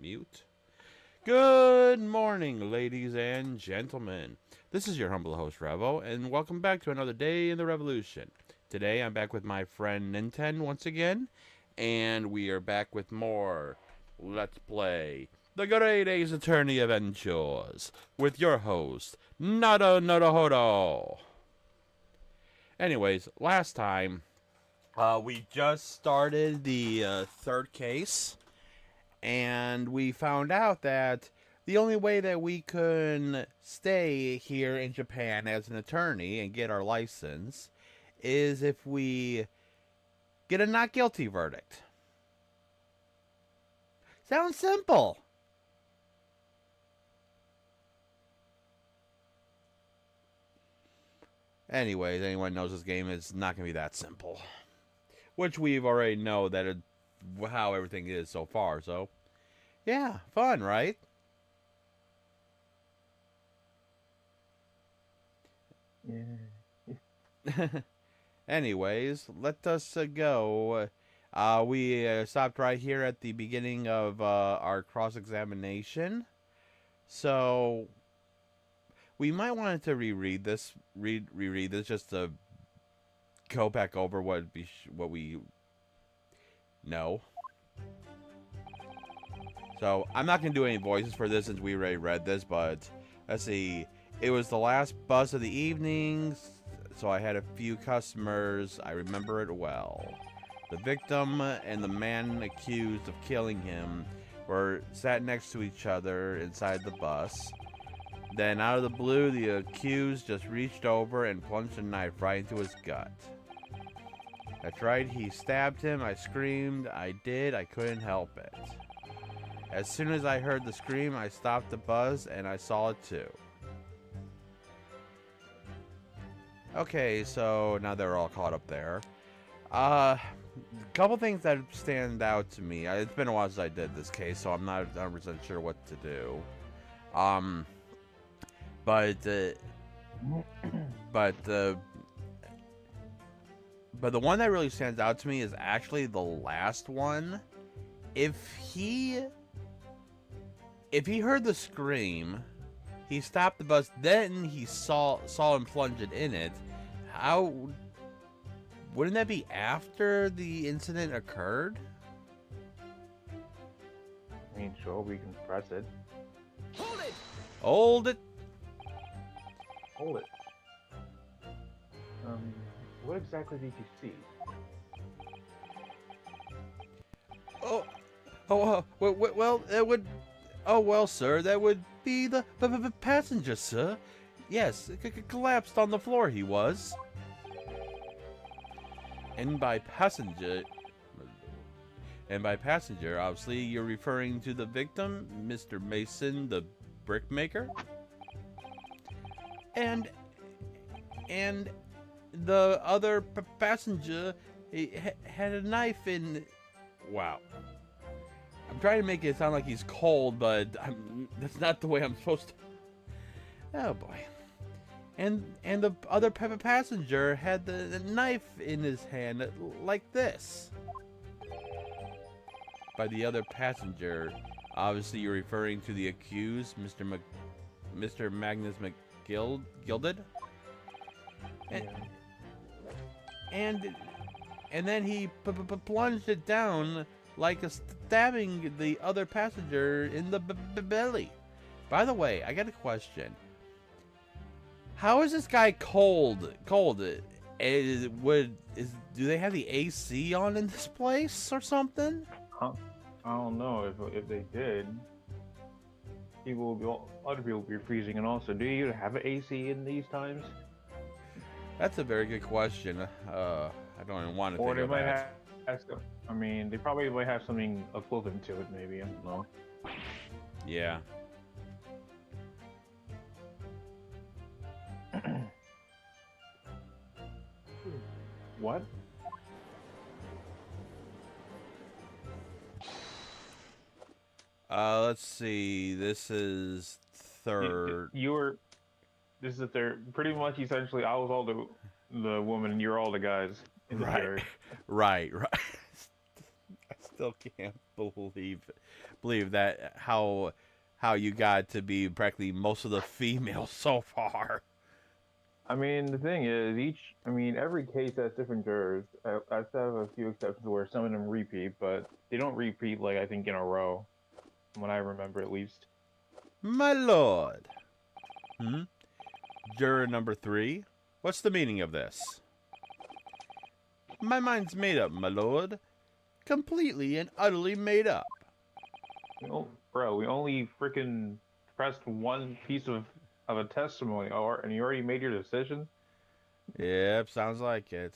mute. Good morning, ladies and gentlemen. This is your humble host, Revo, and welcome back to another day in the revolution. Today, I'm back with my friend Ninten once again, and we are back with more Let's Play The Great Ace Attorney Adventures with your host, Nada Naruhodo. Anyways, last time, we just started the third case, and we found out that the only way that we can stay here in Japan as an attorney and get our license is if we get a not guilty verdict. Sounds simple. Anyways, anyone knows this game is not going to be that simple. Which we've already know that how everything is so far, so yeah, fun, right? Yeah. Anyways, let us go. We stopped right here at the beginning of our cross-examination. So we might want to reread this just to go back over what we know. So I'm not gonna do any voices for this since we already read this, but let's see. It was the last bus of the evening, so I had a few customers. I remember it well. The victim and the man accused of killing him were sat next to each other inside the bus. Then out of the blue, the accused just reached over and plunged a knife right into his gut. That's right, he stabbed him. I screamed. I couldn't help it. As soon as I heard the scream, I stopped the bus and I saw it too. Okay, so now they're all caught up there. A couple things that stand out to me. It's been a while since I did this case, so I'm not 100% sure what to do. But the one that really stands out to me is actually the last one. If he heard the scream, he stopped the bus, then he saw him plunge it in it. How wouldn't that be after the incident occurred? I mean, sure, we can press it. Hold it! Hold it! Hold it. What exactly did you see? Well, that would... Oh, well, sir, that would be the passenger, sir. Yes, collapsed on the floor he was. And by passenger, obviously, you're referring to the victim, Mr. Mason, the brickmaker? And the other passenger had a knife in... Wow. I'm trying to make it sound like he's cold, but that's not the way I'm supposed to... Oh, boy. And the other passenger had the knife in his hand, like this. By the other passenger, obviously you're referring to the accused, Mr. Magnus McGilded? And then he plunged it down like stabbing the other passenger in the belly. By the way, I got a question. How is this guy cold? Do they have the AC on in this place or something? Huh? I don't know if they did. Other people will be freezing, and also, do you have an AC in these times? That's a very good question. I don't even want to think of that. I mean, they probably might have something equivalent to it, maybe. I don't know. Yeah. What? Let's see. This is third. This is the third. Pretty much, essentially, I was all the woman, and you're all the guys. In the Right. yard. Right. still can't believe that how you got to be practically most of the females so far. I mean, the thing is, every case has different jurors. I have a few exceptions where some of them repeat, but they don't repeat, like, I think in a row, from what I remember at least. My lord. Juror number 3. What's the meaning of this? My mind's made up, my lord. Completely and utterly made up. Bro, we only freaking pressed one piece of a testimony, and you already made your decision? Yep, sounds like it.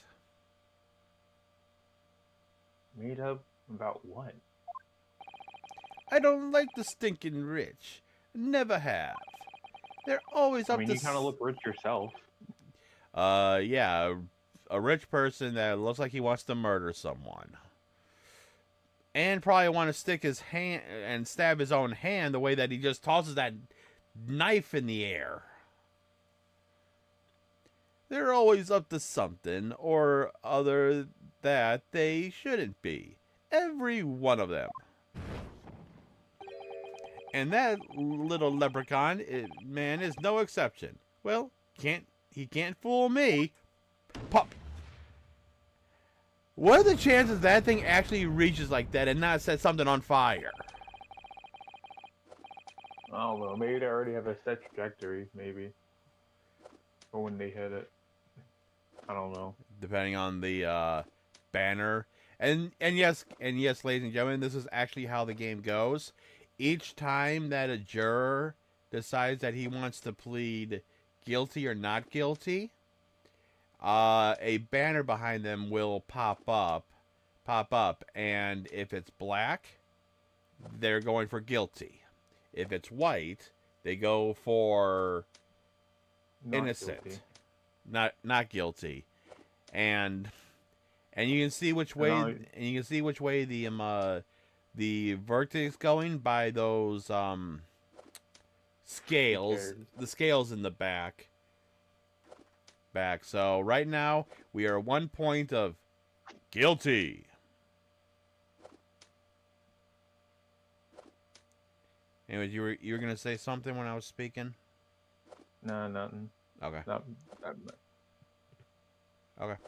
Made up about what? I don't like the stinking rich. Never have. They're always up to... you kind of look rich yourself. Yeah. A rich person that looks like he wants to murder someone. And probably want to stick his hand and stab his own hand the way that he just tosses that knife in the air. They're always up to something or other that they shouldn't be. Every one of them. And that little leprechaun, man, is no exception. Well, he can't fool me. Pop. What are the chances that thing actually reaches like that and not set something on fire? I don't know. Maybe they already have a set trajectory, maybe. Or when they hit it. I don't know. Depending on the banner. And yes, ladies and gentlemen, this is actually how the game goes. Each time that a juror decides that he wants to plead guilty or not guilty, a banner behind them will pop up, and if it's black, they're going for guilty. If it's white, they go for innocent, not guilty, and you can see which way the verdict is going by those scales, the scales in the back. So right now we are 1 point of guilty. Anyways, you were gonna say something when I was speaking? No, nothing. Okay. Not. Okay.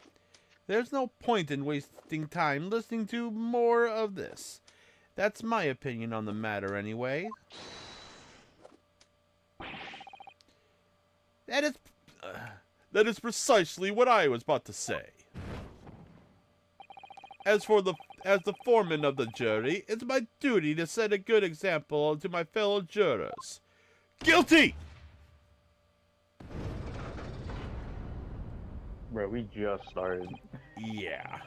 There's no point in wasting time listening to more of this. That's my opinion on the matter, anyway. That is precisely what I was about to say. As the foreman of the jury, it's my duty to set a good example to my fellow jurors. Guilty! Bro, we just started. Yeah.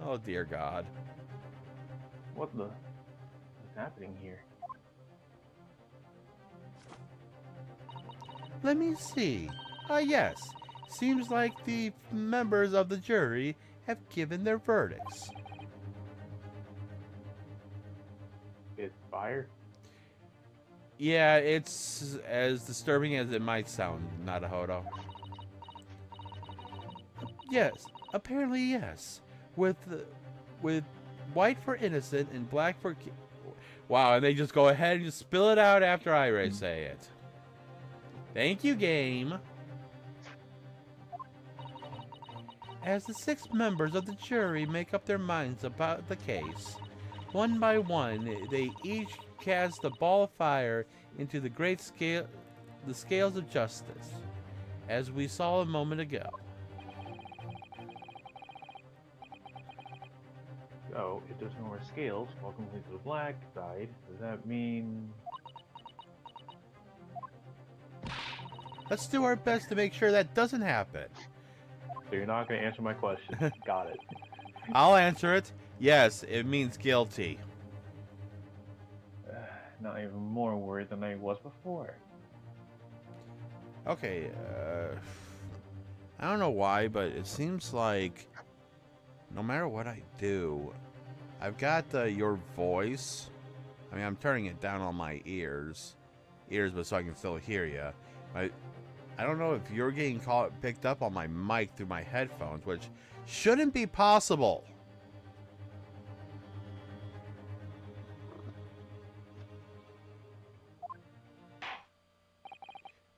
Oh, dear God. What's happening here? Let me see. Yes. Seems like the members of the jury have given their verdicts. It's fire? Yeah, it's as disturbing as it might sound, Nadahodo. Yes, apparently yes. With white for innocent and black for... Wow, and they just go ahead and just spill it out after I say it. Thank you, game. As the 6 members of the jury make up their minds about the case, one by one, they each cast a ball of fire into the scales of justice, as we saw a moment ago. Oh, it does no more scales. Welcome to the black side. Does that mean... Let's do our best to make sure that doesn't happen. So you're not going to answer my question. Got it. I'll answer it. Yes, it means guilty. Not even more worried than I was before. Okay, I don't know why, but it seems like no matter what I do, I've got your voice. I mean, I'm turning it down on my ears, but so I can still hear you. I don't know if you're getting picked up on my mic through my headphones, which shouldn't be possible.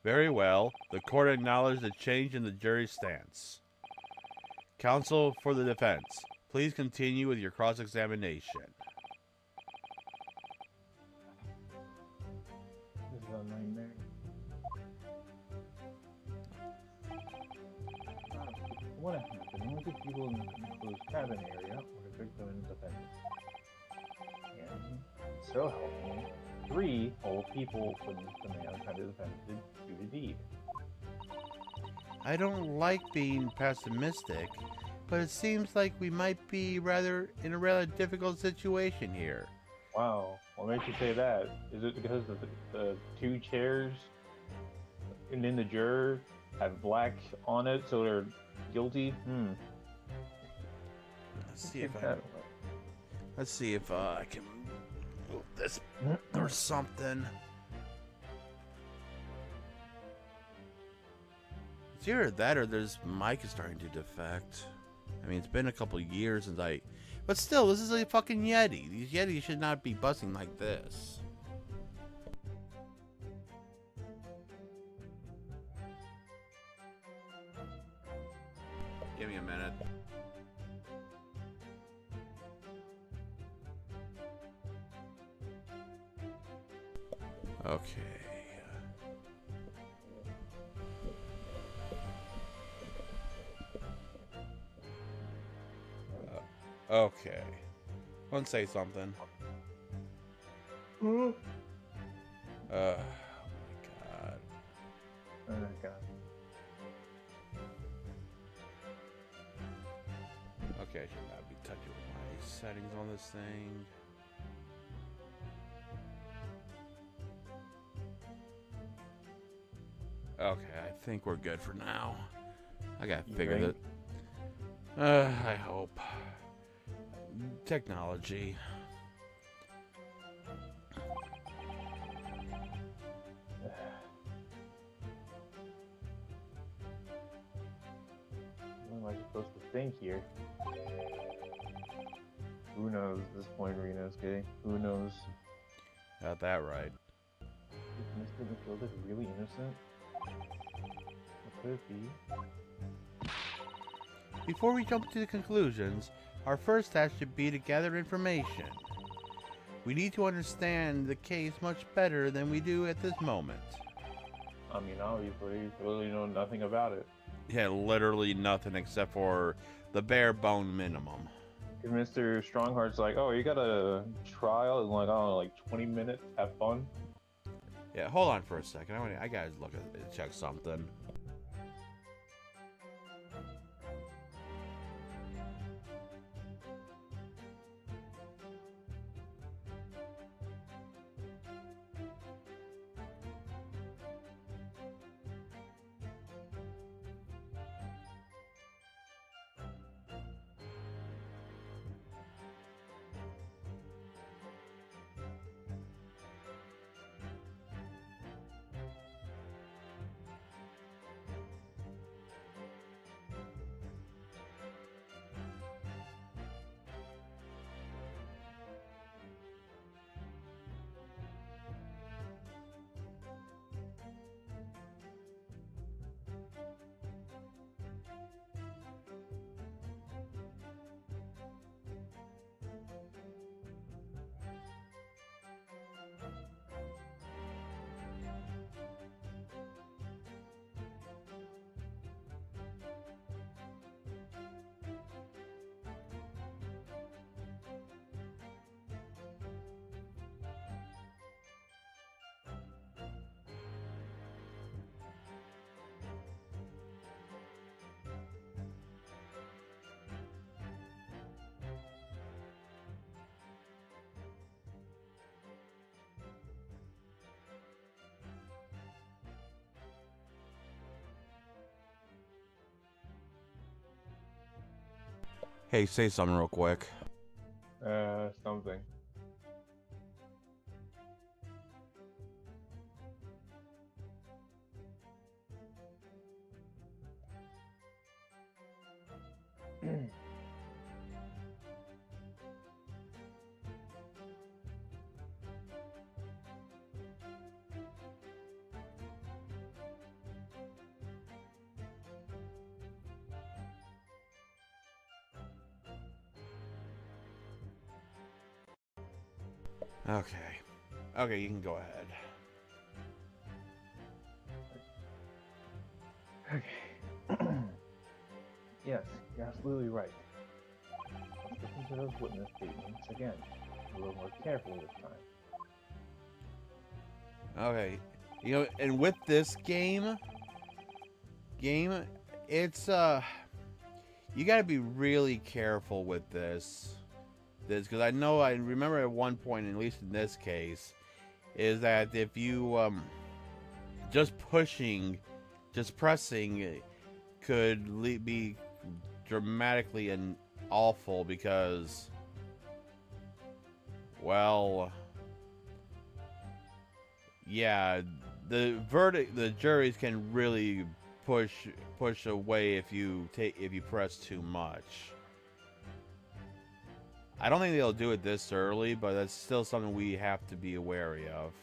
Very well. The court acknowledged the change in the jury's stance. Counsel for the defense, please continue with your cross-examination. This is a nightmare. What happened? Only 2 people in the enclosed cabin area were the victim and defendant. And so help me, 3 whole people witnessed the man trying to defend do the deed. I don't like being pessimistic, but it seems like we might be in a rather difficult situation here. Wow, what makes you say that? Is it because the 2 chairs and then the juror have black on it, so they're guilty? Let's see if I can move this or something. It's either that or this mic is starting to defect. I mean, it's been a couple of years since but still, this is a fucking Yeti. These Yetis should not be busting like this. Give me a minute. Okay. Okay. Want to say something? Oh my god. Oh my god. Okay, I should not be touching with my settings on this thing. Okay, I think we're good for now. I gotta figure that. I hope. Technology. What am I supposed to think here? Who knows at this point, Renosuke? Who knows? Got that right. Is Mr. Matilda really innocent? What could it be? Before we jump to the conclusions, our first task should be to gather information. We need to understand the case much better than we do at this moment. I mean, obviously, you really know nothing about it. Yeah, literally nothing except for the bare bone minimum. If Mr. Strongheart's like, oh, you got a trial in like, I don't know, like 20 minutes, have fun. Yeah, hold on for a second. I gotta look at it, check something. Hey, say something real quick. Something. Okay. Okay, you can go ahead. Okay. Yes, you're absolutely right. Let's listen to those witness statements again, a little more carefully this time. Okay. You know, and with this game, it's you got to be really careful with this because I remember at one point, at least in this case, is that if you just pressing could be dramatically and awful because, well, yeah, the juries can really push away if you press too much. I don't think they'll do it this early, but that's still something we have to be wary of.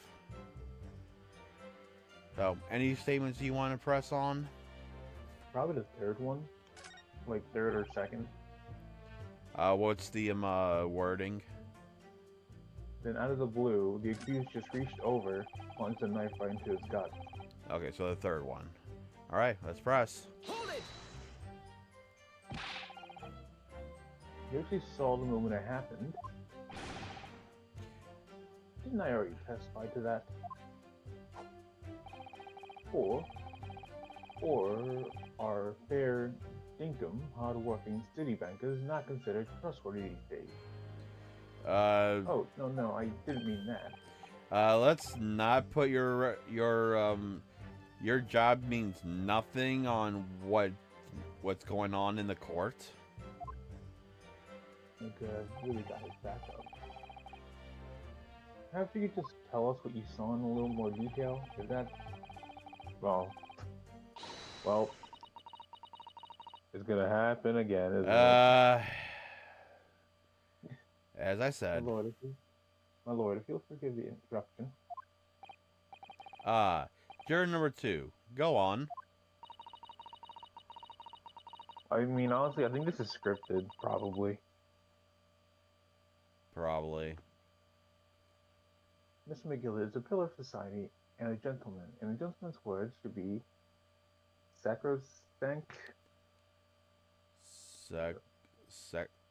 So, any statements you want to press on? Probably the third one, like third or second. What's the wording? Then out of the blue, the accused just reached over, plunged a knife right into his gut. Okay, so the third one. All right, let's press. Hold it! You actually saw the moment it happened. Didn't I already testify to that? Or are fair income, hard-working city bankers not considered trustworthy these days? Oh, no, I didn't mean that. Let's not put your job means nothing on what's going on in the court. I think really got his back up. Perhaps you could just tell us what you saw in a little more detail? Is that... Well, it's gonna happen again, isn't it? As I said. My lord, if you'll forgive the interruption. Juror number 2, go on. I mean, honestly, I think this is scripted, probably. Probably. Mr. McGill is a pillar of society and a gentleman, and a gentleman's words should be sacrosanct.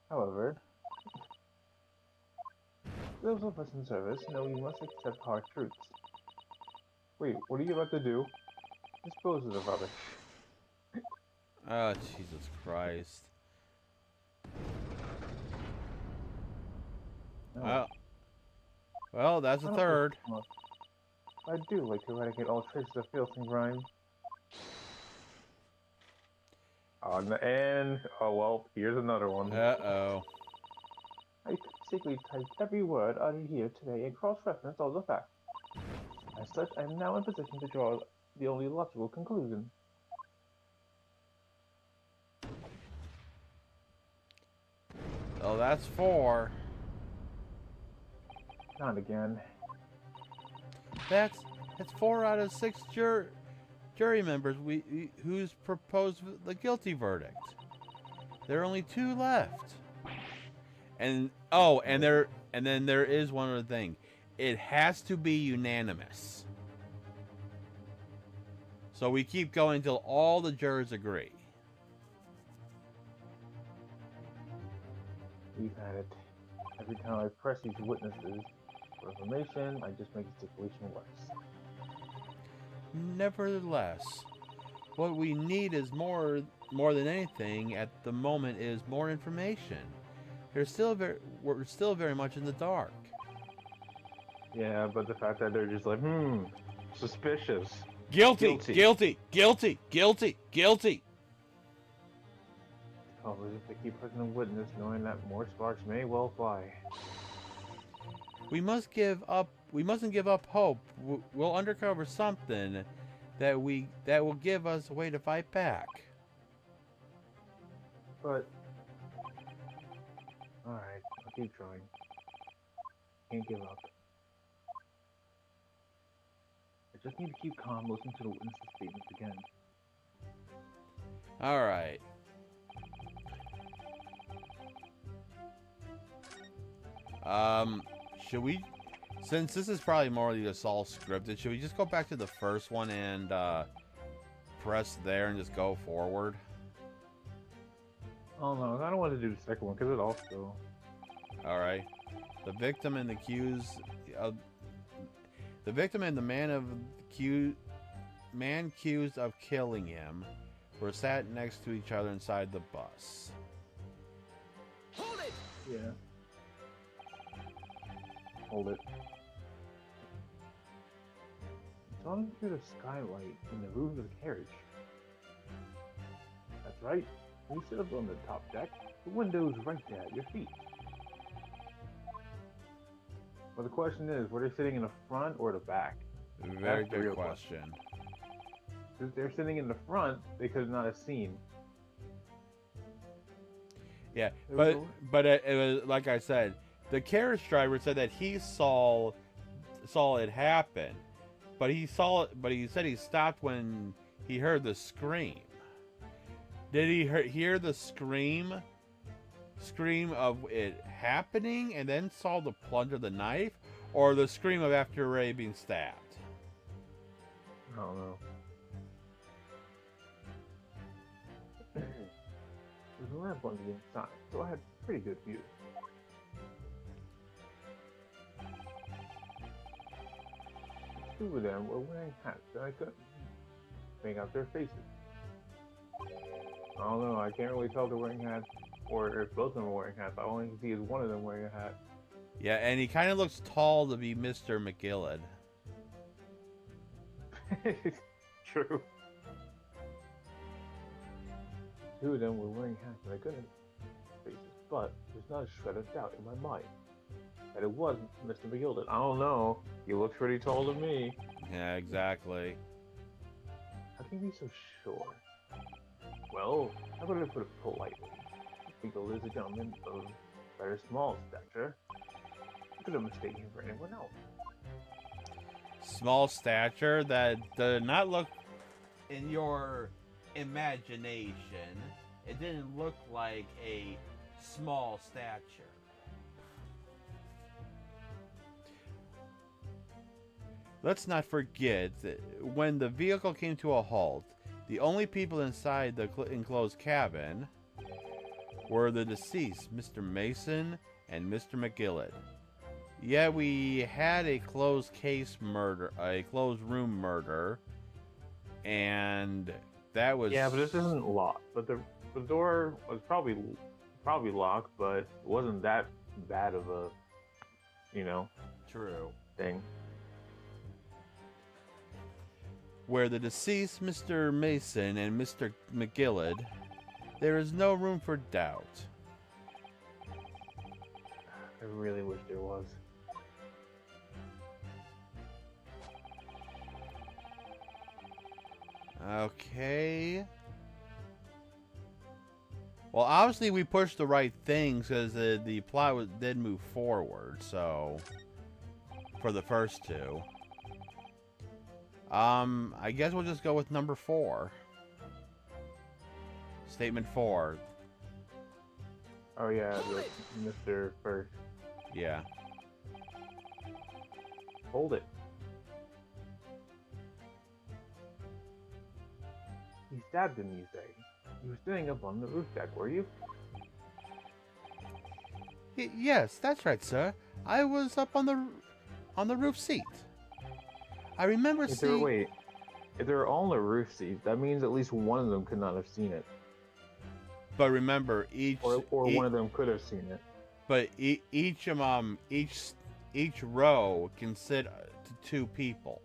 However, those of us in service know we must accept hard truths. Wait, what are you about to do? Dispose of the rubbish. Oh, Jesus Christ. No. Well, that's a third. I do like to eradicate all traces of filth and grime. And, oh well, here's another one. Uh-oh. I basically typed every word uttered here today and cross-referenced all the facts. As such, I am now in position to draw the only logical conclusion. Oh, that's 4. Not again. That's 4 out of 6 jury members who's proposed the guilty verdict. There are only 2 left. And then there is one other thing. It has to be unanimous. So we keep going until all the jurors agree. We've had it. Every time I press these witnesses for information, I just make the situation worse. Nevertheless, what we need is more than anything at the moment is more information. We're still very much in the dark. Yeah, but the fact that they're just like, suspicious. Guilty. Probably if they keep pressing a witness, knowing that more sparks may well fly. We mustn't give up hope. We'll uncover something that will give us a way to fight back. But alright, I'll keep trying. Can't give up. I just need to keep calm, listen to the witness statements again. Alright. Since this is probably more of just all scripted, should we just go back to the first one and press there and just go forward? Oh no, I don't want to do the second one because it also. All right. The victim and the accused of the victim and the man accused of killing him were sat next to each other inside the bus. Hold it! Yeah. Hold it. It's on through the skylight in the roof of the carriage. That's right. When you sit up on the top deck, the window's right there at your feet. But the question is, were they sitting in the front or the back? Very That's the good real question. If they're sitting in the front, they could not have seen. Yeah, It was but it was like I said, the carriage driver said that he saw it happen, but he said he stopped when he heard the scream. Did he hear the scream of it happening and then saw the plunge of the knife, or the scream of after Ray being stabbed? I don't know. There's a lamp on the inside, so I had pretty good view. Two of them were wearing hats, and I couldn't make out their faces. I don't know, I can't really tell if they're wearing hats, or if both of them are wearing hats. All I can see is one of them wearing a hat. Yeah, and he kind of looks tall to be Mr. McGillid. True. Two of them were wearing hats, and I couldn't faces, but there's not a shred of doubt in my mind that it was Mr. McGilded. I don't know. He looks pretty tall to me. Yeah, exactly. How can you be so sure? Well, how about I put it politely? McGild is a gentleman of very small stature. I could have mistaken him for anyone else. Small stature that did not look in your imagination. It didn't look like a small stature. Let's not forget that when the vehicle came to a halt, the only people inside the enclosed cabin were the deceased, Mr. Mason and Mr. McGillid. Yeah, we had a closed room murder, and that was... Yeah, but this isn't locked. But the door was probably locked, but it wasn't that bad of a, True. thing. Where the deceased Mr. Mason and Mr. McGillid, there is no room for doubt. I really wish there was. Okay. Well, obviously we pushed the right things because the plot did move forward, so... For the first two. I guess we'll just go with number 4. Statement 4. Oh yeah, Mr. First. Yeah. Hold it. He stabbed him, you say? You were sitting up on the roof deck, were you? Yes, that's right, sir. I was up on the roof seat. I remember seeing... Wait, if they were all on the roof seat, that means at least one of them could not have seen it. But remember, Or one of them could have seen it. But each row can sit to 2 people.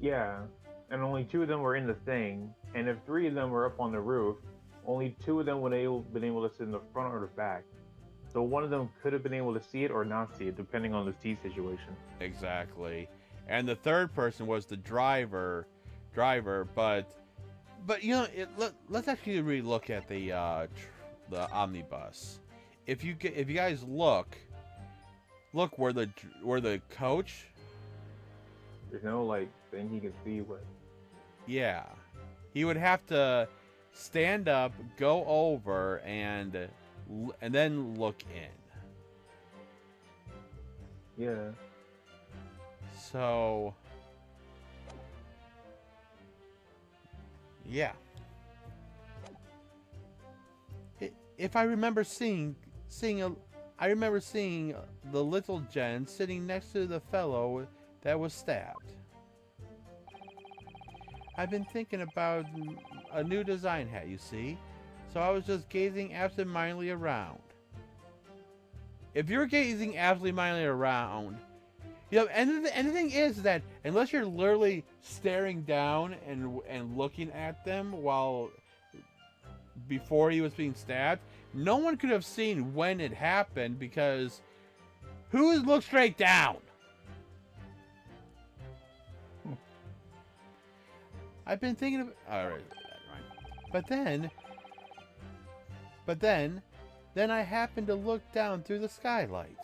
Yeah, and only 2 of them were in the thing, and if 3 of them were up on the roof, only 2 of them would have been able to sit in the front or the back. So one of them could have been able to see it or not see it, depending on the seat situation. Exactly. And the third person was the driver, but let's actually really look at the omnibus. If you guys look where the coach. There's no thing he can see what. Yeah, he would have to stand up, go over, and then look in. Yeah. So, yeah. If I remember I remember seeing the little Jen sitting next to the fellow that was stabbed. I've been thinking about a new design hat, you see, so I was just gazing absent-mindedly around. If you're gazing absently-mindedly around, you know, and the thing is that unless you're literally staring down and looking at them while before he was being stabbed, no one could have seen when it happened because who would look straight down? I've been thinking of alright, but then I happened to look down through the skylight.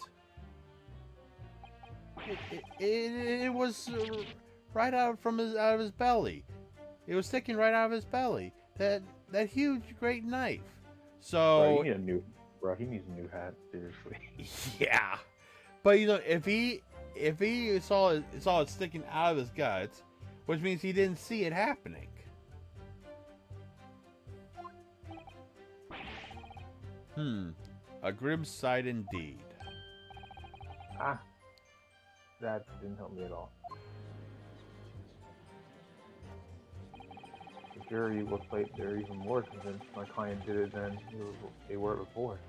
It was right out of his belly. It was sticking right out of his belly. That huge great knife. So He needs a new hat, seriously. yeah, but you know, if he saw it sticking out of his guts, which means he didn't see it happening. A grim sight indeed. That didn't help me at all. The jury looks like they're even more convinced my client did it than they were before.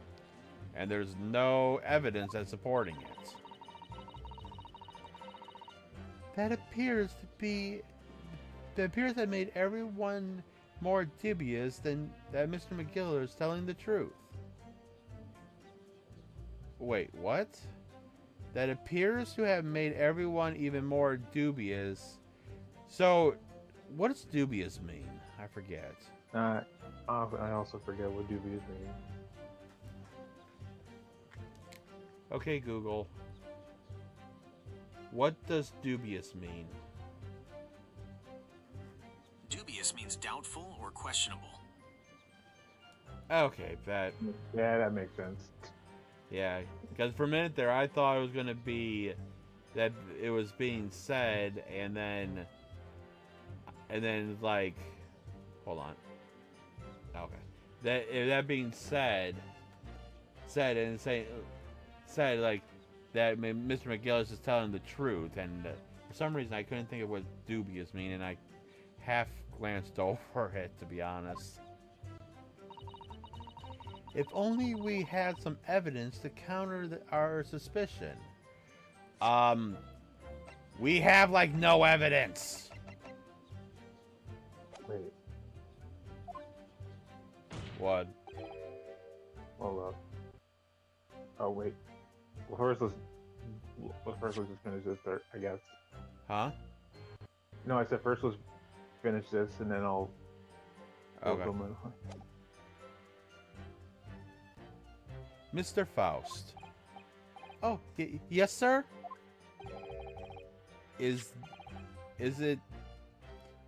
And there's no evidence that's supporting it. That appears to have made everyone more dubious than that Mr. McGiller is telling the truth. Wait, what? That appears to have made everyone even more dubious. So, what does dubious mean? I forget. I also forget what dubious means. Okay, Google. What does dubious mean? Dubious means doubtful or questionable. Okay, Yeah, that makes sense. yeah, because for a minute there I thought it was going to be that it was being said and then like, hold on. Okay. That being said like that Mr. McGillis is telling the truth, and for some reason I couldn't think of what dubious mean, and I half glanced over it, to be honest. If only we had some evidence to counter our suspicion. We have like no evidence. Wait, What? hold up. Oh wait. Well, first let's just finish this, I guess. Huh? No, I said first let's finish this, and then I'll. Okay. Go Mr. Faust. Oh, yes, sir? Is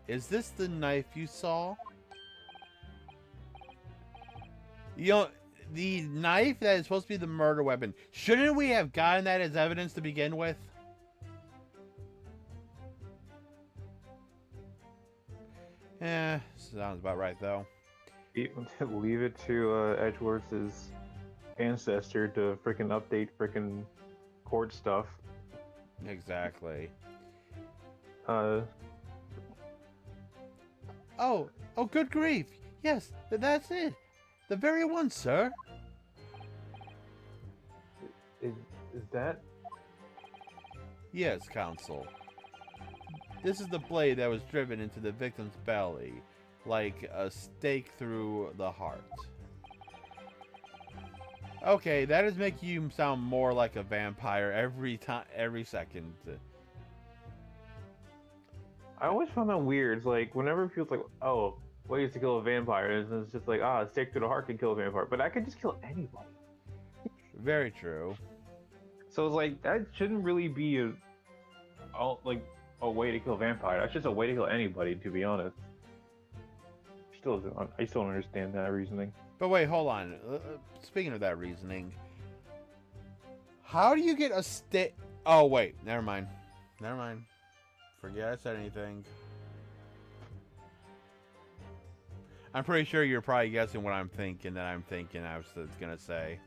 this the knife you saw? You know, the knife that is supposed to be the murder weapon. Shouldn't we have gotten that as evidence to begin with? Sounds about right, though. Leave it to Edgeworth's ancestor to freaking update freaking court stuff. Exactly. Uh, Oh, good grief. Yes, that's it. The very one, sir. is that? Yes, Counsel. This is the blade that was driven into the victim's belly, like a stake through the heart. Okay, that is making you sound more like a vampire every second. I always found that weird. It's like whenever it feels like, oh, ways to kill a vampire, it's just like, a stake through the heart can kill a vampire, but I could just kill anybody. Very true. So it's like that shouldn't really be a way to kill a vampire. That's just a way to kill anybody, to be honest. I still don't understand that reasoning. But wait, hold on. Speaking of that reasoning, how do you get a stake? Oh, wait. Never mind. Never mind. Forget I said anything. I'm pretty sure you're probably guessing what I'm thinking I was going to say.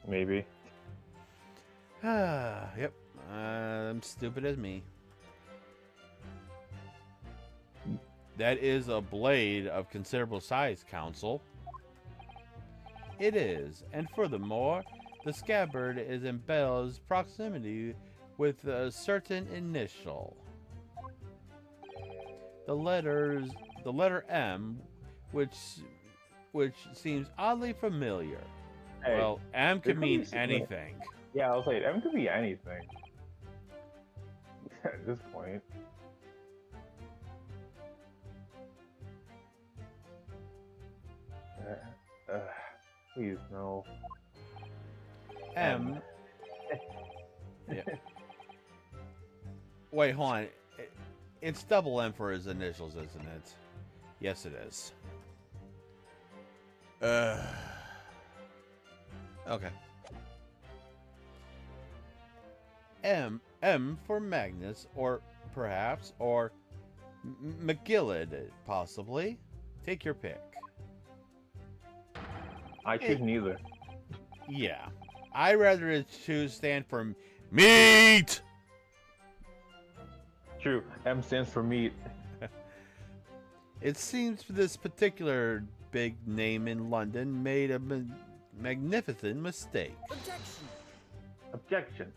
Maybe. Yep. I'm stupid as me. That is a blade of considerable size, Council. It is, and furthermore, the scabbard is in Bell's proximity with a certain initial. The letter M, which seems oddly familiar. Hey, Well, M could could mean be- anything. Yeah, I'll say it. M could be anything. At this point. Please no. M. Yeah. Wait, hold on. It's double M for his initials, isn't it? Yes, it is. Okay. M for Magnus, or perhaps, or McGillid, possibly. Take your pick. I choose neither. Yeah. I rather choose stand for meat. True. M stands for meat. It seems this particular big name in London made a magnificent mistake. Objection.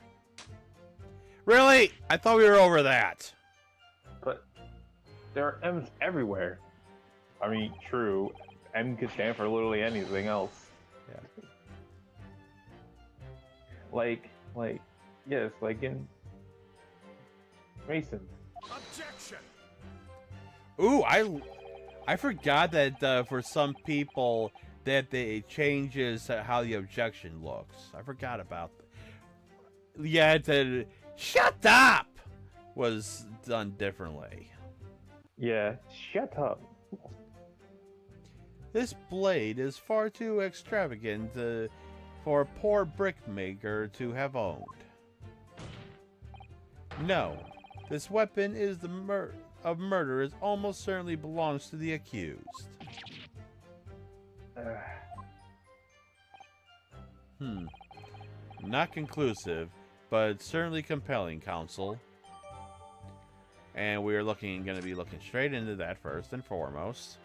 Really? I thought we were over that. But there are M's everywhere. I mean, true. M could stand for literally anything else. Yeah. Like, yes, like in Mason. Objection! Ooh, I forgot that for some people that it changes how the objection looks. I forgot about that. Yeah, the shut up was done differently. Yeah, shut up. This blade is far too extravagant for a poor brickmaker to have owned. No, this weapon is of murder is almost certainly belongs to the accused. Not conclusive, but certainly compelling, Counsel. And we're going to be looking straight into that first and foremost.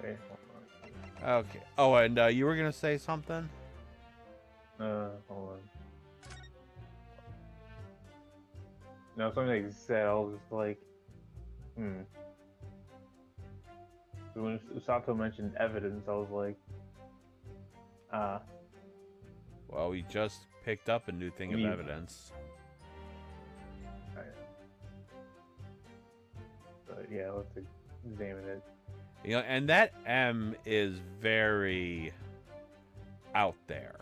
Okay, Okay. Oh, and you were going to say something? hold on. No, something like you said, I was just like, So when Sato mentioned evidence, I was like, Well, we just picked up a new thing of evidence. but yeah, let's examine it. You know, and that M is very out there.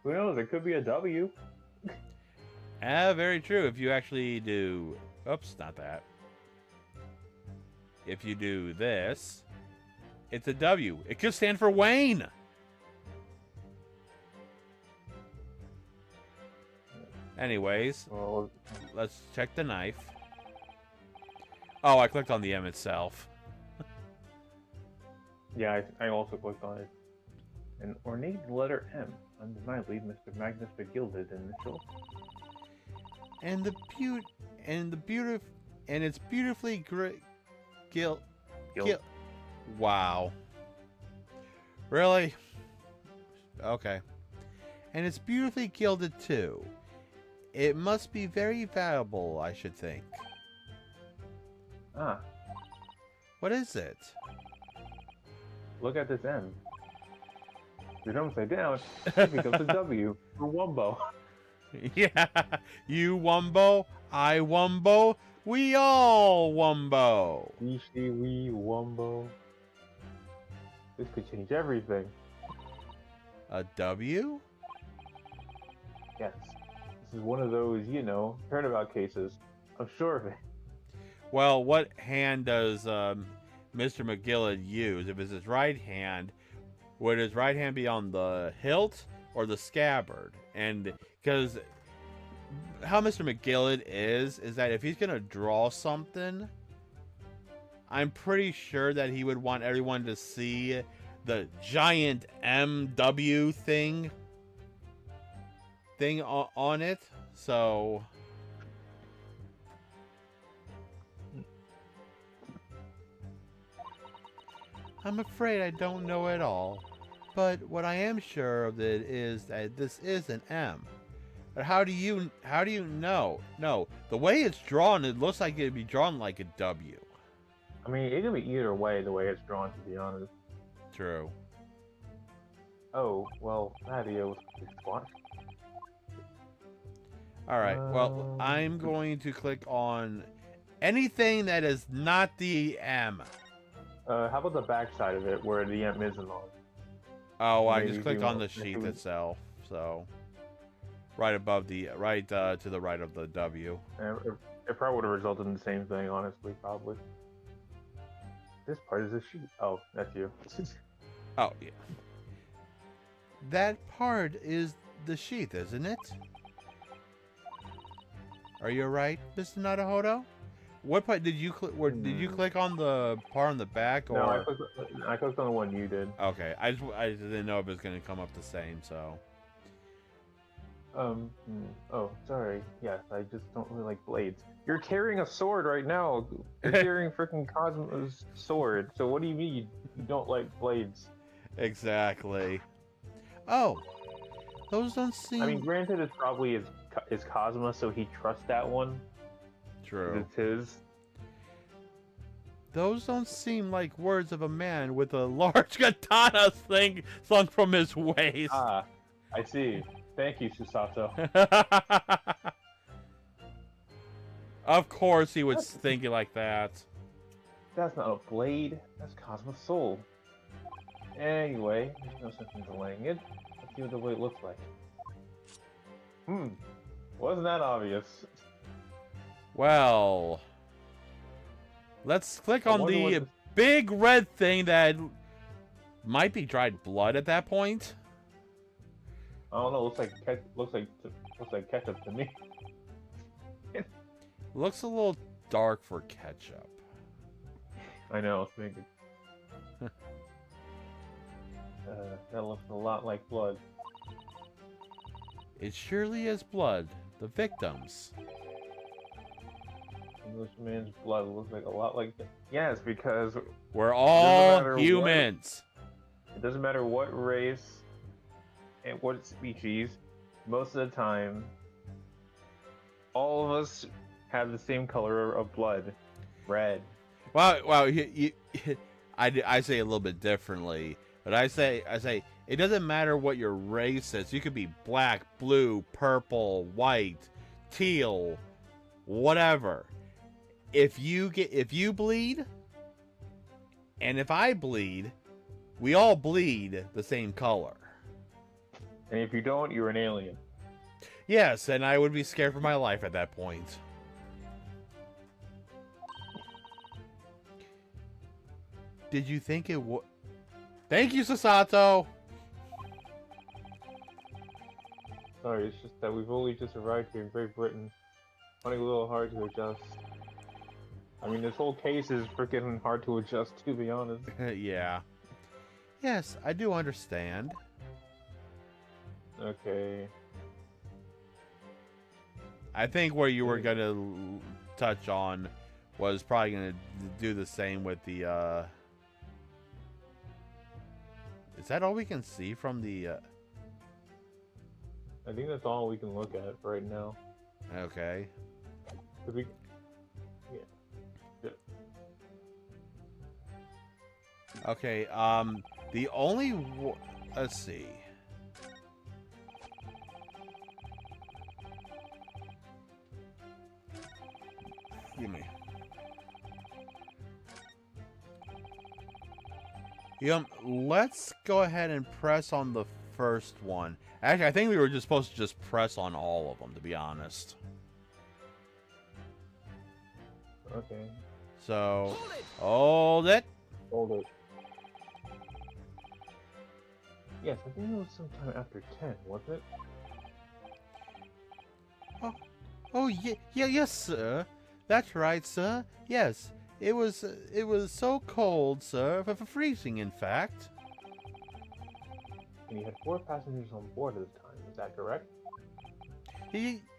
Who knows? It could be a W. Very true. If you actually do... Oops, not that. If you do this, it's a W. It could stand for Wayne. Anyways, Well, let's check the knife. Oh, I clicked on the M itself. yeah, I also clicked on it. An ornate letter M, undeniably Mr. Magnus McGilded initial. And it's beautifully Gilt. Wow. Really? Okay. And it's beautifully gilded too. It must be very valuable, I should think. Ah, What is it? look at this M. If you're upside down, it becomes a W for Wumbo. Yeah. You Wumbo, I Wumbo, we all Wumbo. We Wumbo. This could change everything. A W? Yes. This is one of those, turnabout cases. I'm sure of it. Well, what hand does Mr. McGillid use? If it's his right hand, Would his right hand be on the hilt or the scabbard? And because how Mr. McGillen is that if he's gonna draw something, I'm pretty sure that he would want everyone to see the giant MW thing on it. So I'm afraid I don't know it all, but what I am sure of it is that this is an M. But how do you know? No, the way it's drawn, it looks like it'd be drawn like a W. I mean, it could be either way, the way it's drawn, to be honest. True. Oh, well, that video was fun. All right. Well, I'm going to click on anything that is not the M. How about the back side of it, where the M isn't on? Oh, I Maybe just clicked on the maybe sheet we- itself. So, right above the to the right of the W. It probably would have resulted in the same thing, honestly, probably. This part is a sheet. Oh, that's you. Oh yeah. That part is the sheath, isn't it? Are you right, Mr. Nadahodo? What part did you click? Did you click on the part on the back, or? No, I clicked on the one you did. Okay, I didn't know if it was going to come up the same, so. Oh, sorry. Yes, I just don't really like blades. You're carrying a sword right now. You're carrying freaking Cosmo's sword. So what do you mean you don't like blades? Exactly. Oh, those don't seem. I mean, granted, it's probably is Cosmo, so he trusts that one. True. It's his. Those don't seem like words of a man with a large katana thing slung from his waist. Ah, I see. Thank you, Susato. Of course he was thinking like that. That's not a blade. That's Cosmo's soul. Anyway, there's no sense in delaying it. Let's see what the blade looks like. Wasn't that obvious? Well, let's click I on wonder the what big red thing that might be dried blood at that point. I don't know. Looks like ketchup to me. Looks a little dark for ketchup. I know. It's making. That looks a lot like blood. It surely is blood. The victims. Englishman's blood looks like a lot like. Yes, because We're matter all what- humans. it doesn't matter what race and what species. Most of the time, all of us have the same color of blood, red. Well, I say it a little bit differently, but I say it doesn't matter what your race is. You could be black, blue, purple, white, teal, whatever. If you bleed, and if I bleed, we all bleed the same color. And if you don't, you're an alien. Yes, and I would be scared for my life at that point. Did you think it would? Thank you, Sasato. Sorry, it's just that we've only just arrived here in Great Britain. Finding it a little hard to adjust. I mean, this whole case is freaking hard to adjust, to be honest. Yeah. Yes, I do understand. Okay. I think where you were gonna touch on was probably gonna do the same with the. Is that all we can see from the? I think that's all we can look at right now. Okay. 'Cause we, Okay. The only. Let's see. Give me. Let's go ahead and press on the first one. Actually, I think we were just supposed to just press on all of them, to be honest. okay. So, hold it. Hold it. Yes, I think it was sometime after 10, wasn't it? Oh, yes, sir. That's right, sir. Yes, it was so cold, sir, for freezing, in fact. And you had 4 passengers on board at the time, is that correct?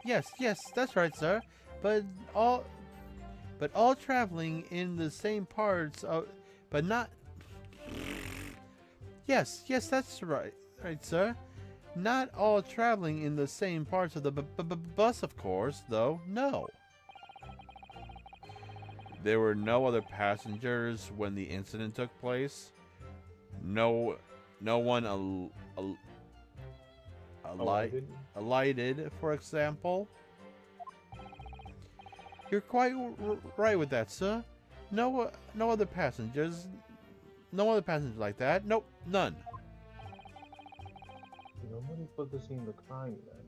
Yes, that's right, sir. But all traveling in the same parts of, but not. Yes, that's right, sir. Not all traveling in the same parts of the bus, of course, though. No. There were no other passengers when the incident took place. No one alighted, for example. You're quite right with that, sir. No other passengers. No other passengers like that. Nope, none. Nobody's witnessing the crime then.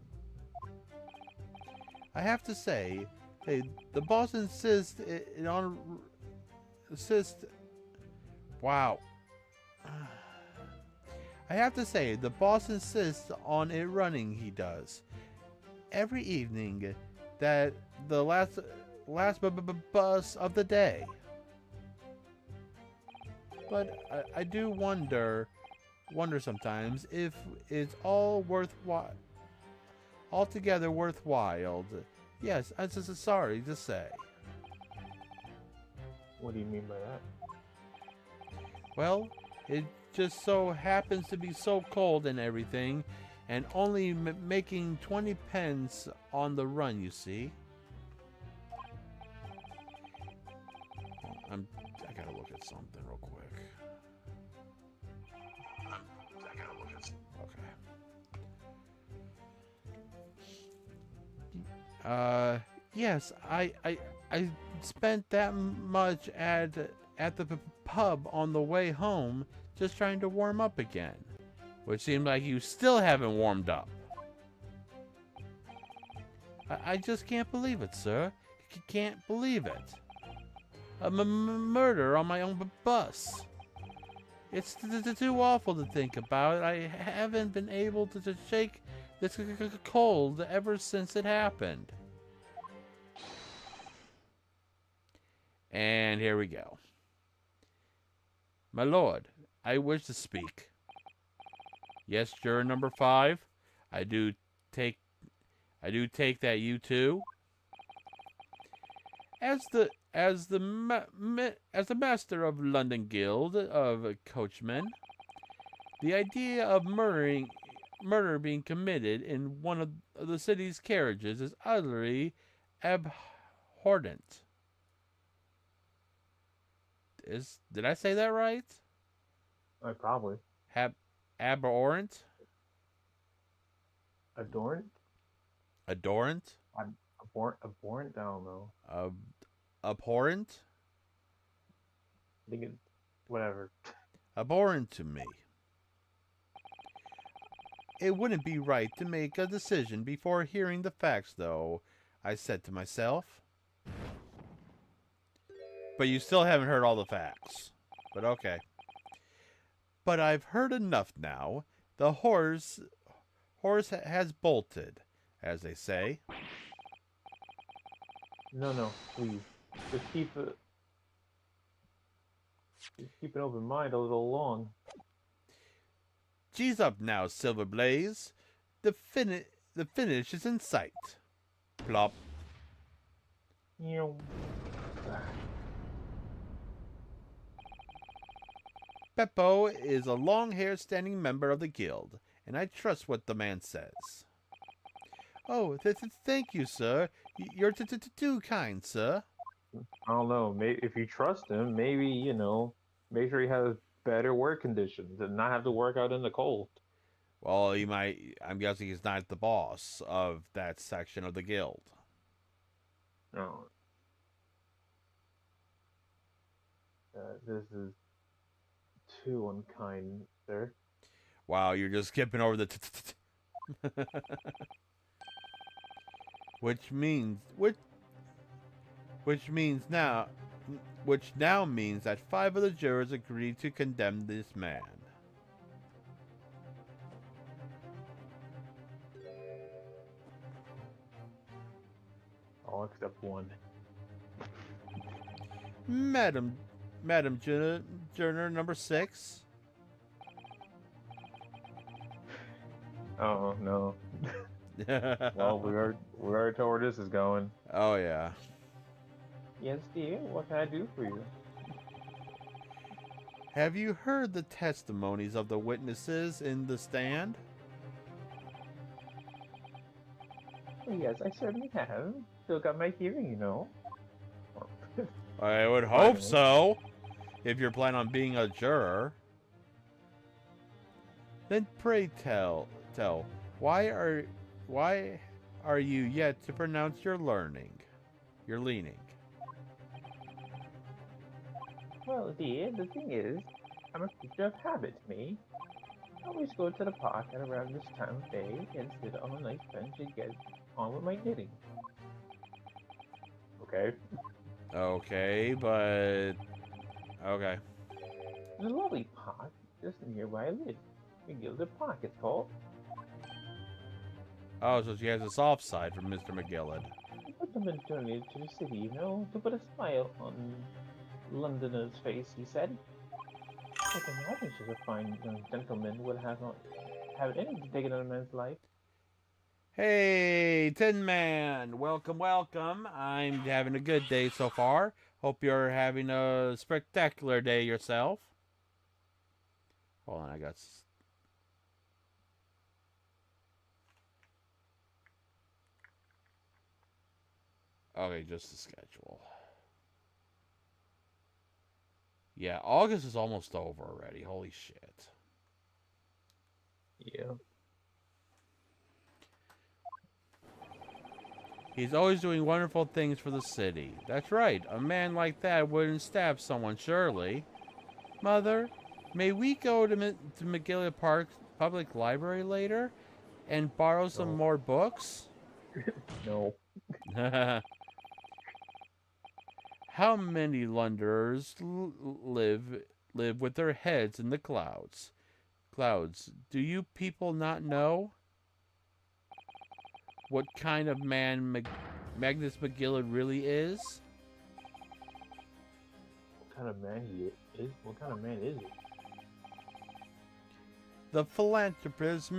I have to say, hey, the boss insists Wow. I have to say, the boss insists on it running. He does every evening. That the last bus of the day. But I do wonder sometimes if it's all altogether worthwhile. Yes, I'm just sorry to say. What do you mean by that? Well, it just so happens to be so cold and everything, and only making 20 pence on the run, you see. I gotta look at something real quick. I gotta look at okay. Yes, I spent that much at the pub on the way home, just trying to warm up again. Which seems like you still haven't warmed up. I just can't believe it, sir. Can't believe it. A murder on my own bus. It's too awful to think about. I haven't been able to shake this cold ever since it happened. And here we go. My lord, I wish to speak. Yes, juror number 5. I do take that you too. As the master of London Guild of Coachmen, the idea of murder being committed in one of the city's carriages is utterly abhorrent. Did I say that right? Probably. Abhorrent? Adorant? Adorant? Abhorrent? I don't know. Abhorrent? I think it's whatever. Abhorrent to me. It wouldn't be right to make a decision before hearing the facts, though, I said to myself. But you still haven't heard all the facts. But okay. But I've heard enough now. The horse has bolted, as they say. No, please. Just keep an open mind a little long. G's up now, Silverblaze. The finish is in sight. Plop. You know. Beppo is a long-haired standing member of the guild, and I trust what the man says. Oh, thank you, sir. You're too kind, sir. I don't know. Maybe if you trust him, maybe make sure he has better work conditions and not have to work out in the cold. Well, he might. I'm guessing he's not the boss of that section of the guild. No. This is too unkind, sir. Wow, you're just skipping over the which now means that 5 of the jurors agreed to condemn this man. all except one. Madam Journer number 6. Oh no. Well, we already told where this is going. Oh yeah. Yes, dear. What can I do for you? Have you heard the testimonies of the witnesses in the stand? Yes, I certainly have. Still got my hearing, you know. I would hope so. If you're planning on being a juror. Then pray tell, why are you yet to pronounce your learning? Your leaning. Well, dear, the thing is, I'm a creature of habit, me. I always go to the park at around this time of day and sit on a nice bench and get on with my knitting. Okay. Okay, but okay. There's a lovely park just near where I live. McGilder Park, it's called. Oh, so she has a soft side from Mr. McGillard. I put them in donated to the city, you know, to put a smile on Londoner's face, he said. I can imagine she's a fine young gentleman would have it in to take another man's life. Hey, Tin Man! Welcome, welcome. I'm having a good day so far. Hope you're having a spectacular day yourself. Hold on, I got... Okay, just the schedule. Yeah, August is almost over already. Holy shit. Yeah. He's always doing wonderful things for the city. That's right. A man like that wouldn't stab someone, surely. Mother, may we go to McGillia Park Public Library later and borrow some more books? No. How many Londoners live with their heads in the clouds? Clouds, do you people not know what kind of man Magnus McGillard really is? What kind of man he is? What kind of man is he? The philanthropist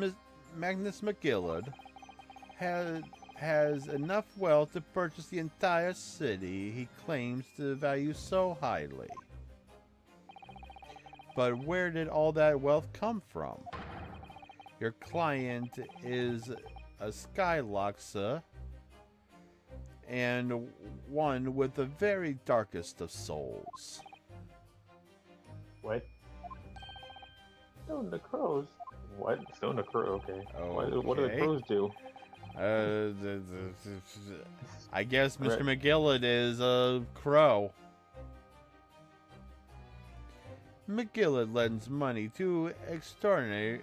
Magnus McGillard has enough wealth to purchase the entire city he claims to value so highly. But where did all that wealth come from? Your client is a Skyloxer and one with the very darkest of souls. What? Stone the crows. What? Stone the crow, okay. What do the Okay. crows do? I guess Mr. McGillard is a crow. McGillard lends money to extraordinary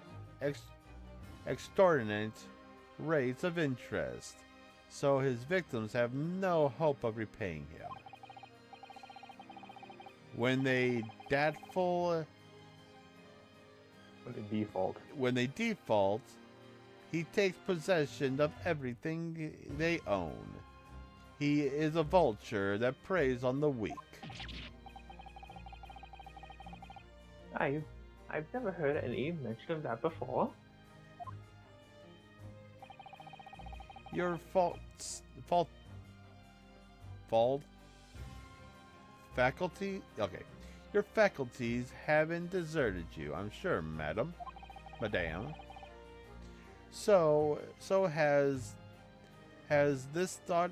rates of interest, so his victims have no hope of repaying him. When they default, he takes possession of everything they own. He is a vulture that preys on the weak. I've never heard any mention of that before. Your Your faculties haven't deserted you, I'm sure, madam. So has this thought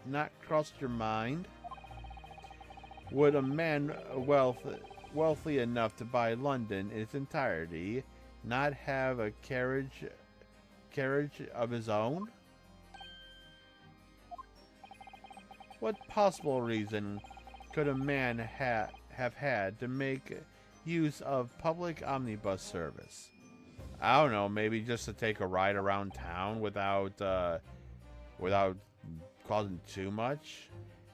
not crossed your mind? Would a man wealthy enough to buy London in its entirety not have a carriage of his own? What possible reason could a man have had to make use of public omnibus service? I don't know, maybe just to take a ride around town without causing too much.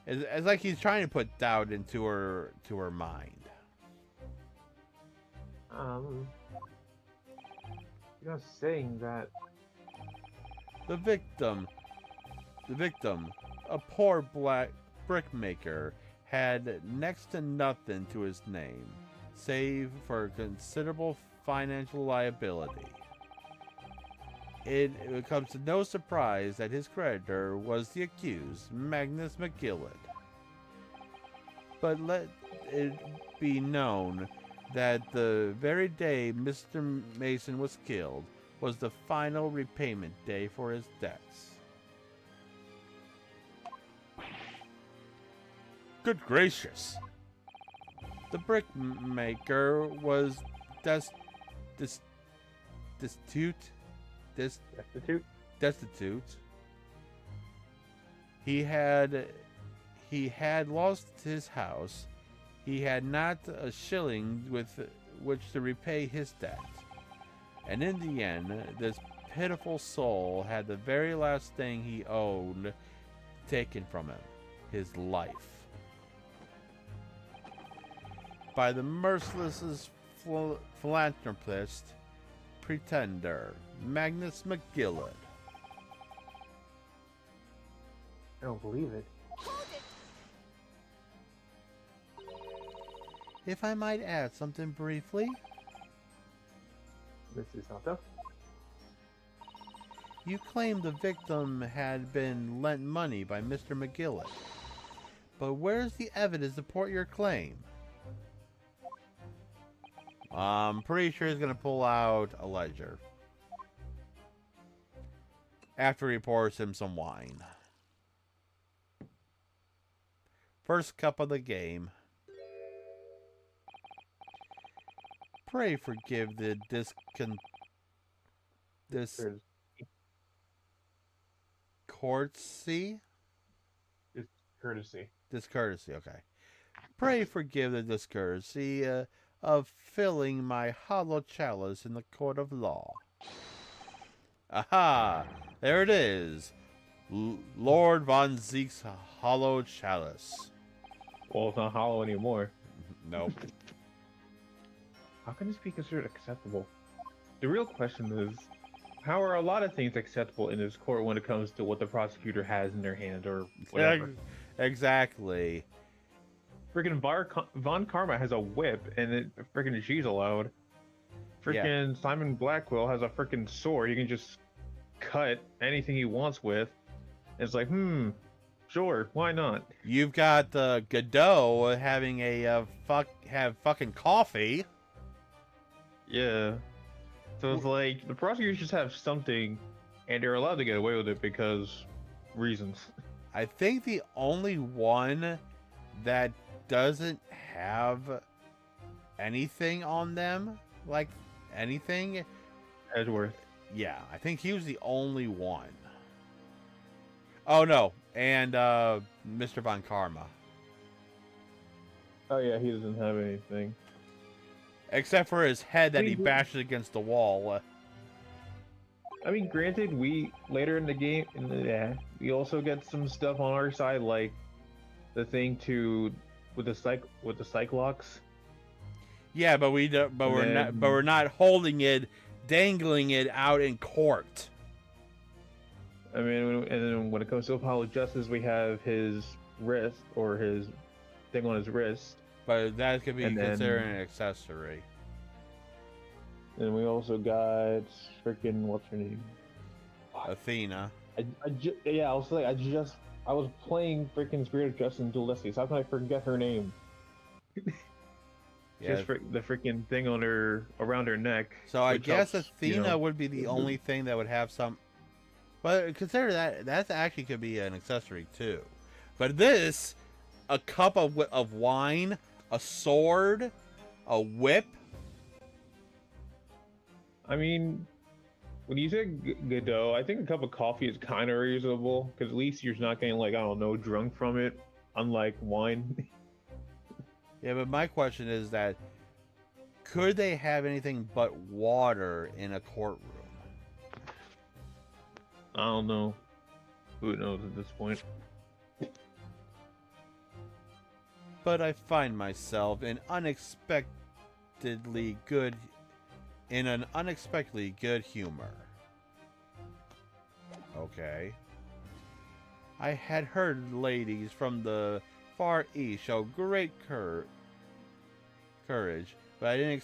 It's like he's trying to put doubt into her mind. You're not saying that. The victim a poor black brickmaker had next to nothing to his name, save for considerable financial liability. It comes to no surprise that his creditor was the accused, Magnus McGillett. But let it be known that the very day Mr. Mason was killed was the final repayment day for his debts. Good gracious! The brickmaker was destitute. He had lost his house. He had not a shilling with which to repay his debt. And in the end, this pitiful soul had the very last thing he owned taken from him, his life. By the merciless philanthropist, pretender, Magnus McGillett. I don't believe it. If I might add something briefly, Mrs. Santo? you claim the victim had been lent money by Mr. McGillett. But where's the evidence to support your claim? I'm pretty sure he's going to pull out a ledger. After he pours him some wine. First cup of the game. Pray forgive the courtesy? Discourtesy, okay. Pray forgive the discourtesy of filling my hollow chalice in the court of law. Aha! There it is. Lord Von Zeke's hollow chalice. Well, it's not hollow anymore. Nope. How can this be considered acceptable? The real question is, how are a lot of things acceptable in this court when it comes to what the prosecutor has in their hand or whatever? Exactly. Freaking Von Karma has a whip, and freaking she's allowed. Freaking Simon Blackwell has a freaking sword. He can just cut anything he wants with. It's like, sure, why not? You've got Godot having a fucking coffee. Yeah. So it's like the prosecutors just have something, and they're allowed to get away with it because reasons. I think the only one that doesn't have anything on them, like anything, Edgeworth. Yeah, I think he was the only one. Oh no, and Mr. Von Karma. Oh yeah, he doesn't have anything. Except for his head that he bashes against the wall. I mean, granted, we later in the game, we also get some stuff on our side, like the thing with the Cyclops. Yeah, but we're not holding it, dangling it out in court. I mean, and then when it comes to Apollo Justice, we have his wrist or his thing on his wrist. But that could be considered an accessory. And we also got freaking what's her name? Athena. I was playing freaking Spirit of Justice and Dual Destiny. So how can I forget her name? Yeah. Just the freaking thing on around her neck. So I guess Athena would be the only thing that would have some. But consider that actually could be an accessory too. But this, a cup of wine, a sword, a whip. I mean, when you say Godot, I think a cup of coffee is kind of reasonable because at least you're not getting drunk from it, unlike wine. Yeah, but my question is that could they have anything but water in a courtroom? I don't know. Who knows at this point? But I find myself in an unexpectedly good humor. Okay. I had heard ladies from the Far East show great courage, but I didn't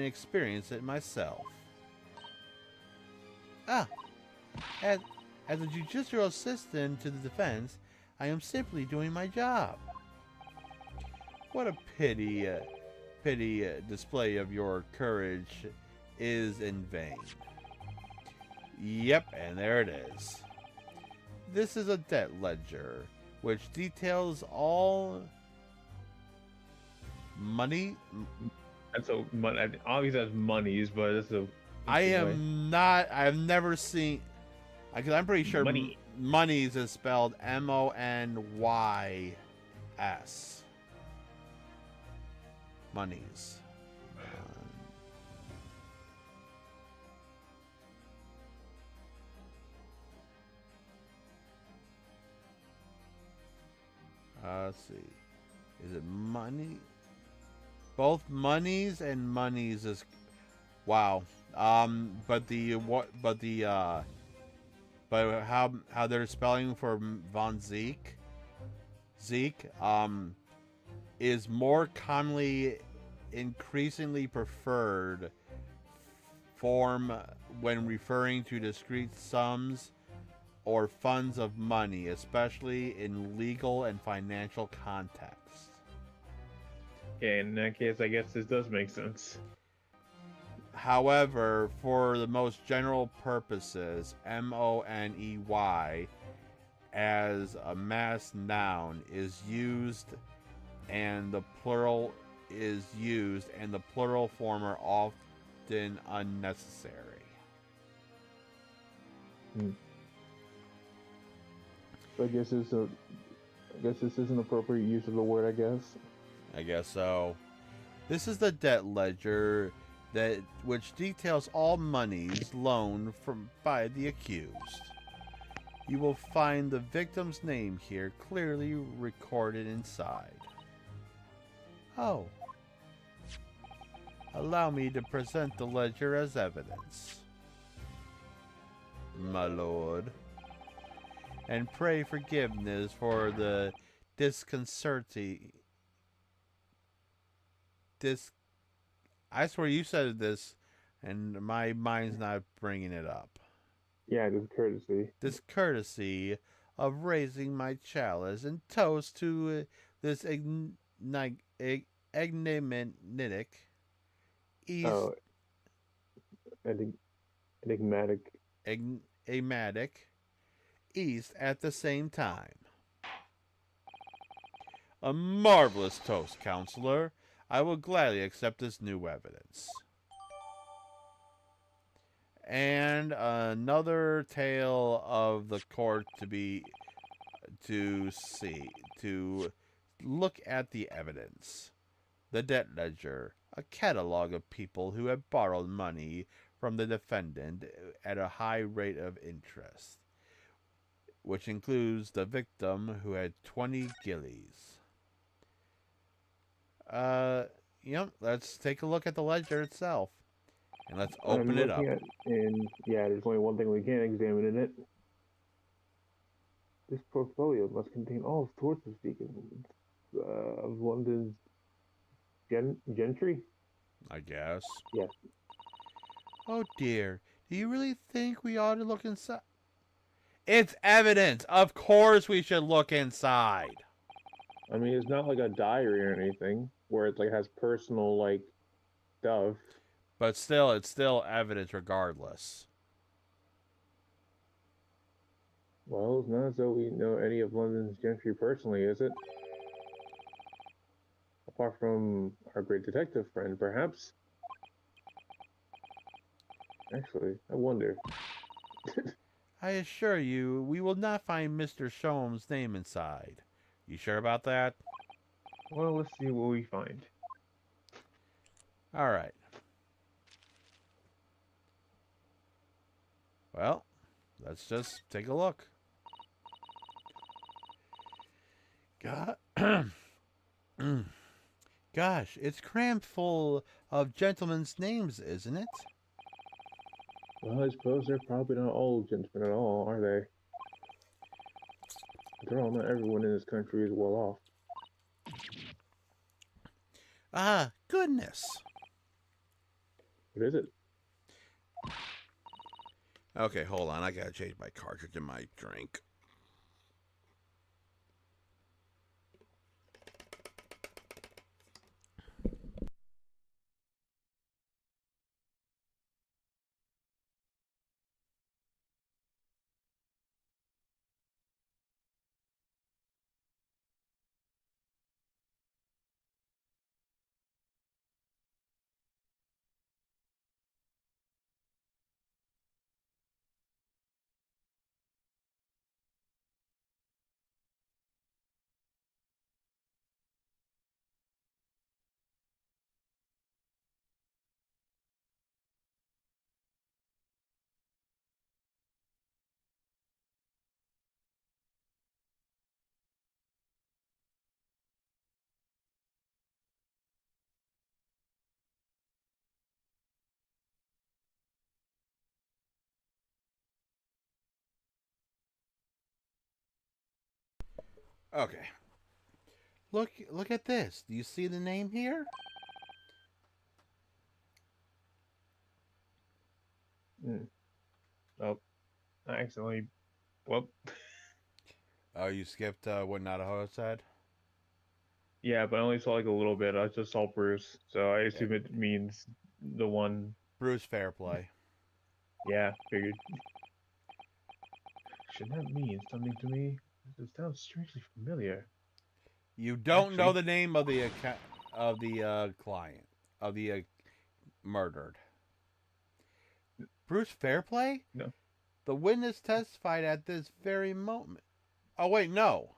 experience it myself. Ah, as, as a judicial assistant to the defense, I am simply doing my job. What a pity display of your courage is in vain. Yep, and there it is. This is a debt ledger, which details all money. That's a obviously that's monies, but it's a. I am not. I've never seen. Because I'm pretty sure Money. monies is spelled MONYS. Monies. Let's see. Is it money? Both monies and monies is wow. But how they're spelling for von Zeke is more commonly increasingly preferred form when referring to discrete sums or funds of money, especially in legal and financial contexts. Okay, in that case, I guess this does make sense. However, for the most general purposes, MONEY as a mass noun is used and the plural form are often unnecessary. So I guess this is an appropriate use of the word, I guess so. This is the debt ledger which details all monies loaned by the accused. You will find the victim's name here clearly recorded inside. Oh. Allow me to present the ledger as evidence, my lord, and pray forgiveness for the disconcerting. I swear you said this, and my mind's not bringing it up. Yeah, discourtesy. Discourtesy of raising my chalice and toast to this enigmatic enigmatic East at the same time. A marvelous toast, counselor. I will gladly accept this new evidence. And another tale of the court to look at the evidence. The debt ledger, a catalog of people who have borrowed money from the defendant at a high rate of interest, which includes the victim who had 20 guineas. Let's take a look at the ledger itself. And let's open it up. There's only one thing we can examine in it. This portfolio must contain all sorts of secrets of London's gentry? I guess. Yes. Oh dear. Do you really think we ought to look inside? It's evidence. Of course we should look inside. I mean, it's not like a diary or anything where it has personal stuff. But still, it's still evidence regardless. Well, it's not as though we know any of London's gentry personally, is it? Apart from our great detective friend, perhaps? Actually, I wonder. I assure you, we will not find Mr. Sholmes' name inside. You sure about that? Well, let's see what we find. All right. Well, let's just take a look. Gosh, it's crammed full of gentlemen's names, isn't it? Well, I suppose they're probably not all gentlemen at all, are they? After all, not everyone in this country is well off. Ah, goodness. What is it? Okay, hold on. I gotta change my cartridge in my drink. Okay. Look at this. Do you see the name here? Hmm. Oh, I accidentally. Well, Oh, you skipped what Nadaho said? yeah, but I only saw like a little bit. I just saw Bruce, so I Yeah. assume it means the one. Bruce Fairplay. Yeah, figured. Should that mean something to me? This sounds strangely familiar. You don't know Actually, the name of the client of the murdered. Bruce Fairplay? no, The witness testified at this very moment. Oh wait, no.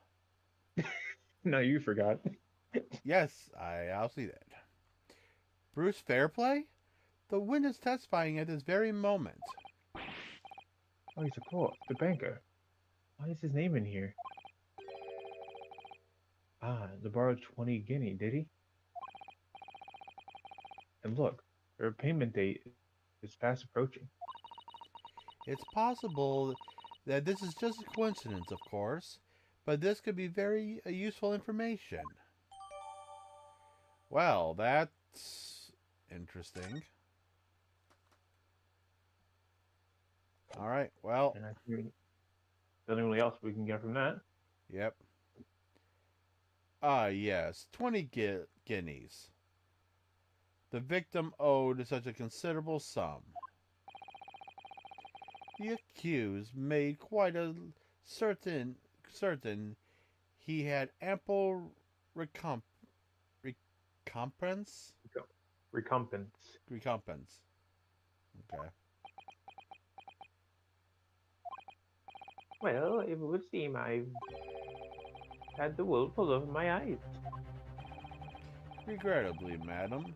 no, you forgot. Yes, I'll see that. Bruce Fairplay? The witness testifying at this very moment. Oh, he's a court, the banker. Why is his name in here? Ah, the borrowed 20 guinea, did he? And look, her payment date is fast approaching. It's possible that this is just a coincidence, of course, but this could be very useful information. Well, that's interesting. All right. Well, And I think nothing really else we can get from that. yep. Ah, yes, 20 guineas. The victim owed such a considerable sum. The accused made quite a certain he had ample recomp, recompense. Recompense. Recompense. Okay. Well, it would seem I've had the wool pulled over my eyes. Regrettably, madam,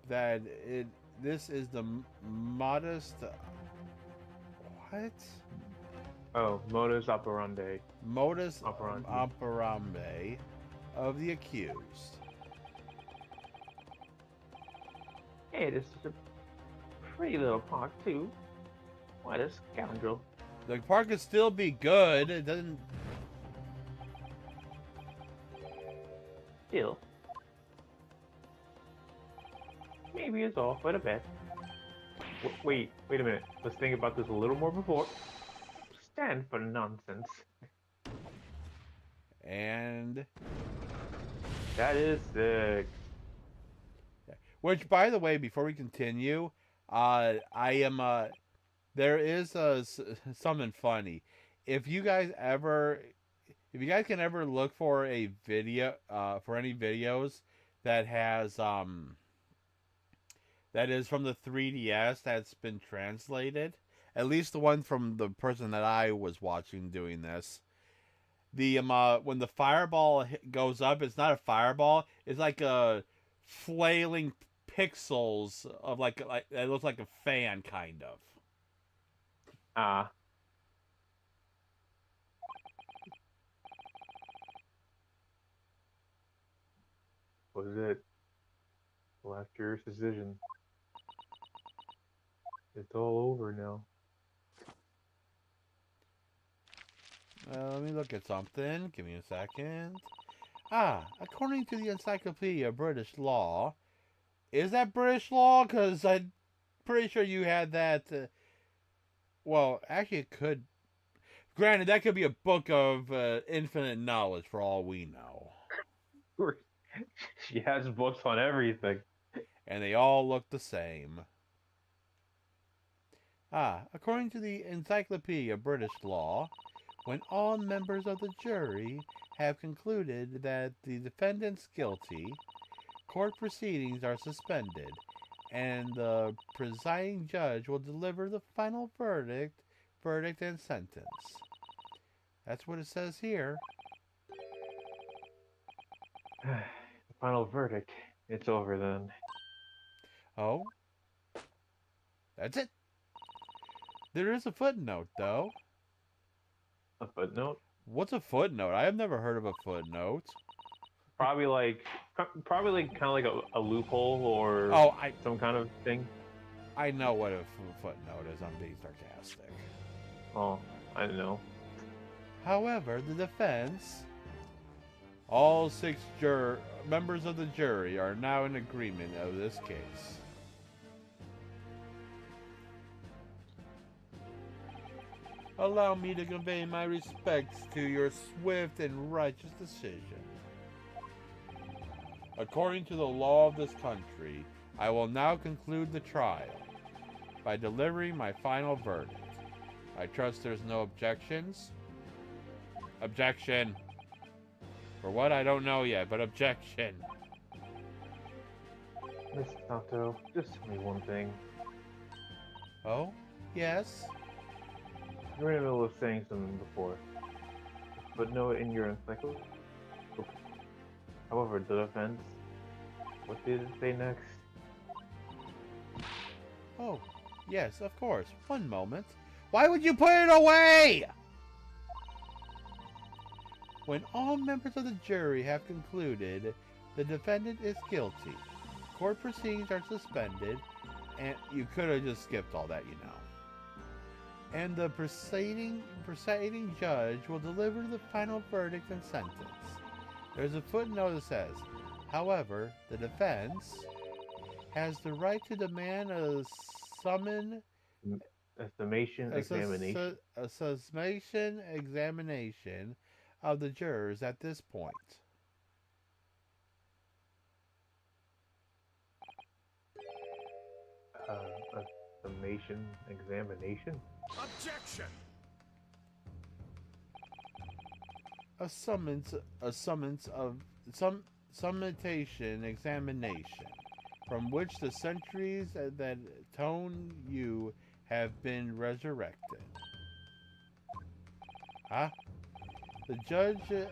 that it this is the modest what Oh, modus operandi. modus Operandi. operandi of the accused. Hey, this is a pretty little park, too. What a scoundrel. The park could still be good. It doesn't. Still. Maybe it's all for the best. Wait a minute. Let's think about this a little more before. Stand for nonsense. And That is sick. which, by the way, before we continue, I am there is something funny. If you guys ever, if you guys can ever look for a video, for any videos that has that is from the 3DS that's been translated, at least the one from the person that I was watching doing this. The when the fireball goes up, it's not a fireball. It's like a flailing pixels of like it looks like a fan kind of. Ah. Was it last year's decision? It's all over now. Let me look at something. Give me a second. Ah, according to the Encyclopedia of British Law, is that British law? Because I'm pretty sure you had that. Well, actually, it could. Granted, that could be a book of infinite knowledge for all we know. She has books on everything. And they all look the same. Ah, according to the Encyclopedia of British Law, when all members of the jury have concluded that the defendant's guilty, court proceedings are suspended, and the presiding judge will deliver the final verdict and sentence. That's what it says here. The final verdict. It's over then. Oh? That's it? There is a footnote, though. A footnote? What's a footnote? I have never heard of a footnote. Probably like kind of like a loophole or Oh, some kind of thing. I know what a footnote is. I'm being sarcastic. Oh, I don't know. However, the defense, all 6 members of the jury, are now in agreement of this case. Allow me to convey my respects to your swift and righteous decision. According to the law of this country, I will now conclude the trial by delivering my final verdict. I trust there's no objections. Objection. For what? I don't know yet, but objection. Miss Sato, just tell me one thing. Oh? Yes? You were in the middle of saying something before. Footnote in your encyclopedia? However, the defense, what did it say next? Oh, yes, of course. One moment. Why would you put it away? When all members of the jury have concluded the defendant is guilty, court proceedings are suspended, and you could have just skipped all that, you know. And the presiding judge will deliver the final verdict and sentence. There's a footnote that says, however, the defense has the right to demand a summation examination of the jurors at this point. A summation examination? Objection! Summatation examination, from which the centuries that tone you have been resurrected. Huh? The judging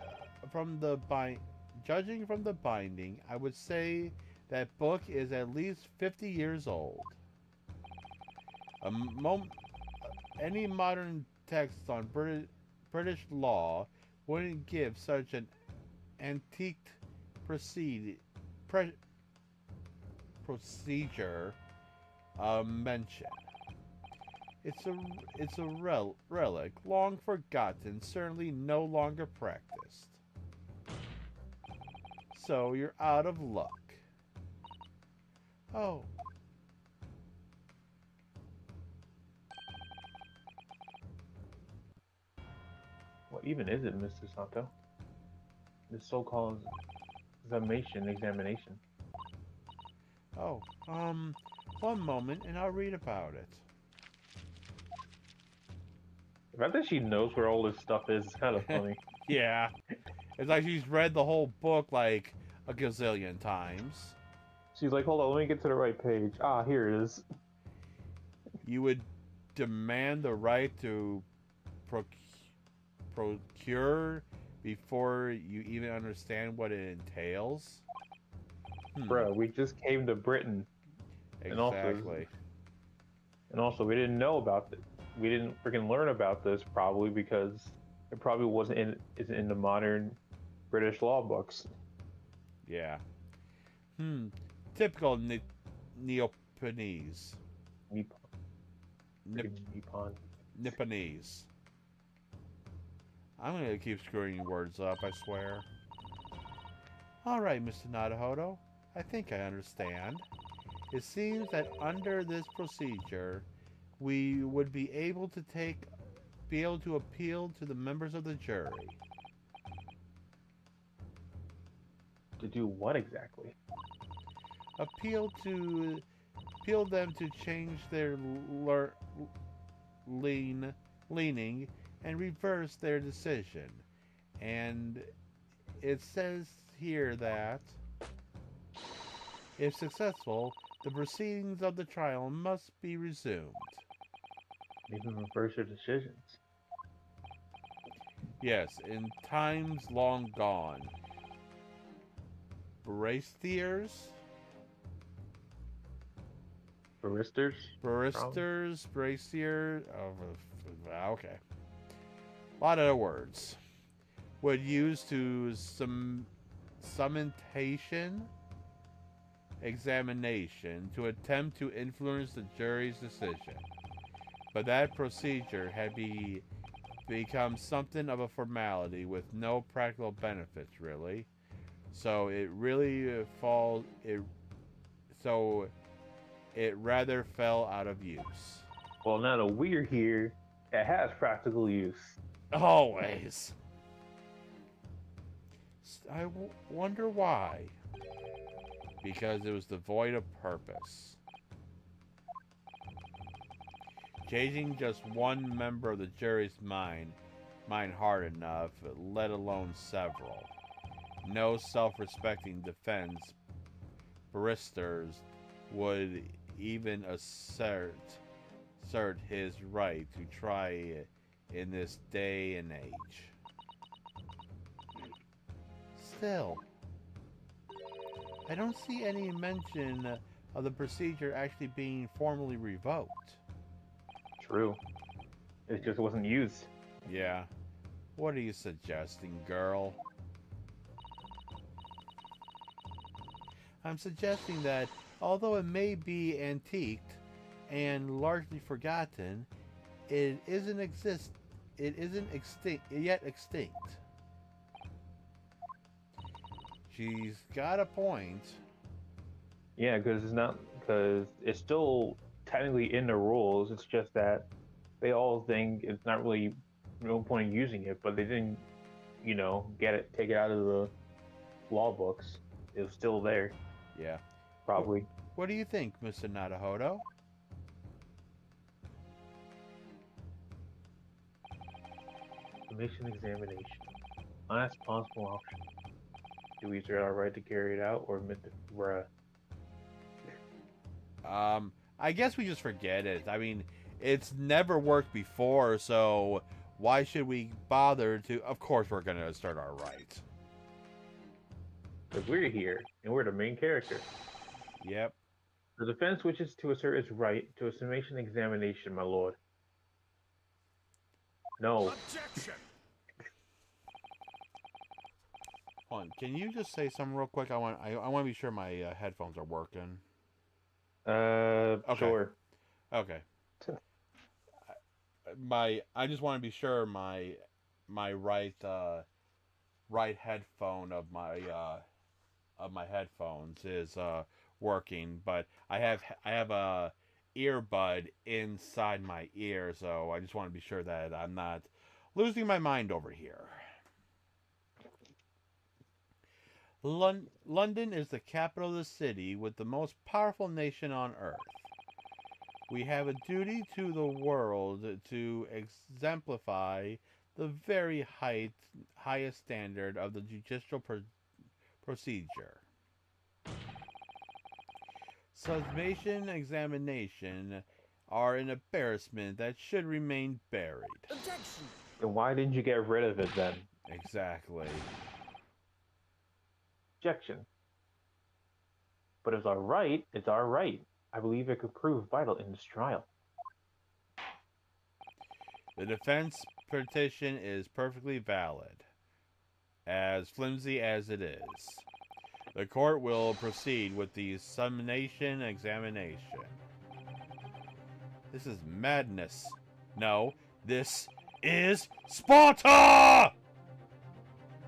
from the binding, I would say that book is at least 50 years old. Any modern text on British law wouldn't give such an antiqued procedure mention. It's a relic, long forgotten, certainly no longer practiced. So you're out of luck. Oh. What even is it, Mr. Sato? This so-called examination. Oh, one moment and I'll read about it. The fact that she knows where all this stuff is kind of funny. Yeah. It's like she's read the whole book like a gazillion times. She's like, hold on, let me get to the right page. Ah, here it is. You would demand the right to procure before you even understand what it entails? Bruh, we just came to Britain. Exactly. And also, we didn't know about it. We didn't freaking learn about this probably because it probably wasn't in the modern British law books. Yeah. Typical Nipponese. Nippon. Nipponese. I'm gonna keep screwing words up, I swear. Alright, Mr. Nadahodo. I think I understand. It seems that under this procedure, we would be able to appeal to the members of the jury. To do what exactly? Appeal them to change their leaning and reverse their decision. And it says here that if successful, the proceedings of the trial must be resumed. Even reverse your decisions. Yes, in times long gone. Baristers? Baristers? Bracier. Oh, okay. A lot of words. Would use to summontation examination to attempt to influence the jury's decision. But that procedure had become something of a formality with no practical benefits, really. So it rather fell out of use. Well, now that we're here, it has practical use. Always. I wonder why. Because it was devoid of purpose. Changing just one member of the jury's mind hard enough, let alone several. No self-respecting defense barristers would even assert his right to try in this day and age. Still, I don't see any mention of the procedure actually being formally revoked. True. It just wasn't used. Yeah. What are you suggesting, girl? I'm suggesting that, although it may be antiqued and largely forgotten, it isn't extinct. She's got a point. Yeah, because it's still technically in the rules. It's just that they all think it's not really no point in using it, but they didn't, take it out of the law books. It was still there. Yeah. Probably. What do you think, Mr. Nadahodo? Commission examination. Last possible option. Do we reserve our right to carry it out or admit the bruh? I guess we just forget it. I mean, it's never worked before, so why should we bother to... Of course we're going to assert our rights. Because we're here, and we're the main character. Yep. The defense wishes to assert its right to a summation examination, my lord. No. Objection! Hold on, can you just say something real quick? I want to be sure my headphones are working. Okay. Sure. Okay. I just want to be sure my right headphone of my headphones is working, but I have a earbud inside my ear, so I just want to be sure that I'm not losing my mind over here. London is the capital of the city with the most powerful nation on earth. We have a duty to the world to exemplify the very highest standard of the judicial procedure. Summation examination are an embarrassment that should remain buried. Objection! Then why didn't you get rid of it then? Exactly. Objection. But it's our right. It's our right. I believe it could prove vital in this trial. The defense petition is perfectly valid, as flimsy as it is. The court will proceed with the summation examination. This is madness. No, this is Sparta!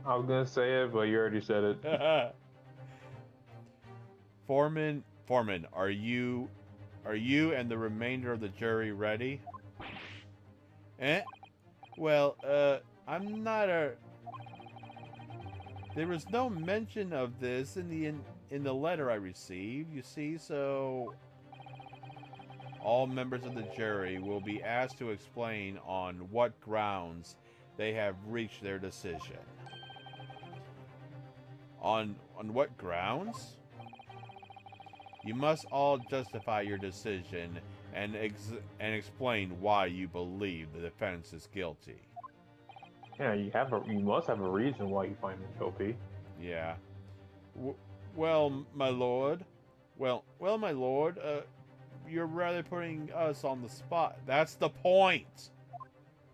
I was gonna say it, but you already said it. Foreman, are you and the remainder of the jury ready? Well, I'm not a... There was no mention of this in the letter I received, you see, so... All members of the jury will be asked to explain on what grounds they have reached their decision. On what grounds? You must all justify your decision and explain why you believe the defense is guilty. Yeah, you must have a reason why you find him guilty. Yeah. Well, my lord. Well, my lord, you're rather putting us on the spot. That's the point.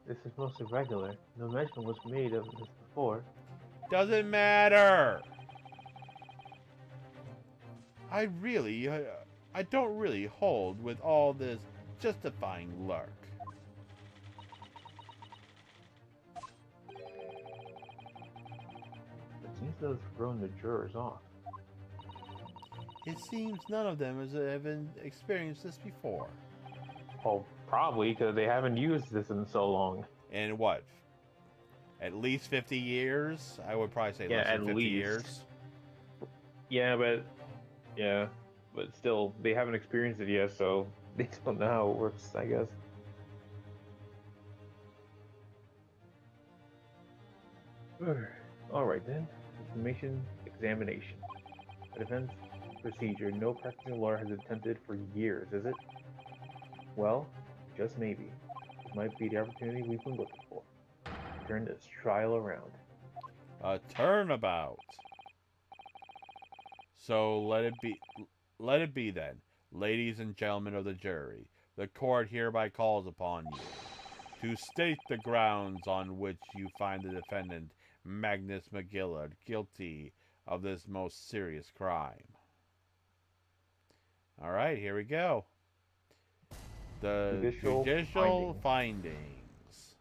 This is most irregular. No mention was made of this before. Doesn't matter. I don't really hold with all this justifying lurk. It seems to have thrown the jurors off. It seems none of them have experienced this before. Oh, probably because they haven't used this in so long. In what? At least 50 years? I would probably say Yeah, less than at 50 least. years. Yeah, but still, they haven't experienced it yet, so they don't know how it works, I guess. Alright then, information examination. A defense procedure no practical lawyer has attempted for years, is it? Well, just maybe. It might be the opportunity we've been looking for. Turn this trial around. A turnabout. So let it be then, ladies and gentlemen of the jury. The court hereby calls upon you to state the grounds on which you find the defendant Magnus McGillard guilty of this most serious crime. All right, here we go. The judicial findings.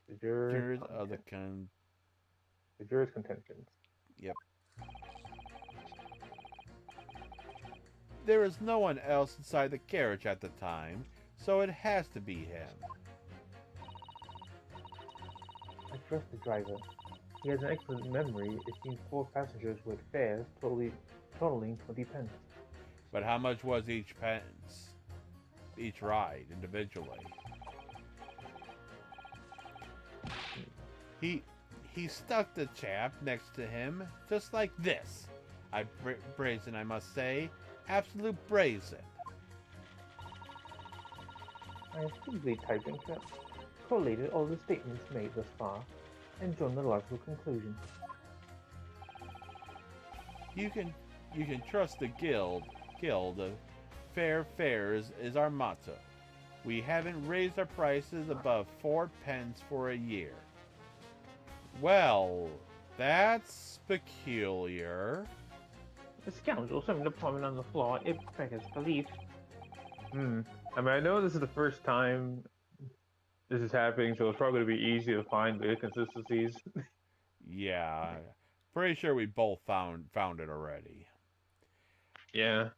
The jurors of the jurors' contentions. Yep. There is no one else inside the carriage at the time, so it has to be him. I trust the driver. He has an excellent memory. It seems 4 passengers with fares totaling 20 pence. But how much was each ride individually? He stuck the chap next to him just like this. Brazen, I must say. Absolute brazen. I have simply typed and collated all the statements made thus far and drawn the logical conclusion. You can trust the guild. Fair fares is our motto. We haven't raised our prices above 4 pence for a year. Well, that's peculiar. The scoundrel swimming the plumbing on the floor, it beggars belief. I mean, I know this is the first time this is happening, so it's probably going to be easy to find the inconsistencies. Yeah, pretty sure we both found it already. Yeah.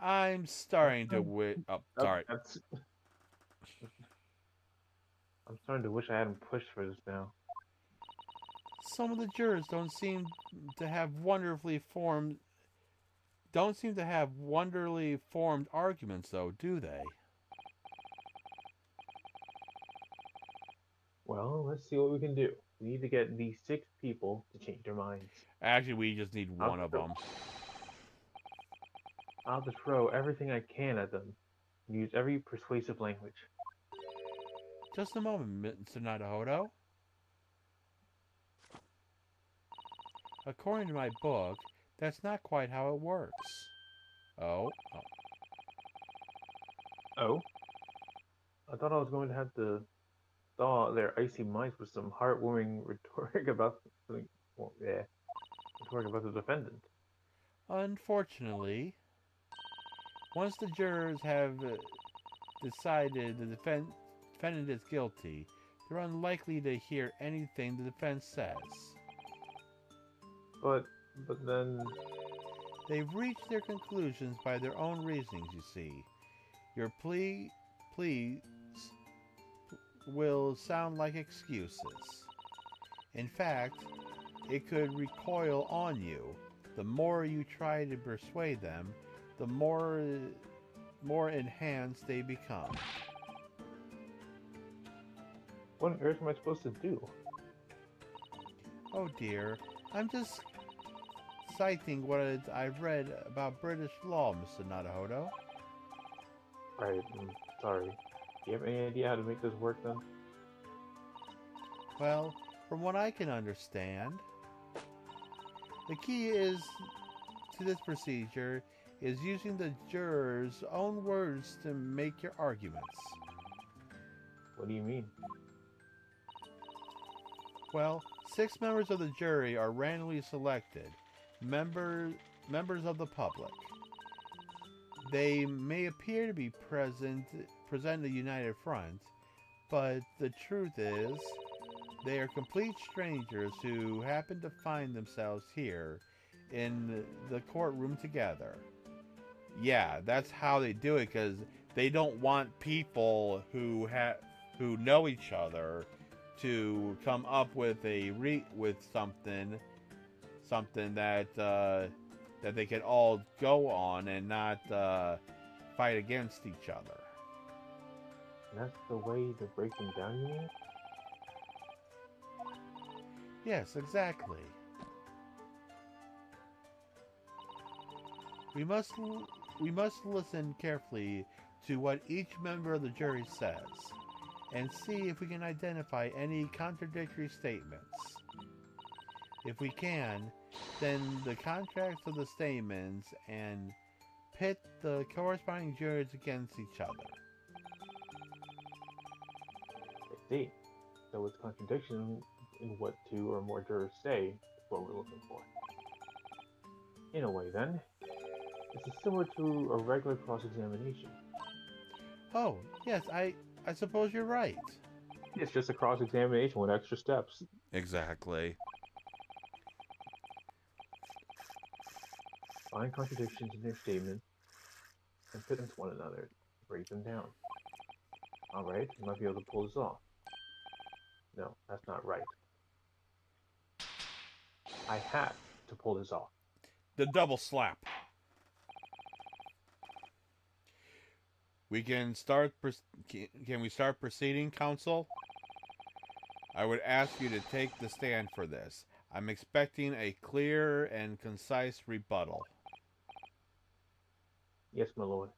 I'm starting to sorry. I'm starting to wish I hadn't pushed for this now. Some of the jurors don't seem to have wonderfully formed arguments, though, do they? Well, let's see what we can do. We need to get these 6 people to change their minds. Actually, we just need one of them. I'll just throw everything I can at them. Use every persuasive language. Just a moment, Mr. Nadahodo. According to my book, that's not quite how it works. Oh? I thought I was going to have to thaw their icy minds with some heartwarming rhetoric about something. Well, yeah, rhetoric about the defendant. Unfortunately, once the jurors have decided the defendant is guilty, they're unlikely to hear anything the defense says. But then, They've reached their conclusions by their own reasonings, you see. Your plea will sound like excuses. In fact, it could recoil on you. The more you try to persuade them, the more enhanced they become. what on earth am I supposed to do? Oh dear, I'm just citing what I've read about British law, Mr. Naruhodo. Right, I'm sorry. Do you have any idea how to make this work then? Well, from what I can understand, the key is to this procedure is using the jurors' own words to make your arguments. What do you mean? Well, 6 members of the jury are randomly selected, members of the public. They may appear to be present a united front, but the truth is, they are complete strangers who happen to find themselves here in the courtroom together. Yeah, that's how they do it, because they don't want people who know each other to come up with something that they can all go on and not fight against each other. That's the way to break them down, you mean? Yes, exactly. We must listen carefully to what each member of the jury says, and see if we can identify any contradictory statements. If we can, then the contrast of the statements and pit the corresponding jurors against each other. I see. So it's contradiction in what 2 or more jurors say is what we're looking for. In a way, then, this is similar to a regular cross-examination. Oh, yes, I suppose you're right. It's just a cross-examination with extra steps. Exactly. Find contradictions in their statements and pit them to one another. Break them down. Alright, you might be able to pull this off. No, that's not right. I have to pull this off. The double slap. We can start. Can we start proceeding, counsel? I would ask you to take the stand for this. I'm expecting a clear and concise rebuttal. Yes, my lord.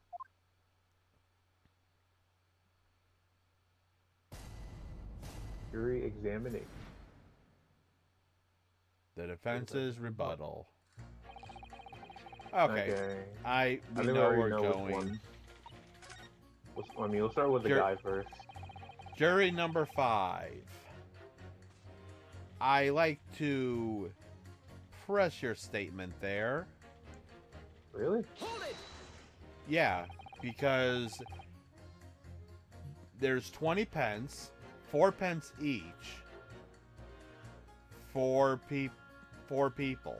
Jury examination. The defense's rebuttal. Okay. I We think know already we're know which going. one. I mean, we'll start with the guy first. Jury number 5. I like to press your statement there. Really? Yeah, because there's 20 pence, 4 pence each, for people.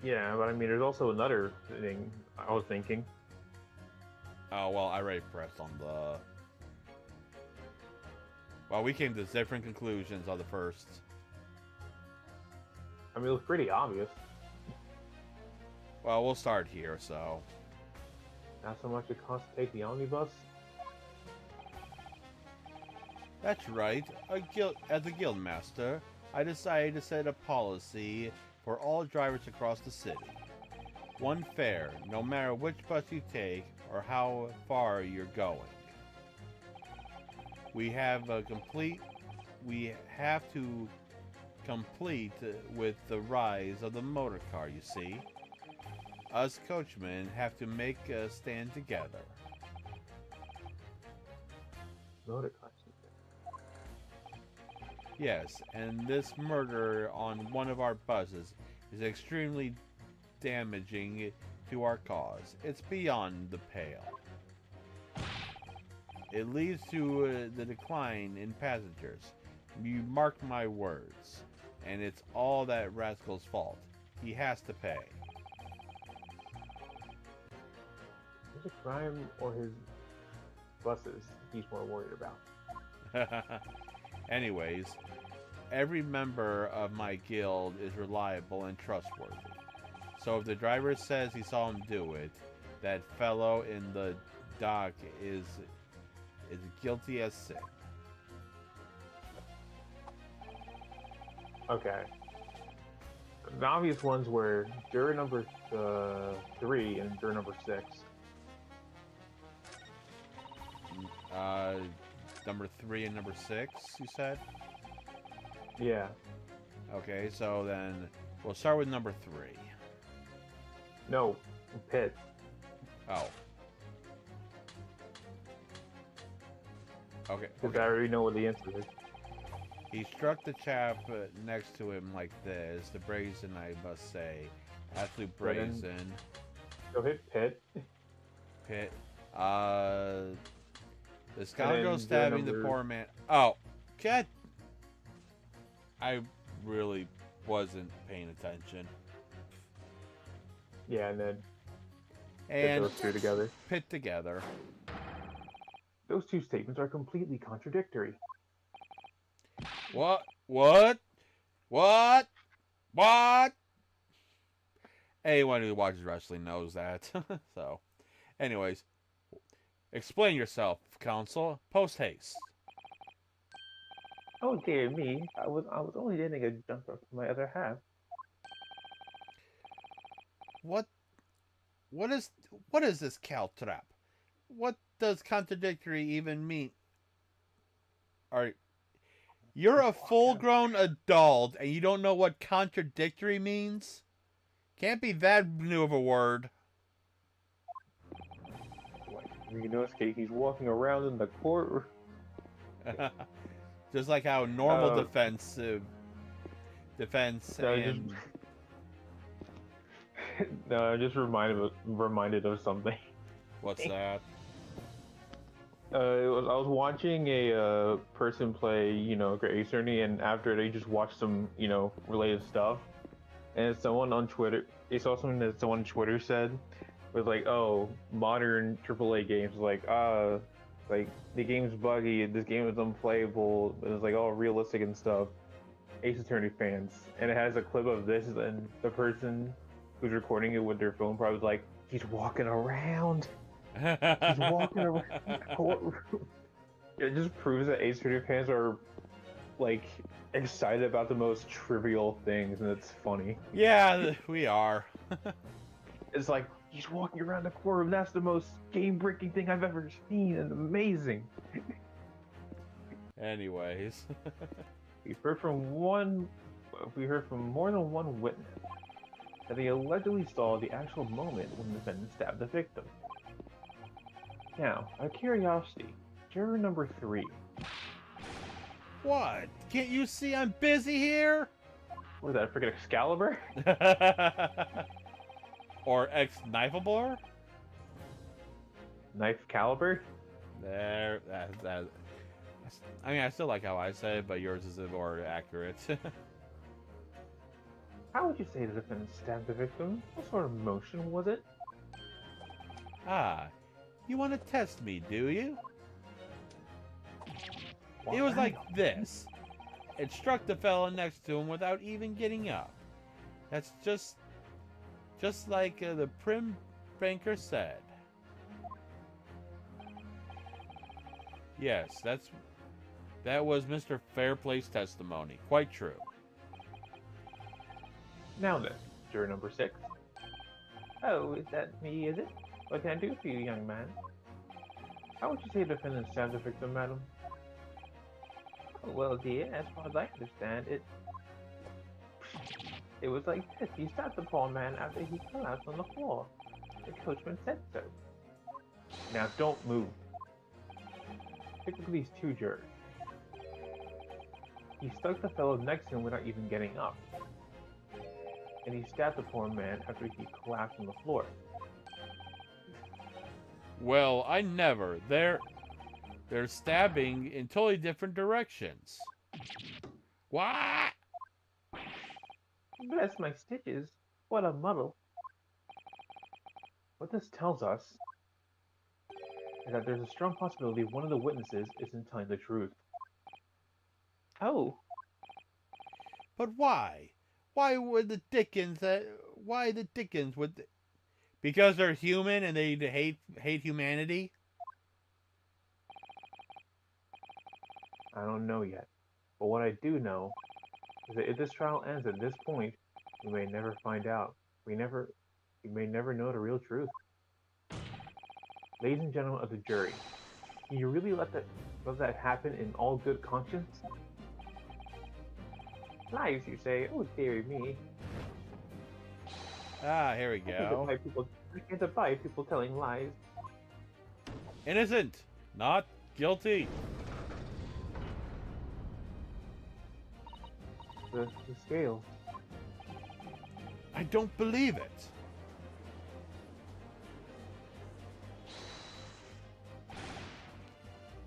Yeah, but I mean, there's also another thing I was thinking. Oh, well, I already pressed on the... Well, we came to different conclusions on the first. I mean, it was pretty obvious. Well, we'll start here, so... Not so much it costs to take the omnibus. That's right. As a guildmaster, I decided to set a policy for all drivers across the city. One fare, no matter which bus you take or how far you're going. We have to complete with the rise of the motor car, you see. Us coachmen have to make a stand together. Motor cars. Yes, and this murder on one of our buses is extremely damaging to our cause. It's beyond the pale. It leads to the decline in passengers. You mark my words. And it's all that rascal's fault. He has to pay. Is it crime or his buses he's more worried about? Anyways, every member of my guild is reliable and trustworthy. So if the driver says he saw him do it, that fellow in the dock is guilty as sin. Okay. The obvious ones were juror number 3 and juror number 6. Number 3 and number 6, you said? Yeah. Okay, so then we'll start with number 3. No, Pitt. Oh. Okay. Because I already know what the answer is. He struck the chap next to him like this. The brazen, I must say. Absolute brazen. Go hit Pitt. Pitt. The scoundrel then stabbing the poor man. Oh, God. I really wasn't paying attention. Yeah, and then put And those two together. Pitt together. Those two statements are completely contradictory. What? What? What? What? Anyone who watches wrestling knows that. So, anyways, explain yourself, counsel. Post haste. Oh dear me, I was only getting a jumper from my other half. What is this caltrap? What does contradictory even mean? You're a full-grown adult and you don't know what contradictory means? Can't be that new of a word. Like, you notice he's walking around in the court. Just like how normal Oh. defense No, and No, I'm just reminded of something. what's that? I was watching a person play, Great Ace Attorney, and after they just watched some, related stuff, and someone on Twitter, they saw something that someone on Twitter said, was like, oh, modern AAA games, like the game's buggy, this game is unplayable, it was like all realistic and stuff. Ace Attorney fans, and it has a clip of this, and the person who's recording it with their phone probably was like, he's walking around. He's walking around the courtroom. It just proves that Ace Attorney fans are like excited about the most trivial things, and it's funny. Yeah, we are. It's like he's walking around the courtroom. That's the most game-breaking thing I've ever seen, and amazing. Anyways. We heard from more than one witness that they allegedly saw the actual moment when the defendant stabbed the victim. Now, out of curiosity, juror number 3. What? Can't you see I'm busy here? What is that, freaking Excalibur? Or ex-knifeable? Knife caliber? There, that. I mean, I still like how I say it, but yours is more accurate. How would you say the defendant stabbed the victim? What sort of motion was it? Ah, you want to test me, do you? What It was like angle? this. It struck the fella next to him without even getting up. That's just like the prim banker said. Yes, that was Mr. Fairplay's testimony. Quite true. Now then, juror number 6. Oh, is that me, is it? What can I do for you, young man? How would you say the defendant stabbed the victim, madam? Oh, well, dear, as far as I understand, it was like this. He stabbed the poor man after he collapsed on the floor. The coachman said so. Now, don't move. Pick up these 2 jurors. He stuck the fellow next to him without even getting up. And he stabbed the poor man after he collapsed on the floor. Well, I never. They're stabbing in totally different directions. What? Bless my stitches. What a muddle. What this tells us is that there's a strong possibility one of the witnesses isn't telling the truth. Oh, But why? Why would the Dickens that? Why the Dickens would? Because they're human and they hate humanity. I don't know yet. But what I do know is that if this trial ends at this point, we may never find out. We may never know the real truth. Ladies and gentlemen of the jury, can you really let that happen in all good conscience? Lies, you say? Oh, dear me. Ah, here we go. I can't abide people telling lies. Innocent, not guilty. The scale. I don't believe it.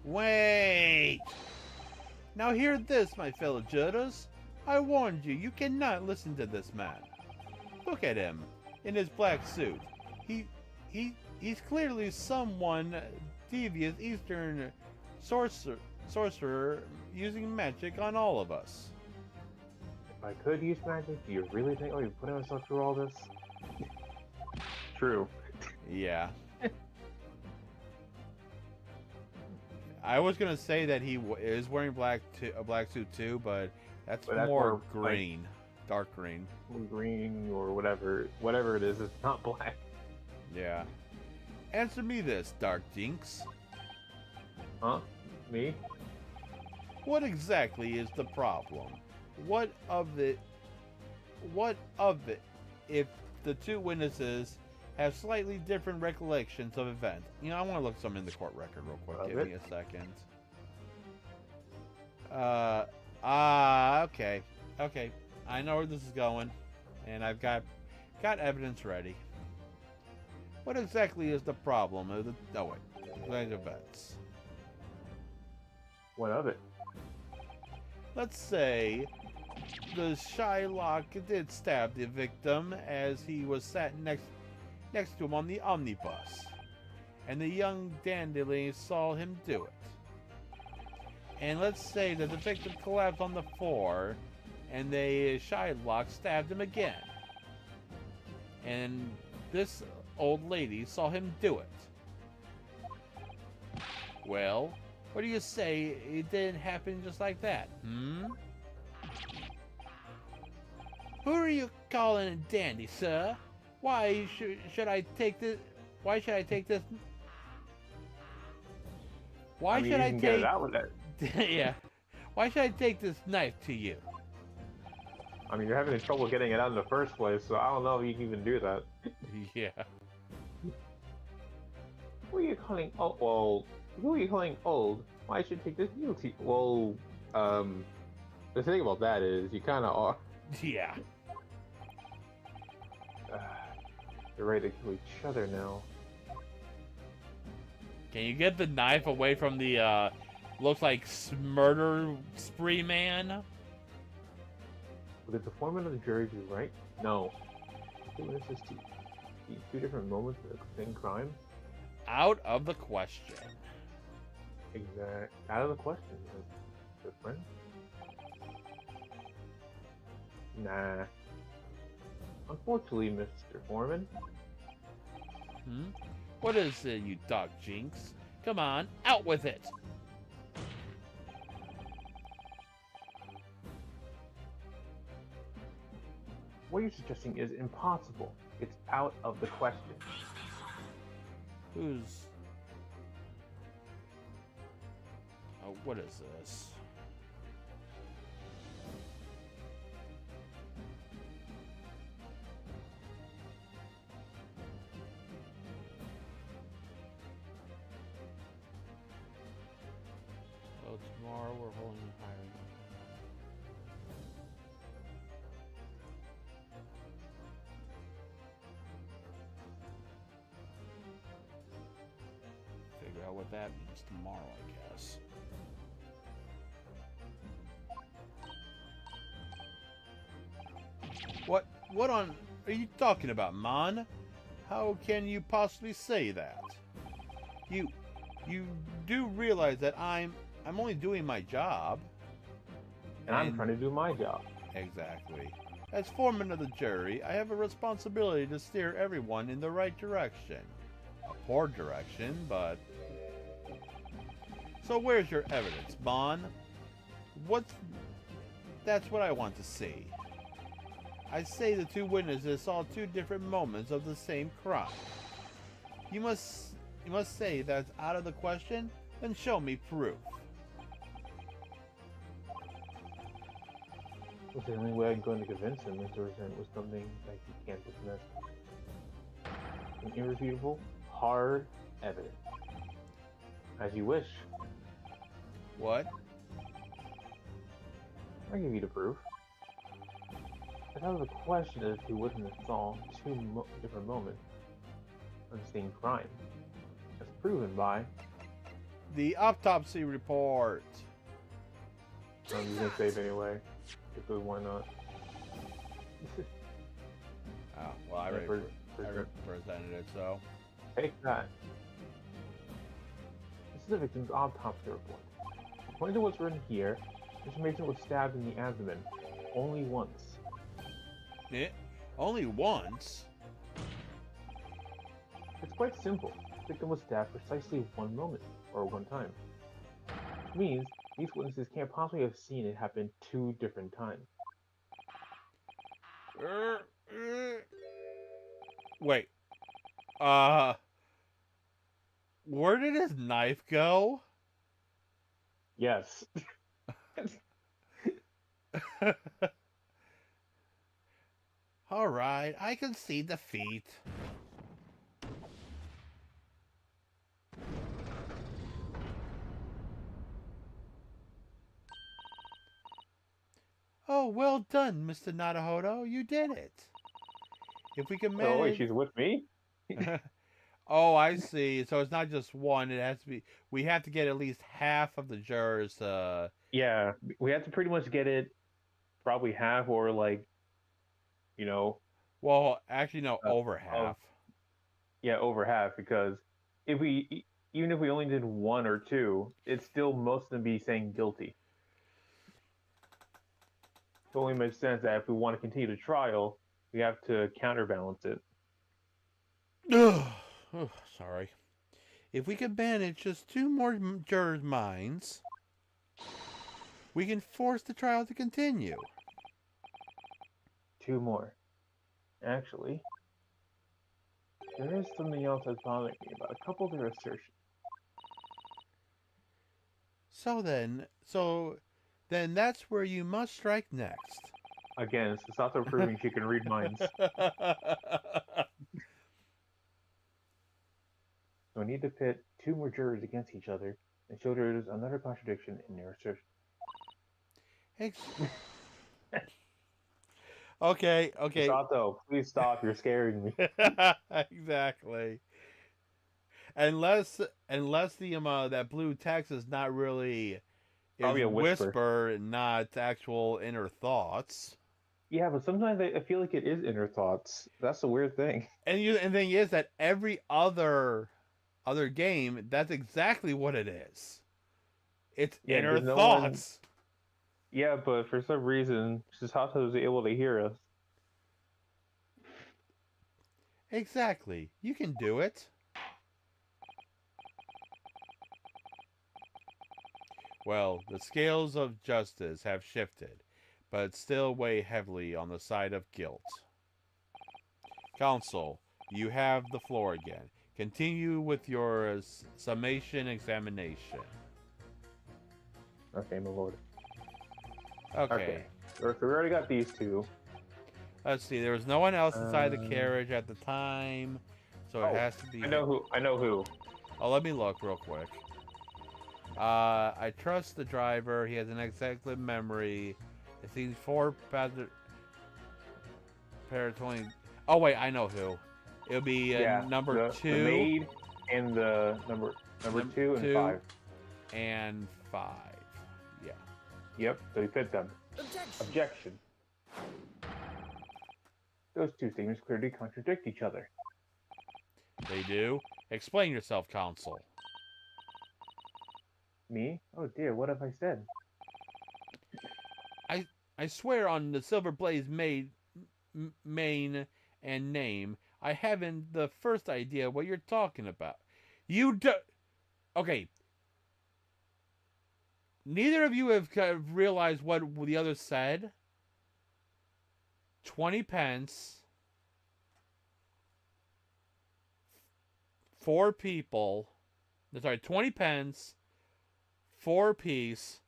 Wait! Now hear this, my fellow jurors. I warned you, you cannot listen to this man. Look at him, in his black suit. He's clearly someone devious Eastern sorcerer using magic on all of us. If I could use magic, do you really think we're putting ourselves through all this? True. Yeah. I was gonna say that he is wearing a black suit too, but that's more green, like, dark green. Green or whatever it is, it's not black. Yeah. Answer me this, Dark Jinx. Huh? Me? What exactly is the problem? What of it if the two witnesses have slightly different recollections of events? You know, I want to look some in the court record real quick. Give me a second. Okay. Okay. I know where this is going, and I've got evidence ready. What exactly is the problem of the events? What of it? Let's say the Shylock did stab the victim as he was sat next to him on the omnibus, and the young Dandelion saw him do it. And let's say that the victim collapsed on the floor, and the Shylock stabbed him again, and this old lady saw him do it. Well, what do you say it didn't happen just like that, Who are you calling a dandy, sir? Why should I take this? Why should I take this? Why should I take? Get it out with it. Yeah. Why should I take this knife to you? I mean, you're having trouble getting it out in the first place, so I don't know if you can even do that. Yeah. Who are you calling old? Well, who are you calling old? Why should take this guilty? Well, the thing about that is you kind of are. Yeah. They're ready to kill each other now. Can you get the knife away from the looks like murder spree man? Did the foreman of the jury be right? No. Two witnesses to two different moments of the same crime? Out of the question. Exact. Out of the question. Good friend? Nah. Unfortunately, Mr. Foreman. What is it, you dog jinx? Come on, out with it! What you're suggesting is impossible. It's out of the question. Who's... Oh, what is this? Oh, tomorrow we're holding a hiring. Figure out what what that means tomorrow, I guess. What on are you talking about, Mon? How can you possibly say that? You do realize that I'm only doing my job. And I'm trying to do my job. Exactly. As foreman of the jury, I have a responsibility to steer everyone in the right direction. A poor direction, but... So where's your evidence, Mon? That's what I want to see. I say the two witnesses saw two different moments of the same crime. You must say that's out of the question, then show me proof. Well, the only way I'm going to convince him is to present with something that he can't dismiss. An irrefutable, hard evidence. As you wish. What? I'll give you the proof. It's out of the question as to whether it saw two different moments of the same crime. As proven by... The autopsy report. I'm just gonna save anyway. Because why not? Oh, well, I already presented it, so... Take that. This is the victim's autopsy report. According to what's written here, Mr. Mason was stabbed in the abdomen only once. Yeah, only once? It's quite simple. The victim was stabbed precisely one moment, or one time. Which means these witnesses can't possibly have seen it happen two different times. Wait. Where did his knife go? Yes. Alright, I can see defeat. Oh, well done, Mr. Naruhodo. You did it. If we can manage... Oh, wait, she's with me? Oh, I see. So it's not just one. It has to be... We have to get at least half of the jurors. Yeah, we have to pretty much get it probably half or like, you know... Well, actually, no, over half. Yeah, over half, because even if we only did one or two, it's still most of them be saying guilty. It only makes sense that if we want to continue the trial, we have to counterbalance it. Oh, sorry. If we can manage just two more jurors' minds, we can force the trial to continue. Two more. Actually, there is something else that's bothering me about a couple of their assertions. So then that's where you must strike next. Again, it's also proving she can read minds. So we need to pit two more jurors against each other and show there is another contradiction in their assertion. Okay. Sato, please stop. You're scaring me. Exactly. Unless the that blue text is not really Probably a whisper and not actual inner thoughts. Yeah, but sometimes I feel like it is inner thoughts. That's the weird thing. And the thing is that every other game, that's exactly what it is. It's inner thoughts. Yeah, but for some reason, Chisato was able to hear us. Exactly. You can do it. Well, the scales of justice have shifted, but still weigh heavily on the side of guilt. Counsel, you have the floor again. Continue with your summation examination. Okay, my lord. Okay. So we already got these two. Let's see. There was no one else inside the carriage at the time, so it has to be. I know who. Oh, let me look real quick. I trust the driver. He has an excellent memory. It seems 4 paratonic. Oh wait, I know who. It'll be number 2. The maid and the Number Number 2 and two. 5. And 5. Yeah. Yep, so you fit them. Objection. Those two statements clearly contradict each other. They do. Explain yourself, counsel. Me? Oh dear, what have I said? I swear on the Silver Blaze main and name, I haven't the first idea what you're talking about. You do. Okay. Neither of you have kind of realized what the other said. 20 pence. 4 people. Sorry, 20 pence. 4 piece.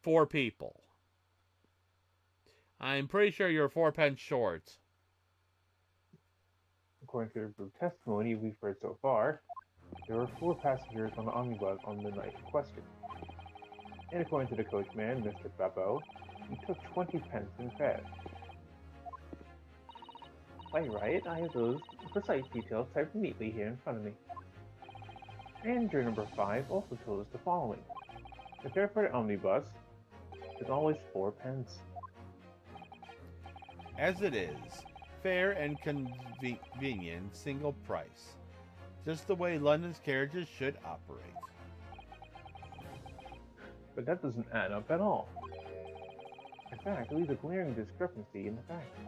4 people. I'm pretty sure you're 4 pence short. According to the group testimony we've heard so far, there were 4 passengers on the omnibus on the night in question. And according to the coachman, Mr. Beppo, he took 20 pence in fare. Quite right, I have those precise details typed neatly here in front of me. And juror number 5 also told us the following. The fare for the omnibus is always 4 pence. As it is, fair and convenient, single price. Just the way London's carriages should operate. But that doesn't add up at all. In fact, it leaves a glaring discrepancy in the facts.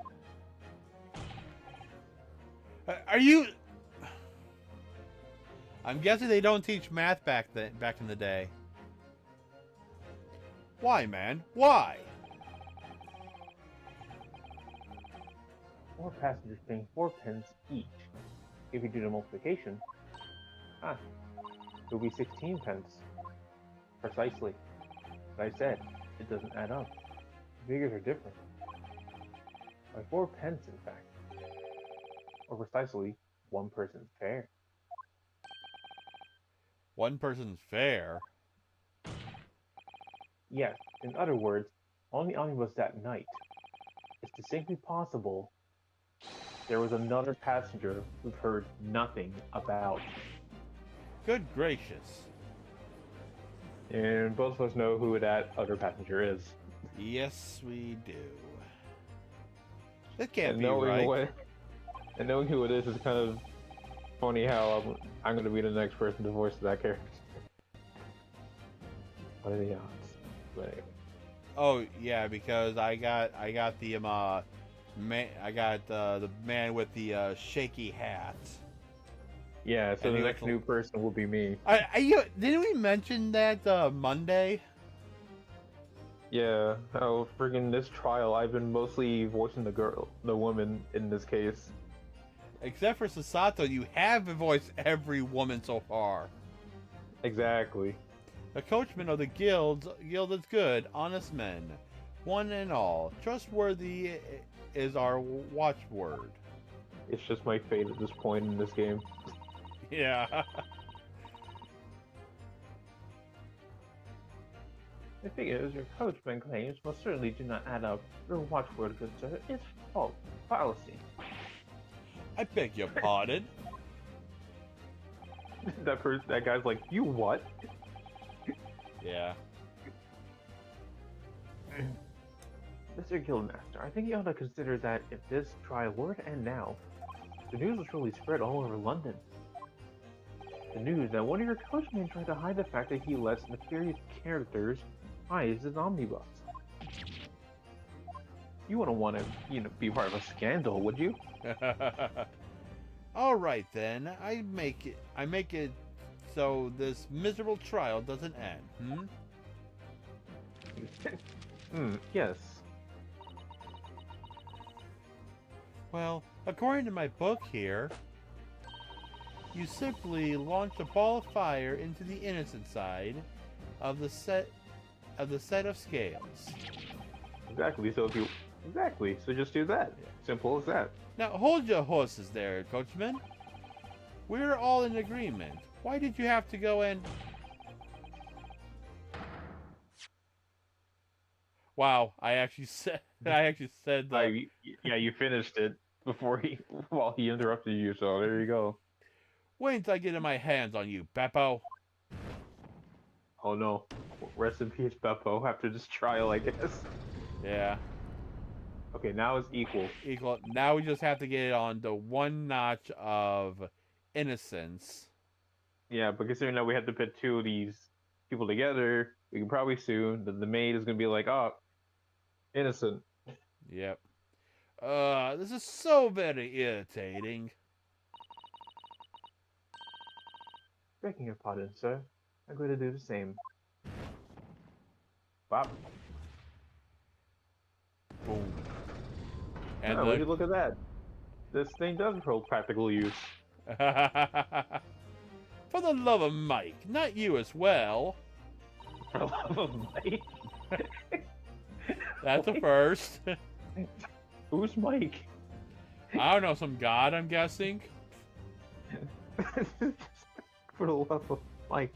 Are you... I'm guessing they don't teach math back in the day. Why, man? Why? 4 passengers paying 4 pence each. If you do the multiplication, it'll be 16 pence. Precisely. But I said, it doesn't add up. The figures are different. By 4 pence, in fact. Or precisely, 1 person's fare. One person's fare? Yes, in other words, on the omnibus that night, it's distinctly possible there was another passenger we've heard nothing about. Good gracious. And both of us know who that other passenger is. Yes, we do. That can't And be right. And knowing who it is kind of funny how I'm going to be the next person to voice that character. What are the odds? But anyway. Oh yeah, because I got the the man with the shaky hat. Yeah, so And the he next looks- new person will be me. Didn't we mention that Monday? Yeah, how friggin' this trial, I've been mostly voicing the woman in this case. Except for Sasato, you have voiced every woman so far. Exactly. The coachman of the guild is good, honest men, one and all. Trustworthy is our watchword. It's just my fate at this point in this game. Yeah. The figures your coachman claims most certainly do not add up. Your watchword, good sir, is false. Fallacy. I beg your pardon. That guy's like, you what? Yeah. Mr. Guildmaster, I think you ought to consider that if this trial were to end now, the news will surely spread all over London. The news that one of your coachmen tried to hide the fact that he lets nefarious characters hide his omnibus. You wouldn't want to, be part of a scandal, would you? All right then. I make it so this miserable trial doesn't end. Yes. Well, according to my book here, you simply launched a ball of fire into the innocent side of the set of scales. Exactly, so just do that. Simple as that. Now hold your horses there, coachman. We're all in agreement. Why did you have to go and... Wow, I actually said that. You finished it while he interrupted you, so there you go. Wait until I get my hands on you, Beppo. Oh no. Rest in peace, Beppo, after this trial, I guess. Yeah. Okay, now it's equal. Equal. Now we just have to get it on the one notch of innocence. Yeah, but considering that we have to put two of these people together, we can probably soon. The maid is gonna be like, oh, innocent. Yep. This is so very irritating. Begging your pardon, sir. I'm going to do the same. Bop. Boom. And Oh, would you look at that? This thing does hold practical use. For the love of Mike, not you as well. For the love of Mike. That's a first. Who's Mike? I don't know, some god, I'm guessing. For the love of Mike.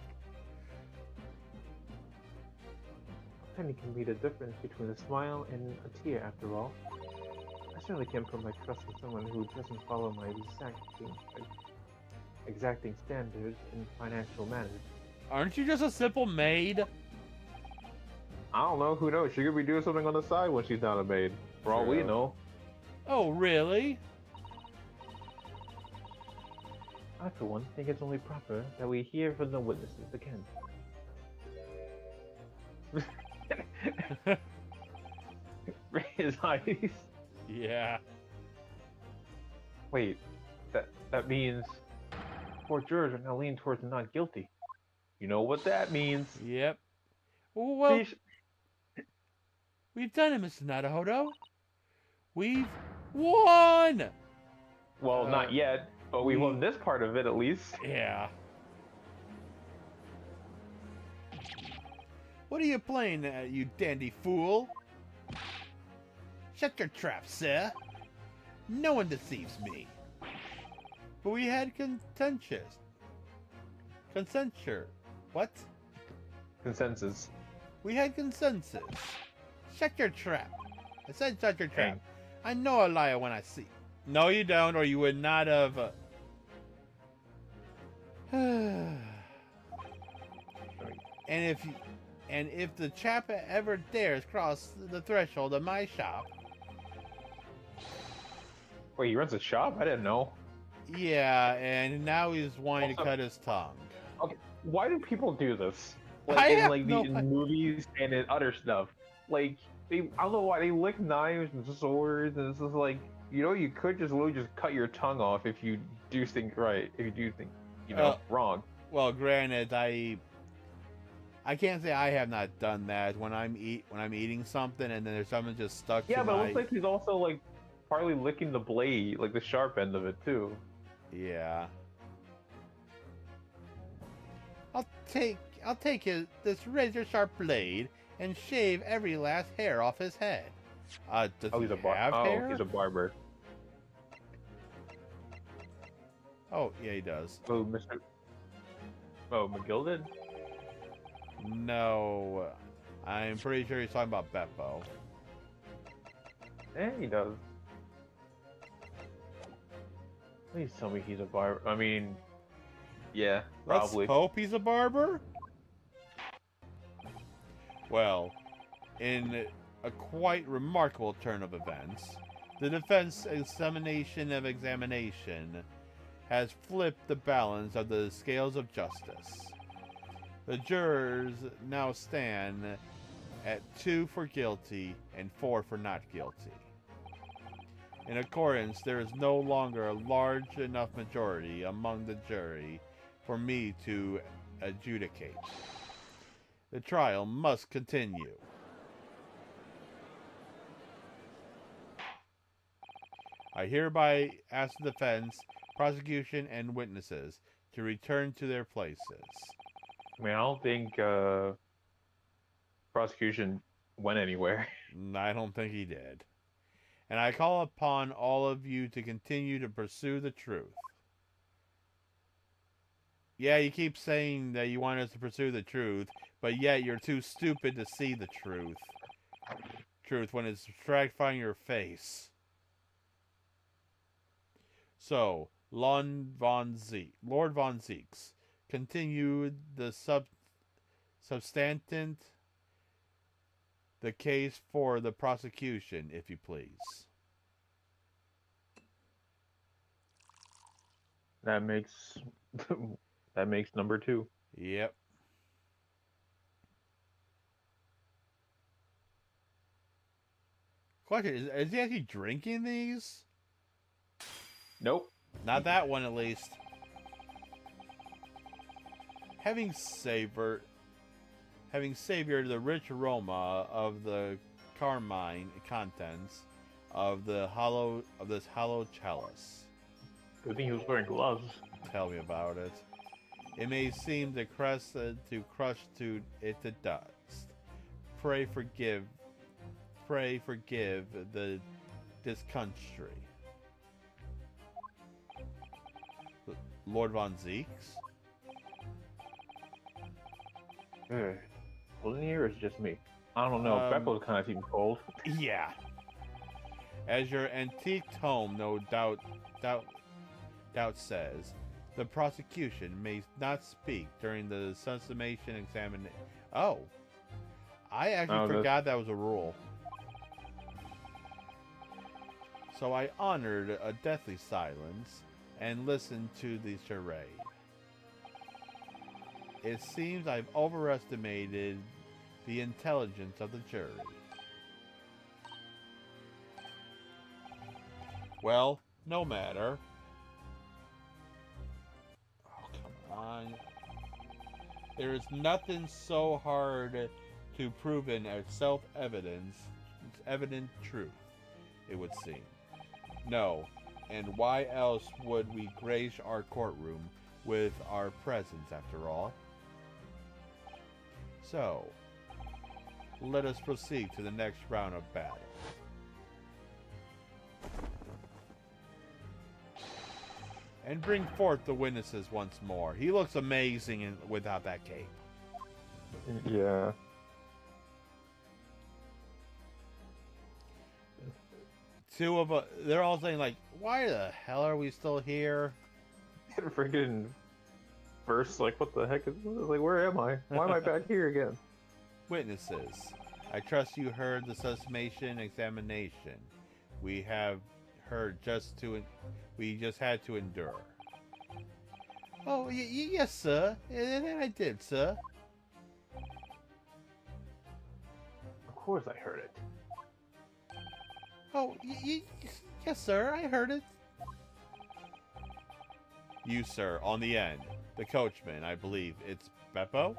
A penny can be the difference between a smile and a tear, after all. I certainly can't put my trust in someone who doesn't follow my exacting standards in financial matters. Aren't you just a simple maid? I don't know, who knows? She could be doing something on the side when she's not a maid. For all we True. know. Oh, really? I, for one, think it's only proper that we hear from the witnesses again. His eyes. Yeah. Wait, that means 4 jurors are now leaning towards not guilty. You know what that means? Yep. Well, These- we've done it, Mr. Nadahodo. We've won! Well, not yet, but we we- won this part of it at least. Yeah. What are you playing at, you dandy fool? Shut your trap, sir. No one deceives me. But we had contentious. Consensus. What? Consensus. We had consensus. Shut your trap. I said shut your trap. Dang. I know a liar when I see. No, you don't, or you would not have. And if the chap ever dares cross the threshold of my shop, Wait, he runs a shop? I didn't know. yeah, and now he's wanting to Also- cut his tongue. Okay, why do people do this? I Like in have like no these idea. movies and in other stuff. Like I don't know why they lick knives and swords, and it's just like, you know, you could just literally just cut your tongue off if you do think right. If you do think, wrong. Well, granted, I can't say I have not done that when I'm eating something and then there's something just stuck Yeah, to but it my. looks like he's also like partly licking the blade, like the sharp end of it too. Yeah. I'll take this razor sharp blade and shave every last hair off his head. Does Oh, he he's a have hair? he's a barber. Oh, yeah, he does. Oh, Mr. Oh, McGill did? No, I'm pretty sure he's talking about Beppo. Yeah, he does. Please tell me he's a barber. I mean, yeah, probably. Let's hope he's a barber. Well, in a quite remarkable turn of events, the defense examination of examination has flipped the balance of the scales of justice. The jurors now stand at 2 for guilty and 4 for not guilty. In accordance, there is no longer a large enough majority among the jury for me to adjudicate. The trial must continue. I hereby ask the defense, prosecution, and witnesses to return to their places. I mean, I don't think prosecution went anywhere. I don't think he did. And I call upon all of you to continue to pursue the truth. Yeah, you keep saying that you want us to pursue the truth, but yet you're too stupid to see the truth. Truth when it's right from your face. So, Lord von Zeeks continued the substantive the case for the prosecution, if you please. That makes that makes number 2. Yep. Question, is he actually drinking these? Nope. Not that one, at least. Having savored the rich aroma of the carmine contents of this hollow chalice. Good thing he was wearing gloves. Tell me about it. It may seem to crush it to dust. Pray forgive this country. Lord Von Zeeks? Cold in here, or is it just me? I don't know. Beppo's kind of seems cold. Yeah. As your antique tome no doubt says, the prosecution may not speak during the summation examination. Oh. I actually forgot that was a rule. So I honored a deathly silence and listened to the charade. It seems I've overestimated the intelligence of the jury. Well, no matter. Oh, come on. There is nothing so hard to prove in a self-evident truth, it would seem. No, and why else would we grace our courtroom with our presence, after all? So, let us proceed to the next round of battle. And bring forth the witnesses once more. He looks amazing without that cape. Yeah. Two of they're all saying like, "Why the hell are we still here?" Had a freaking verse like, what the heck is like? Where am I? Why am I back here again? Witnesses, I trust you heard the summation examination. We have heard we just had to endure. Oh, yes, sir. And I did, sir. Of course I heard it. Oh, yes, sir. I heard it. You, sir, on the end. The coachman, I believe. It's Beppo?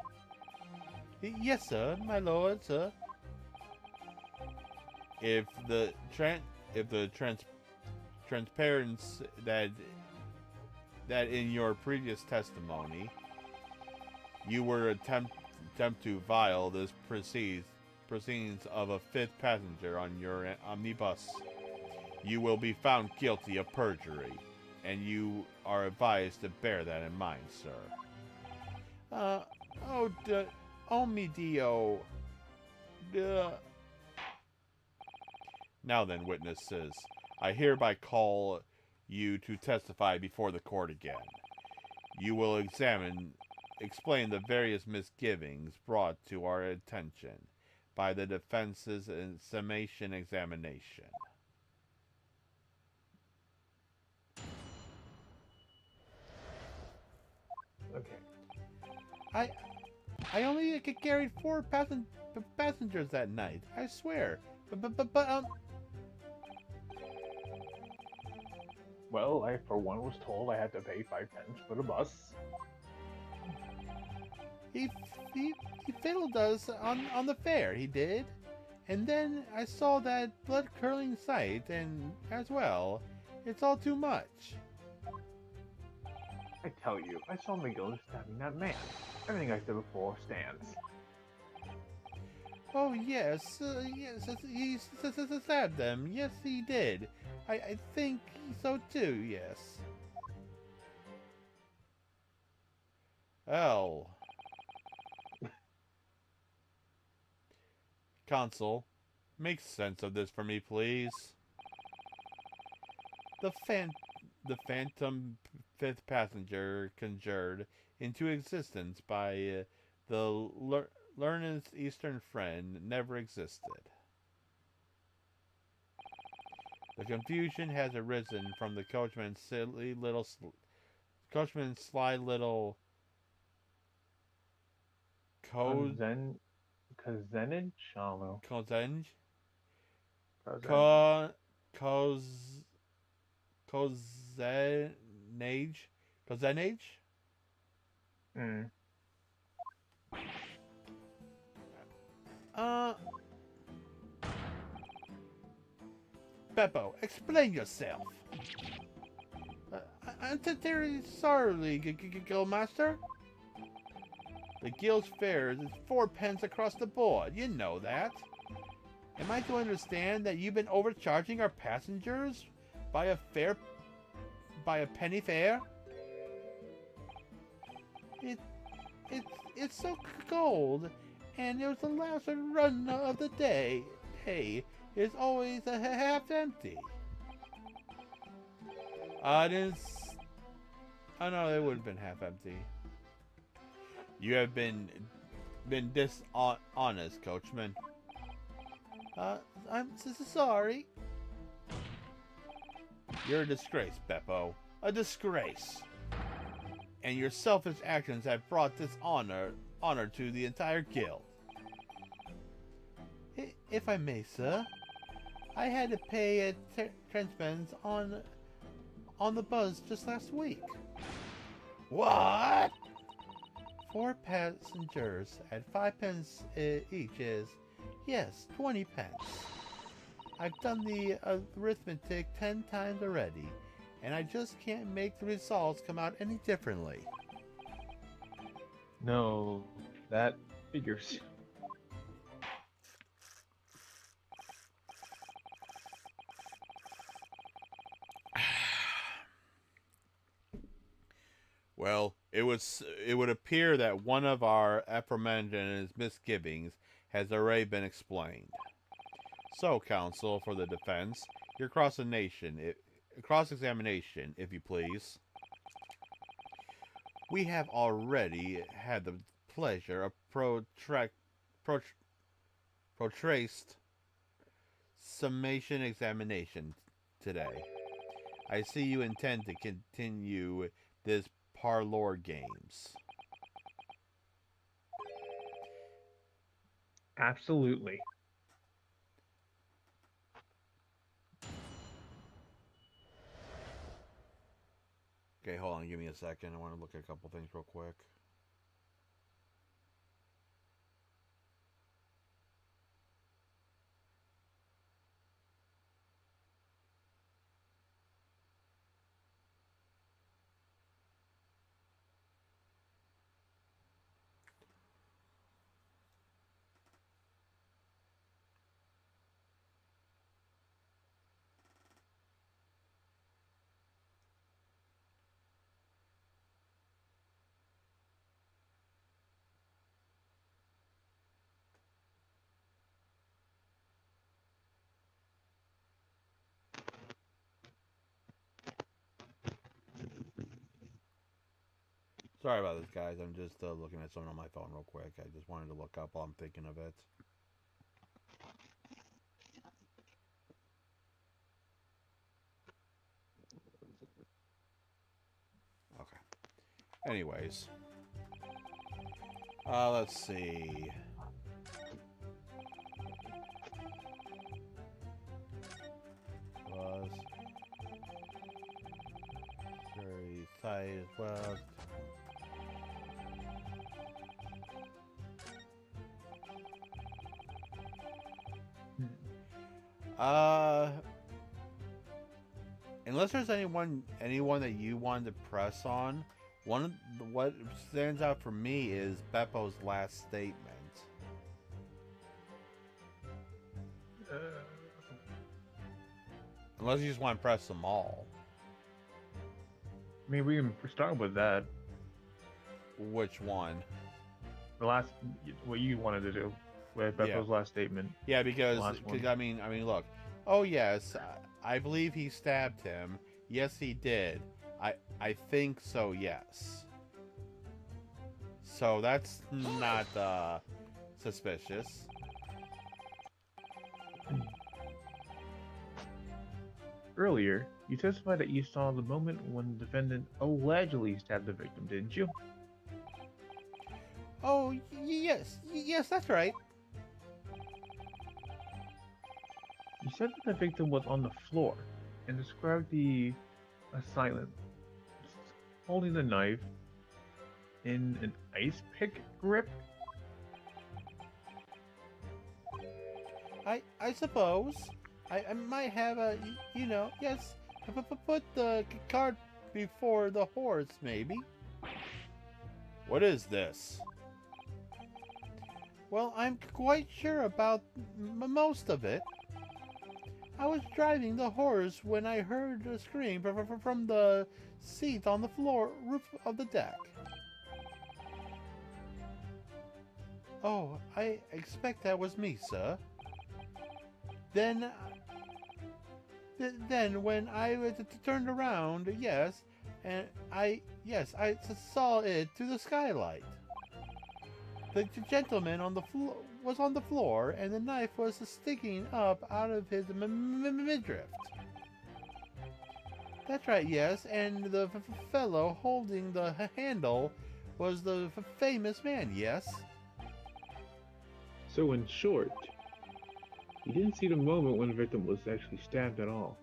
Yes, sir. My lord, sir. If the transparency that in your previous testimony you were attempt to violate this proceedings of a fifth passenger on your omnibus, you will be found guilty of perjury, and you are advised to bear that in mind, sir. Oh mi Dio. Now then, witnesses, I hereby call you to testify before the court again. You will explain the various misgivings brought to our attention by the defense's summation examination. Okay. I only carried 4 passengers that night. I swear. But Well, I for one was told I had to pay 5 pence for the bus. He fiddled us on the fare, he did. And then I saw that blood-curdling sight, and as well, it's all too much. I tell you, I saw Miguel stabbing that man. Everything I said before stands. Oh, yes, he stabbed them. Yes, he did. I think so too, yes. L. Consul, make sense of this for me, please. The phantom fifth passenger conjured into existence by the Learn's Eastern friend never existed. The confusion has arisen from the coachman's sly little code Kazenage? I don't know. Kozenge? Kazen- Kozenage? Kozenage? Mm. Beppo, explain yourself. I'm sincerely sorry, Guildmaster. The guild's fares is 4 pence across the board. You know that. Am I to understand that you've been overcharging our passengers by a penny fare? It's so cold, and it was the last run of the day. Hey, it's always a half empty. I didn't. Oh no, it would have been half empty. You have been dishonest, coachman. I'm sorry. You're a disgrace, Beppo. A disgrace. And your selfish actions have brought honor to the entire guild. If I may, sir, I had to pay a transpense on the buzz just last week. What? 4 passengers at 5 pence each is, yes, 20 pence. I've done the arithmetic 10 times already, and I just can't make the results come out any differently. No, that figures. Well, it would appear that one of our aforementioned misgivings has already been explained. So, counsel for the defense, your cross-examination, if you please. We have already had the pleasure of protraced summation examination today. I see you intend to continue this parlor games. Absolutely. Okay, hold on, give me a second. I want to look at a couple things real quick. Sorry about this, guys. I'm just looking at something on my phone real quick. I just wanted to look up while I'm thinking of it. Okay. Anyways. Let's see. Was very tight as well. Unless there's anyone that you wanted to press on, what stands out for me is Beppo's last statement. Unless you just want to press them all. I mean, we can start with that. Which one? The last, what you wanted to do with Beppo's last statement. Yeah, because Last one. I mean, look. Oh yes, I believe he stabbed him. Yes, he did. I think so. Yes. So that's not suspicious. Earlier, you testified that you saw the moment when the defendant allegedly stabbed the victim, didn't you? Oh, yes, that's right. You said that the victim was on the floor and described the assailant holding the knife in an ice pick grip. I suppose. I might have yes, put the cart before the horse, maybe. What is this? Well, I'm quite sure about most of it. I was driving the horse when I heard a scream from the seat on the roof of the deck. Oh, I expect that was me, sir. Then when I turned around, yes, and I saw it through the skylight. The gentleman on the floor was on the floor, and the knife was sticking up out of his midriff. That's right, yes, and the fellow holding the handle was the famous man, yes. So in short, you didn't see the moment when the victim was actually stabbed at all.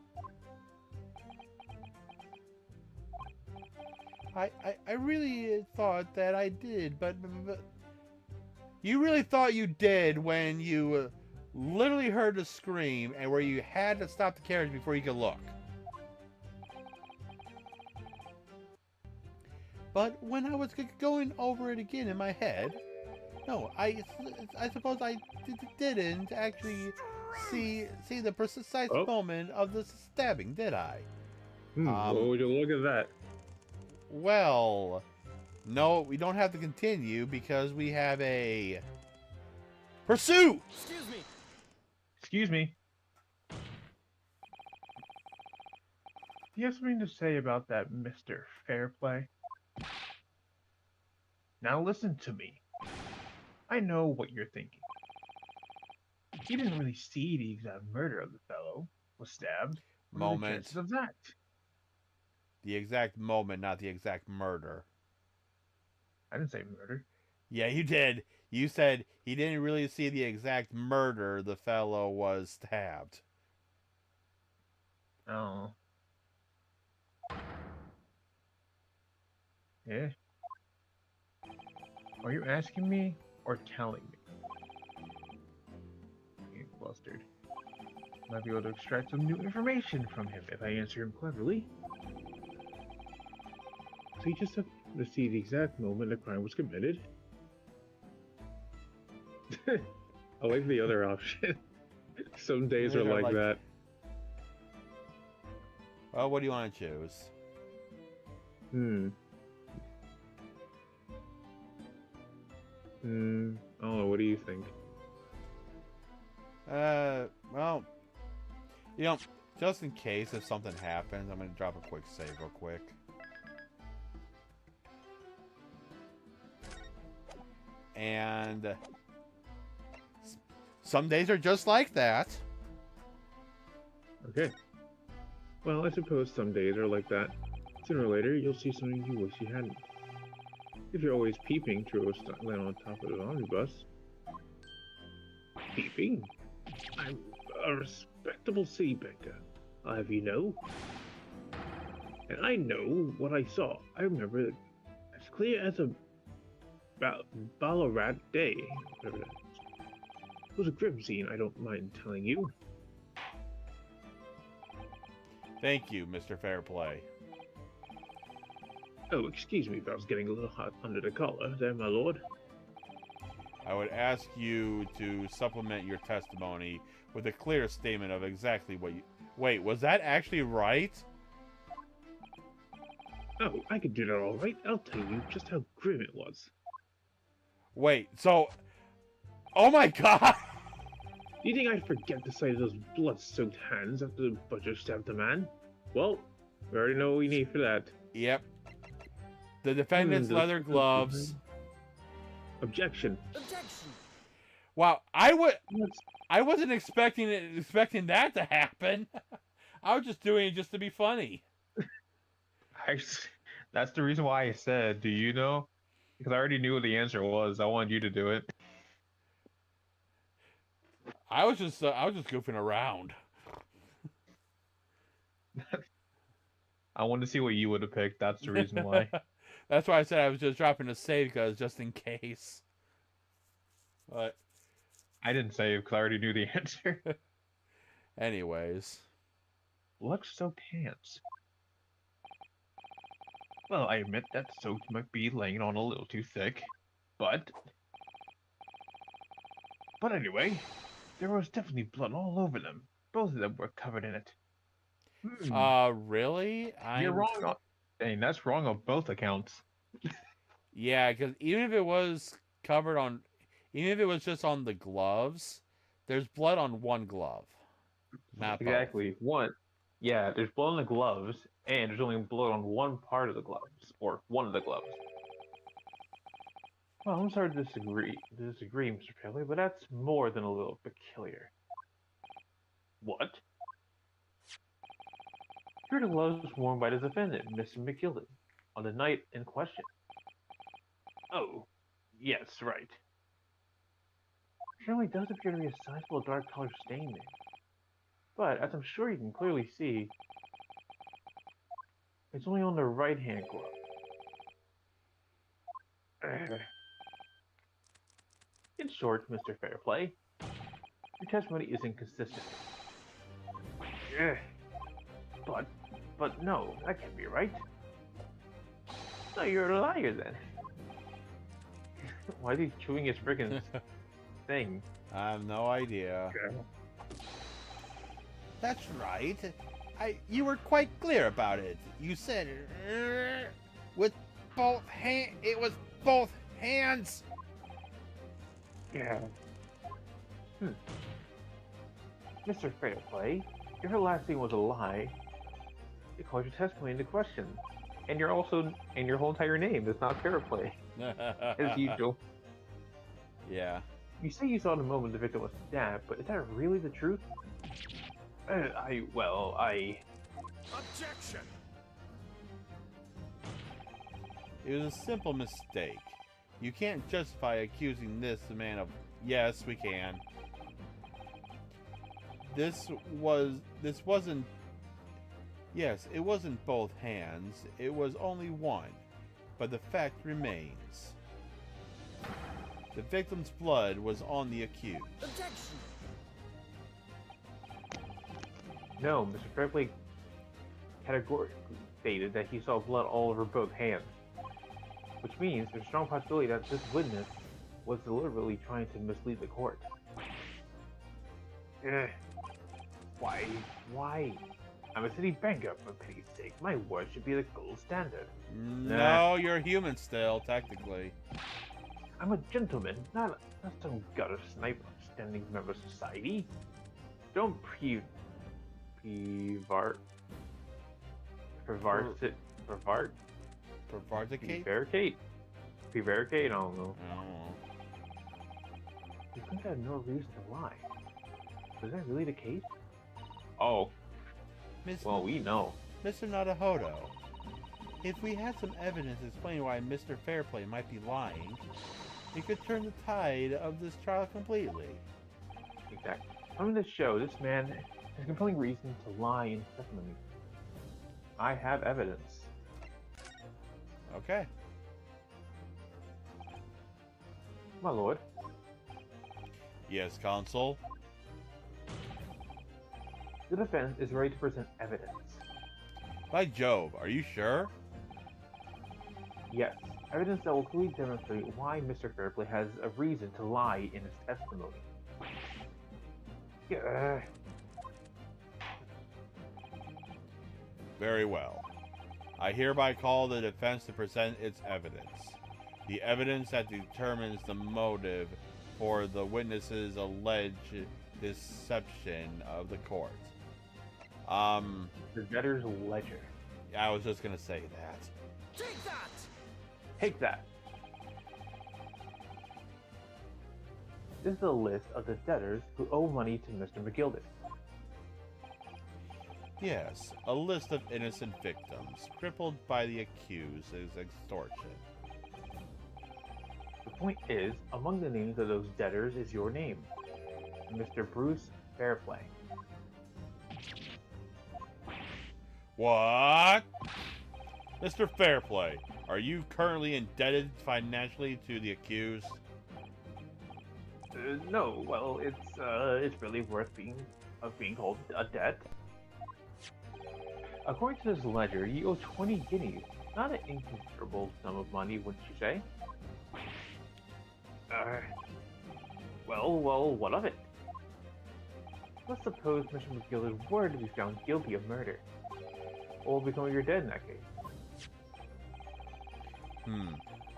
I really thought that I did, but you really thought you did when you literally heard the scream and where you had to stop the carriage before you could look. But when I was going over it again in my head, no, I suppose I didn't actually see the precise moment of the stabbing, did I? What would you look at that? Well, no, we don't have to continue because we have a pursuit. Excuse me. Excuse me. Do you have something to say about that, Mr. Fairplay? Now listen to me. I know what you're thinking. You didn't really see the exact murder of the fellow was stabbed. What are the Moment. chances of that? The exact moment, not the exact murder. I didn't say murder. Yeah, you did. You said he didn't really see the exact murder the fellow was stabbed. Oh. Yeah. Are you asking me or telling me? He flustered. Might be able to extract some new information from him if I answer him cleverly. So you just have to see the exact moment the crime was committed? I like the other option. Some days are like that. Well, what do you want to choose? I don't know, what do you think? Well, just in case if something happens, I'm going to drop a quick save real quick. And some days are just like that. Okay. Well, I suppose some days are like that. Sooner or later, you'll see something you wish you hadn't. If you're always peeping through a land on top of an omnibus. Peeping? I'm a respectable city banker, I'll have you know. And I know what I saw. I remember it as clear as a Ballarat day. Whatever that is. It was a grim scene, I don't mind telling you. Thank you, Mr. Fairplay. Oh, excuse me if I was getting a little hot under the collar there, my lord. I would ask you to supplement your testimony with a clear statement of exactly what you... Wait, was that actually right? Oh, I could do that all right. I'll tell you just how grim it was. Wait, so... Oh my god! Do you think I'd forget the sight of those blood-soaked hands after the butcher stabbed the man? Well, we already know what we need for that. Yep. The defendant's leather gloves. Objection. Objection. Wow, I wasn't expecting that to happen. I was just doing it just to be funny. That's the reason why I said, "Do you know?" Because I already knew what the answer was. I wanted you to do it. I was just goofing around. I wanted to see what you would have picked. That's the reason why. That's why I said I was just dropping a save because just in case. But I didn't save because I already knew the answer. anyways, Lux soaked hands. Well, I admit that soaked might be laying on a little too thick, but anyway, there was definitely blood all over them. Both of them were covered in it. really? You're wrong on. Dang, that's wrong on both accounts. Yeah, because even if it was covered on, even if it was just on the gloves, there's blood on one glove. Not both. Exactly. Yeah, there's blood on the gloves, and there's only blood on one part of the gloves, or one of the gloves. Well, I'm sorry to disagree, Mr. Pelly, but that's more than a little peculiar. What? Here are the gloves worn by the defendant, Mr. McGillen, on the night in question. Oh, yes, right. Certainly does appear to be a sizable dark color stain there. But, as I'm sure you can clearly see, it's only on the right-hand glove. In short, Mr. Fairplay, your testimony is inconsistent. But no, that can't be right. So you're a liar then. Why is he chewing his friggin' thing? I have no idea. Okay. That's right. You were quite clear about it. You said with both hand. It was both hands. Yeah. Mr. Fairplay, if your last name was a lie, it calls your testimony into question. And your whole entire name is not Fairplay, as usual. Yeah. You say you saw the moment the victim was stabbed, but is that really the truth? Objection! It was a simple mistake. You can't justify accusing this man of. Yes, we can. This wasn't. Yes, it wasn't both hands. It was only one. But the fact remains. The victim's blood was on the accused. Objection! No, Mr. Fairplay categorically stated that he saw blood all over both hands. Which means there's a strong possibility that this witness was deliberately trying to mislead the court. Why? I'm a city banker, for pity's sake. My word should be the gold standard. No, you're human still, technically. I'm a gentleman, not some gutter snipe upstanding member of society. Don't prevaricate? Prevaricate? I don't know. You think I have no reason to lie? Is that really the case? Oh, well, we know. Mr. Nadahodo, if we had some evidence explaining why Mr. Fairplay might be lying, it could turn the tide of this trial completely. Exactly. From this show, this man has compelling reason to lie in testimony. I have evidence. Okay. My lord. Yes, Consul. The defense is ready to present evidence. By Jove, are you sure? Yes, evidence that will clearly demonstrate why Mr. Fairplay has a reason to lie in his testimony. Yeah. Very well. I hereby call the defense to present its evidence. The evidence that determines the motive for the witness's alleged deception of the court. The debtor's ledger. I was just gonna say that. Take that! Take that. This is a list of the debtors who owe money to Mr. McGilden. Yes, a list of innocent victims, crippled by the accused as extortion. The point is, among the names of those debtors is your name, Mr. Bruce Fairplay. What? Mr. Fairplay, are you currently indebted financially to the accused? No, well, it's really worth being called a debt. According to this ledger, you owe 20 guineas. Not an inconsiderable sum of money, wouldn't you say? Well, what of it? Let's suppose Mr. McGillen were to be found guilty of murder. What will become of your debt in that case?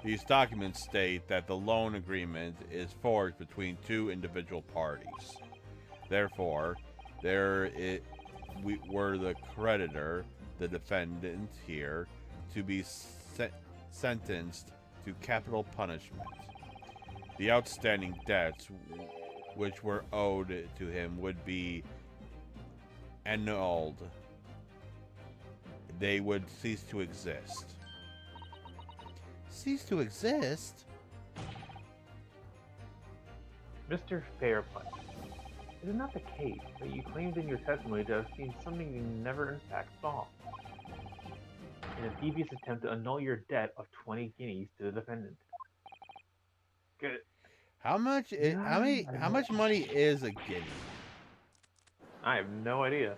These documents state that the loan agreement is forged between two individual parties. Therefore, we were the creditor, the defendant here, to be sentenced to capital punishment. The outstanding debts which were owed to him would be annulled. They would cease to exist. Cease to exist? Mr. Fairplay, is it not the case that you claimed in your testimony to have seen something you never in fact saw? In a devious attempt to annul your debt of 20 guineas to the defendant. Good. How much money is a guinea? I have no idea.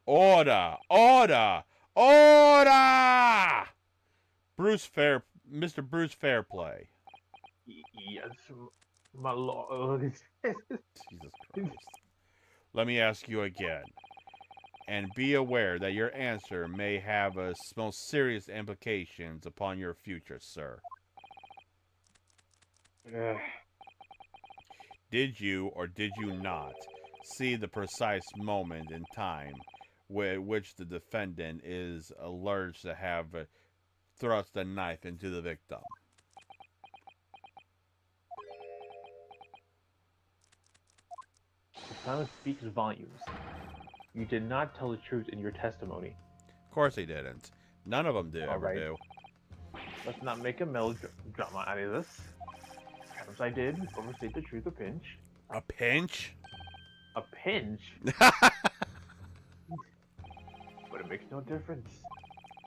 Order! Order! Order! Mr. Bruce Fairplay. Yes, my lord. Jesus Christ. Let me ask you again. And be aware that your answer may have most serious implications upon your future, sir. Did you or did you not see the precise moment in time which the defendant is alleged to have thrust a knife into the victim? The silence speaks volumes. You did not tell the truth in your testimony. Of course he didn't. None of them ever right. do. Let's not make a melodrama out of this. Perhaps I did overstate the truth a pinch. A pinch? A pinch? But it makes no difference.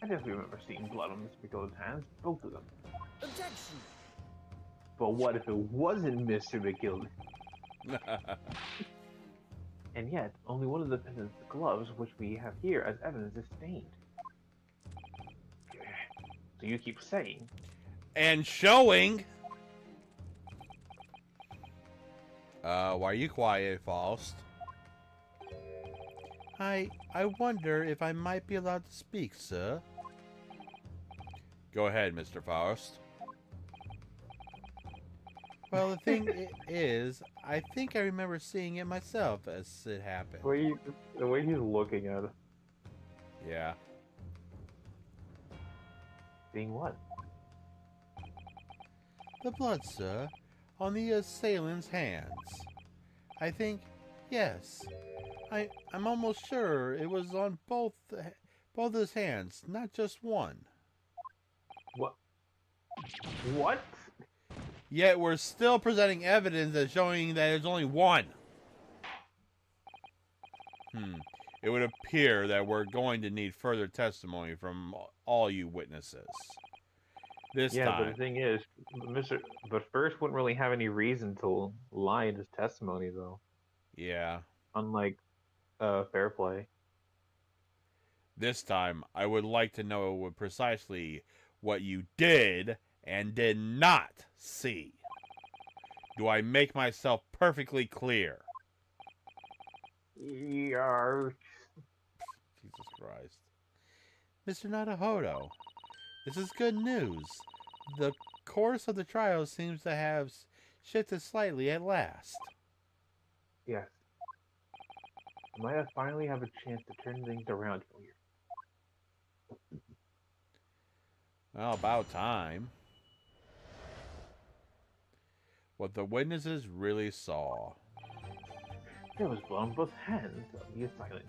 I definitely remember seeing blood on Mr. McGillen's hands, both of them. Objection! But what if it wasn't Mr. McGillen? And yet, only one of the defendant's gloves, which we have here as evidence, is stained. So you keep saying. And showing. Why are you quiet, Faust? I wonder if I might be allowed to speak, sir. Go ahead, Mr. Faust. Well, the thing is, I think I remember seeing it myself as it happened. The way he's looking at it. Yeah. Seeing what? The blood, sir, on the assailant's hands. I think, yes. I'm almost sure it was on both his hands, not just one. What? What? Yet we're still presenting evidence that's showing that there's only one. It would appear that we're going to need further testimony from all you witnesses. This Yeah, time. but the thing is, but First wouldn't really have any reason to lie in his testimony, though. Yeah. Unlike Fairplay. This time, I would like to know precisely what you did and did not see. Do I make myself perfectly clear? Yeah. Jesus Christ. Mr. Nadahodo, this is good news. The course of the trial seems to have shifted slightly at last. Yes. I might have finally have a chance to turn things around for you. Well, about time. what the witnesses really saw. There was blood on both hands of the assailant.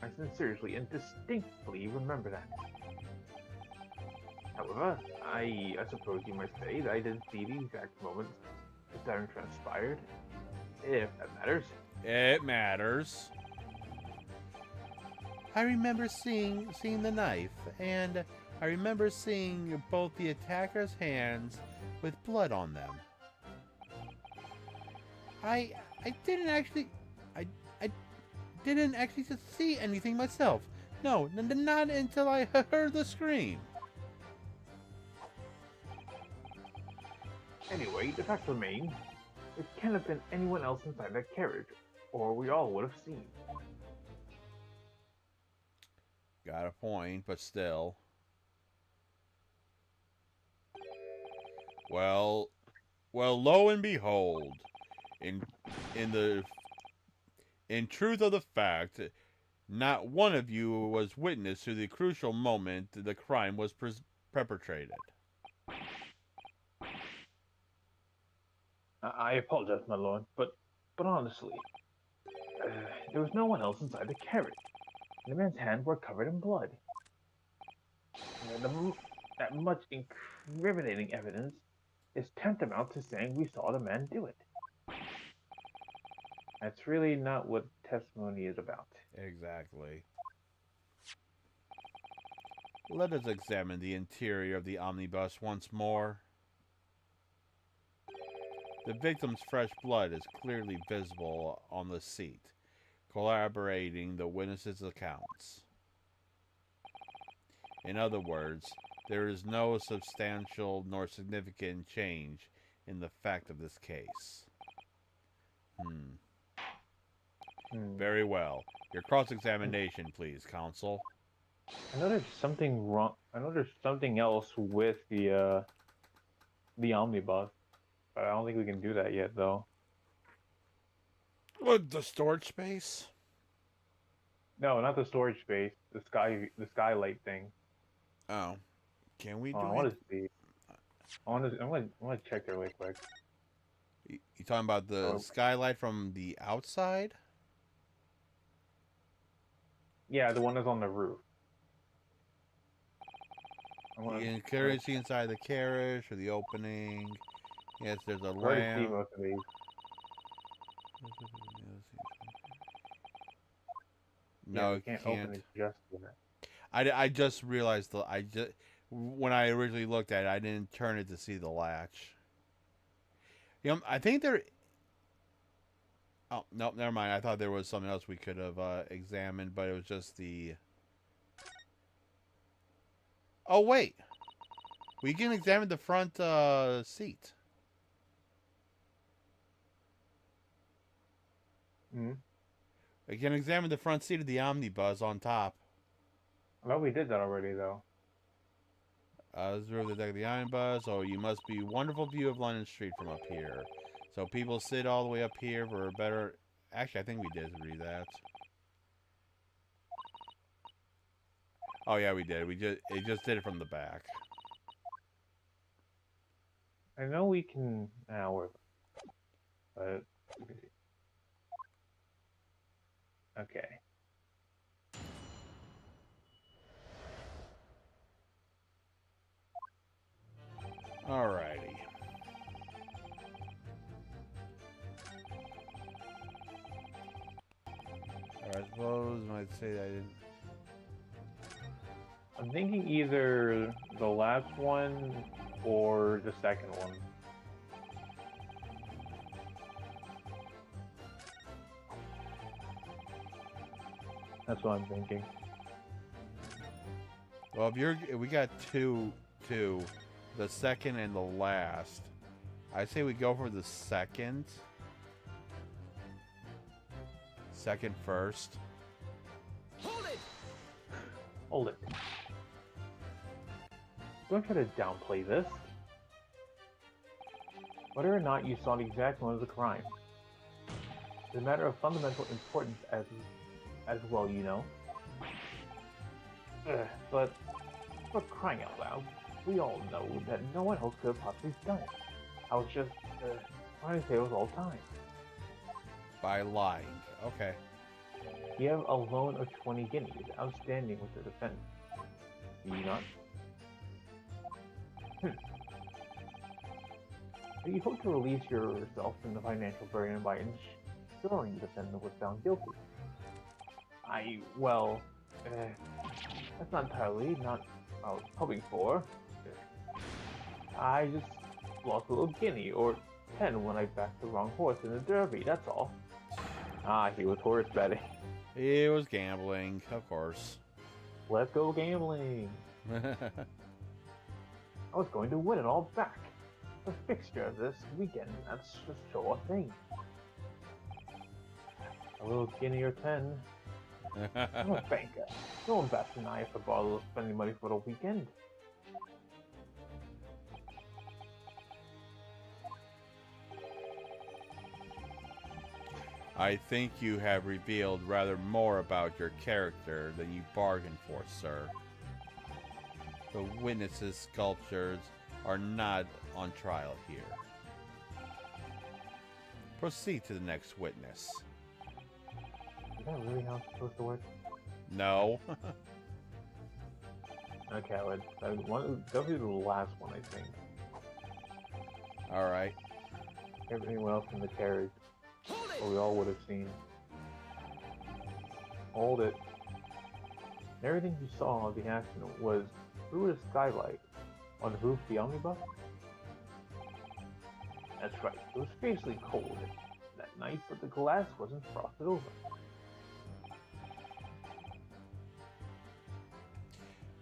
I sincerely and distinctly remember that. However, I suppose you might say that I didn't see the exact moment the siren transpired, if that matters. It matters. I remember seeing the knife, and I remember seeing both the attacker's hands with blood on them. I didn't actually see anything myself. No, not until I heard the scream. Anyway, the fact remains, it can't have been anyone else inside that carriage, or we all would have seen. Got a point, but still. Well, lo and behold, in truth of the fact, not one of you was witness to the crucial moment the crime was perpetrated. I apologize, my lord, but honestly, there was no one else inside the carriage. The man's hands were covered in blood. That much incriminating evidence is tantamount to saying we saw the man do it. That's really not what testimony is about. Exactly. Let us examine the interior of the omnibus once more. The victim's fresh blood is clearly visible on the seat, corroborating the witnesses' accounts. In other words, there is no substantial nor significant change in the fact of this case. Very well. Your cross-examination, please, counsel. I know there's something wrong. I know there's something else with the omnibus, but I don't think we can do that yet, though. What, the storage space? No, not the storage space. The skylight thing. Oh, can we do I it? want to see. I'm gonna check there really quick. You talking about the skylight from the outside? Yeah, the one that's on the roof. You can clearly see inside the carriage or the opening. Yes, there's a I already see lamp. most of these. No, you can't open it just yet. I just realized when I originally looked at it, I didn't turn it to see the latch. You know, I think there. Oh no, never mind. I thought there was something else we could have examined, but it was just the. Oh wait, we can examine the front seat. Hmm. We can examine the front seat of the omnibus on top. I thought we did that already, though. This is the deck of the omnibus. Oh, you must be wonderful view of London Street from up here. So people sit all the way up here for a better. Actually, I think we did read that. Oh yeah, we did. It just did it from the back. I know we can. But okay. Alrighty. I suppose I might say that I didn't. I'm thinking either the last one or the second one. That's what I'm thinking. Well, if we got two, the second and the last, I say we go for the second. Second first. Hold it. Don't try to downplay this. Whether or not you saw the exact moment of the crime is a matter of fundamental importance as well, you know. But for crying out loud, we all know that no one else could have possibly done it. I was just trying to save us all time. By lying. Okay. You have a loan of 20 guineas outstanding with the defense. Do you not? You hope to release yourself from the financial burden by ensuring the defendant was found guilty. Well, that's not entirely not what I was hoping for. I just lost a little guinea or 10 when I backed the wrong horse in the derby, that's all. He was horse betting. It was gambling, of course. Let's go gambling. I was going to win it all back. The fixture of this weekend, that's just sure thing. A little guinea or 10. I'm a banker. No one bats an eye if I bother spending money for the weekend. I think you have revealed rather more about your character than you bargained for, sir. The witnesses' sculptures are not on trial here. Proceed to the next witness. Is that really how it's supposed to work? No. Okay, definitely the last one, I think. Alright. Everyone else in the carriage. Or we all would have seen. Hold it. Everything you saw of the accident was through the skylight on the roof of the omnibus? That's right, it was fiercely cold that night, but the glass wasn't frosted over.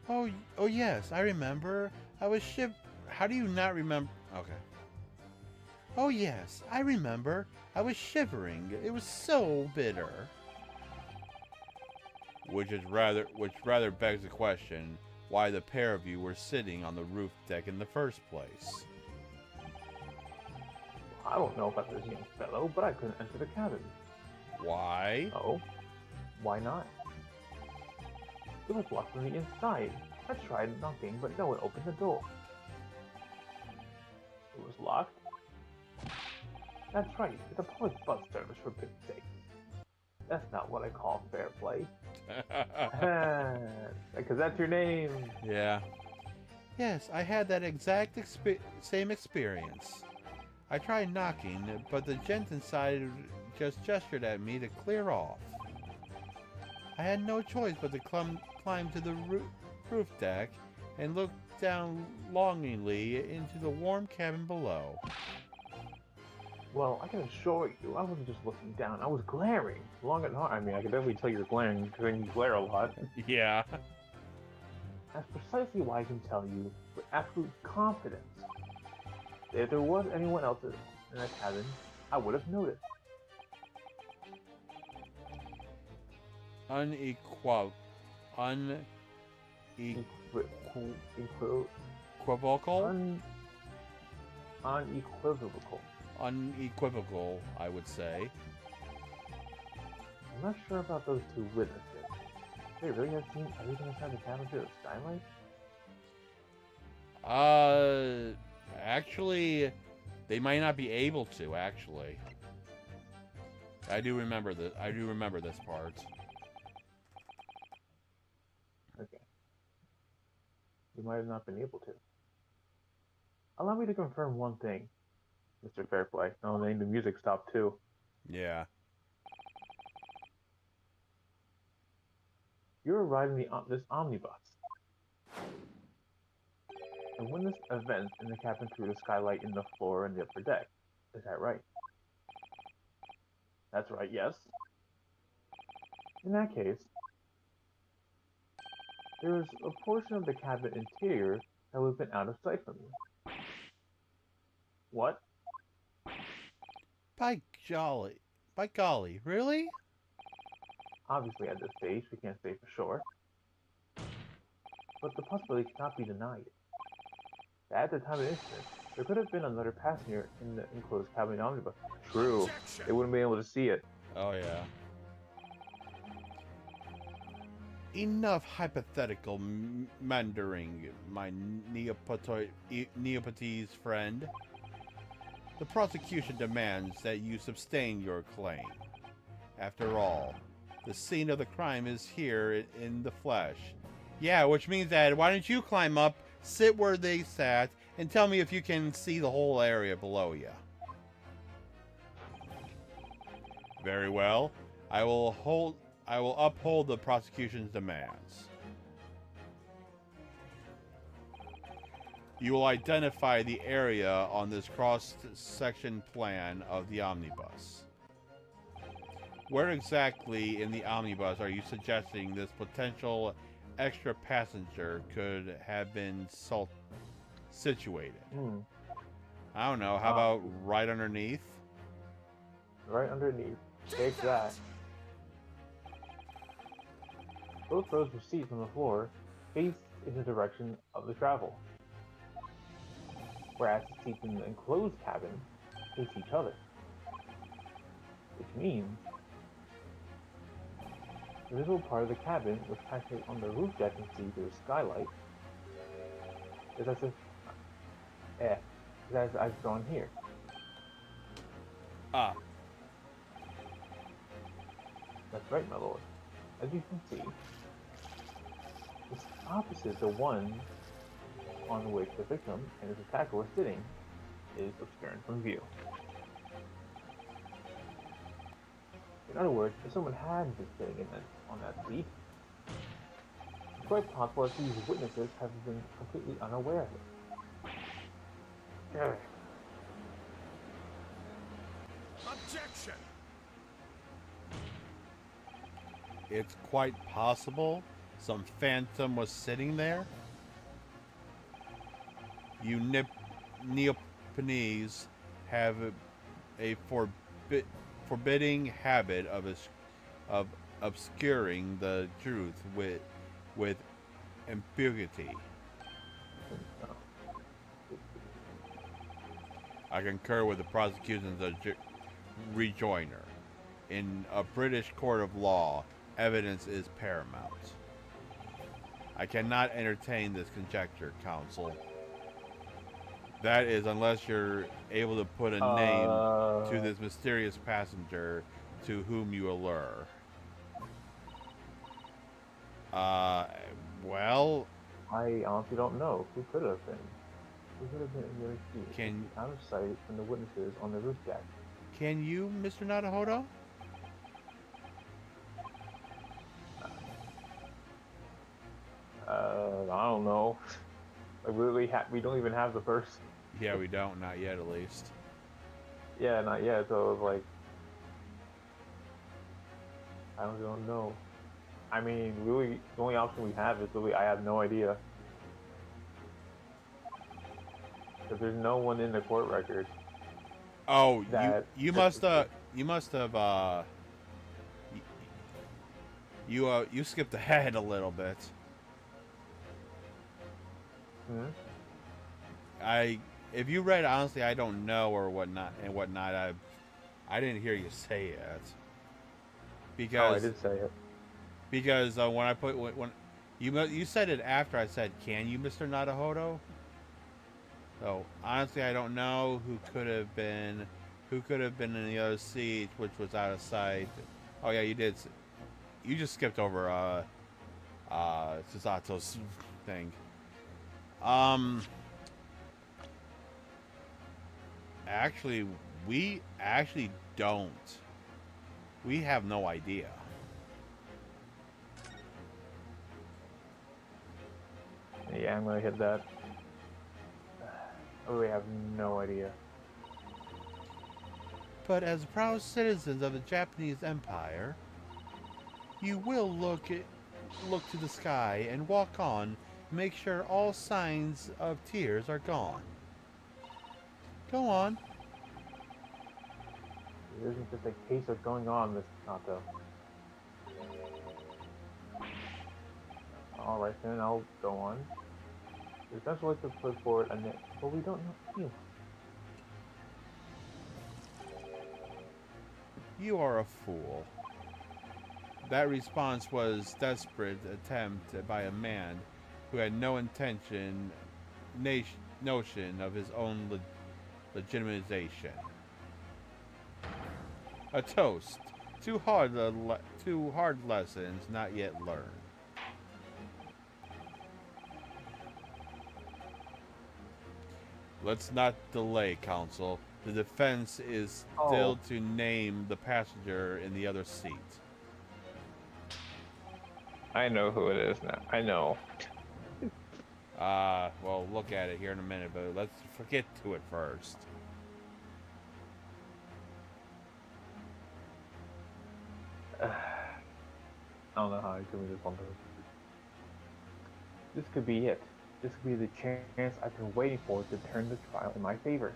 Oh yes, I remember. I was How do you not remember? Okay. Oh yes, I remember. I was shivering. It was so bitter. Which rather begs the question why the pair of you were sitting on the roof deck in the first place. I don't know about this young fellow, but I couldn't enter the cabin. Why? Oh? Why not? It was locked from the inside. I tried knocking, but no one opened the door. It was locked? That's right, it's a public bus service for pity's sake. That's not what I call fair play. Because that's your name. Yeah. Yes, I had that exact same experience. I tried knocking, but the gent inside just gestured at me to clear off. I had no choice but to climb to the roof deck and look down longingly into the warm cabin below. Well, I can assure you, I wasn't just looking down, I was glaring. Long and hard. I mean, I can definitely tell you're glaring because you glare a lot. Yeah. That's precisely why I can tell you with absolute confidence that if there was anyone else in that cabin, I would have noticed. Unequivocal. Unequivocal. Unequivocal, I would say. I'm not sure about those two witnesses. They really have seen everything inside the cabin through the skylight? Actually, they might not be able to, actually. I do remember this part. Okay. You might have not been able to. Allow me to confirm one thing, Mr. Fairplay. Oh, then the music stopped too. Yeah. You were riding this omnibus. And witnessed events in the cabin through the skylight in the floor and the upper deck. Is that right? That's right, yes. In that case, there is a portion of the cabin interior that would have been out of sight from you. What? By golly, really? Obviously, at this stage, we can't say for sure. But the possibility cannot be denied. At the time of the incident, there could have been another passenger in the enclosed cabin omnibus. True. They wouldn't be able to see it. Oh, yeah. Enough hypothetical meandering, my Neopatese friend. The prosecution demands that you sustain your claim. After all, the scene of the crime is here in the flesh. Yeah, which means that why don't you climb up, sit where they sat, and tell me if you can see the whole area below you. Very well. I will uphold the prosecution's demands. You will identify the area on this cross-section plan of the omnibus. Where exactly in the omnibus are you suggesting this potential extra passenger could have been situated? I don't know. How about right underneath? Right underneath. Take that. Both rows of seats on the floor face in the direction of the travel, whereas the seats in the enclosed cabin face each other. Which means the visible part of the cabin, which passes on the roof deck and see through a skylight, is as I've drawn here. Ah. That's right, my lord. As you can see, it's opposite the one on which the victim and his attacker were sitting is obscured from view. In other words, if someone had been sitting on that seat, it's quite possible that these witnesses have been completely unaware of it. Ugh. Objection! It's quite possible some phantom was sitting there. You Neopanese have a forbidding habit of obscuring the truth with ambiguity. I concur with the prosecution's rejoinder. In a British court of law, evidence is paramount. I cannot entertain this conjecture, counsel. That is, unless you're able to put a name to this mysterious passenger to whom you allure. Well, I honestly don't know. Who could have been? Who could have been in the other seat? Out of sight from the witnesses on the roof deck. Can you, Mr. Nadahodo? I don't know. Like, we don't even have the first. Yeah, we don't. Not yet, at least. Yeah, not yet. So it was like, I don't know. I mean, really, the only option we have is really, I have no idea. Because there's no one in the court record. Oh, you must have you skipped ahead a little bit. If you read honestly, I don't know or whatnot and whatnot. I didn't hear you say it because I did say it. Because when you said it after I said, "Can you, Mr. Nadahodo?" So honestly, I don't know who could have been in the other seat, which was out of sight. Oh yeah, you did. You just skipped over Susato's thing. Actually, we don't. We have no idea. Yeah, I'm gonna hit that. Oh, we have no idea. But as proud citizens of the Japanese Empire, you will look to the sky and walk on, make sure all signs of tears are gone. Go on. It isn't just a case of going on, Miss Nato. Alright then, I'll go on. There's nothing like to put forward a net, but we don't know you. You are a fool. That response was desperate attempt by a man who had no notion of his own legitimization. A toast. Two hard lessons not yet learned. Let's not delay, Counsel. The defense is still to name the passenger in the other seat. I know who it is now. I know. Well, look at it here in a minute, but let's get to it first. I don't know how I could this one. This could be it. This could be the chance I've been waiting for to turn the trial in my favor.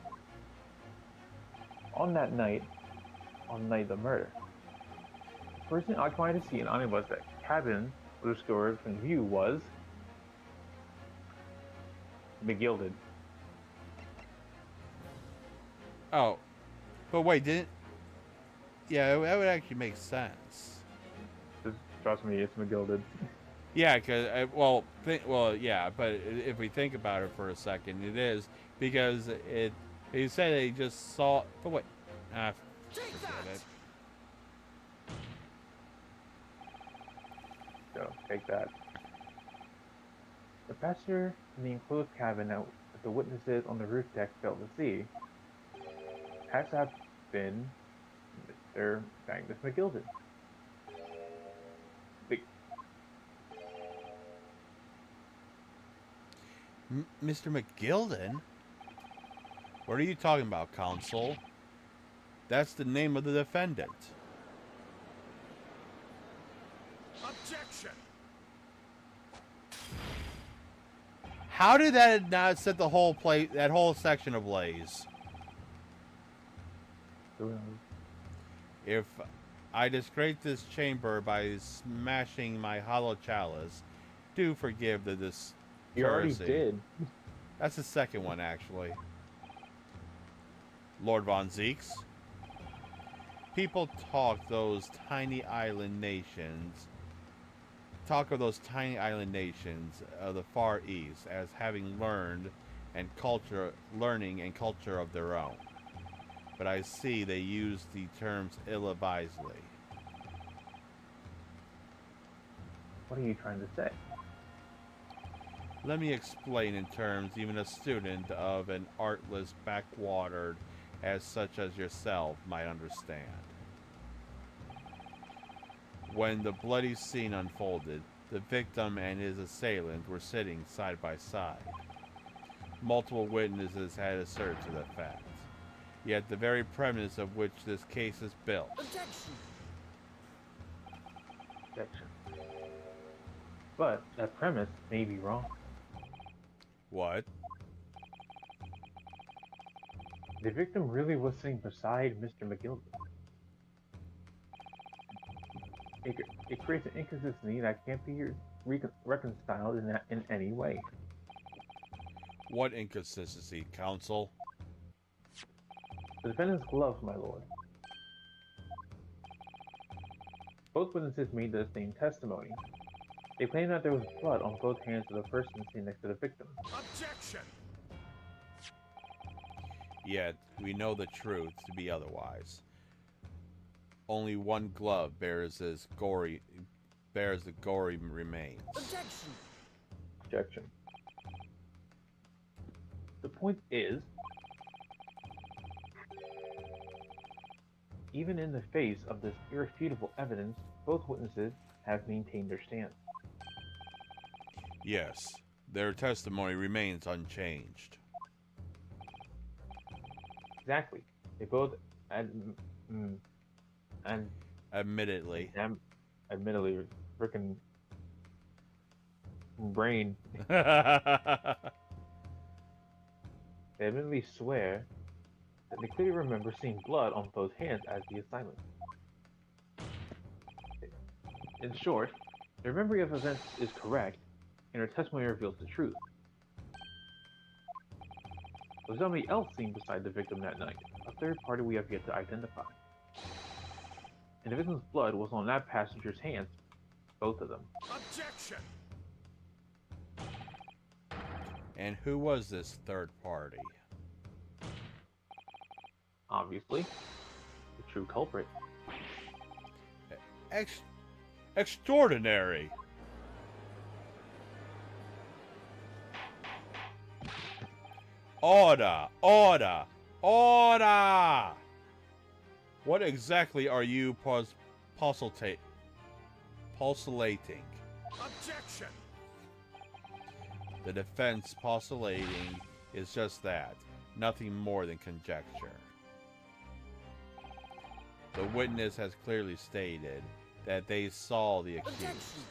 On that night, on the night of the murder, the person occupying the seat on it was that cabin restored from view was McGilded. Oh, but wait, didn't? Yeah, that would actually make sense. Just trust me, it's McGilded. Yeah, because yeah, but if we think about it for a second, it is because it. He said he just saw. But wait, forget it. So take that. The passenger in the enclosed cabin that the witnesses on the roof deck failed to see has to have been Mr. Magnus McGilded. Mr. McGilded? What are you talking about, Counsel? That's the name of the defendant. Objection. How did that not set the whole that whole section ablaze? If I disgrace this chamber by smashing my hollow chalice, do forgive the You already did. That's the second one, actually. Lord Von Zeeks. People talk of those tiny island nations of the Far East as having learning and culture of their own. But I see they use the terms ill-advisedly. What are you trying to say? Let me explain in terms even a student of an artless backwatered as such as yourself might understand. When the bloody scene unfolded, the victim and his assailant were sitting side by side. Multiple witnesses had asserted to the fact. Yet the very premise of which this case is built. Objection. Objection. But that premise may be wrong. What? The victim really was sitting beside Mr. McGilded. It creates an inconsistency that can't be reconciled in any way. What inconsistency, Counsel? The defendant's gloves, my lord. Both witnesses made the same testimony. They claimed that there was blood on both hands of the person sitting next to the victim. Objection. Yet, we know the truth to be otherwise. Only one glove bears the gory remains. Objection. Objection. The point is, even in the face of this irrefutable evidence, both witnesses have maintained their stance. Yes, their testimony remains unchanged. Exactly. They both Admittedly. Admittedly, freaking brain. They admittedly swear that they clearly remember seeing blood on both hands as the assailant. In short, their memory of events is correct, and their testimony reveals the truth. Was somebody else seen beside the victim that night? A third party we have yet to identify. And the victim's blood was on that passenger's hands, both of them. Objection. And who was this third party? obviously, the true culprit. Extraordinary. Order! Order! Order! What exactly are you postulating? Objection! The defense postulating is just that, nothing more than conjecture. The witness has clearly stated that they saw the accused.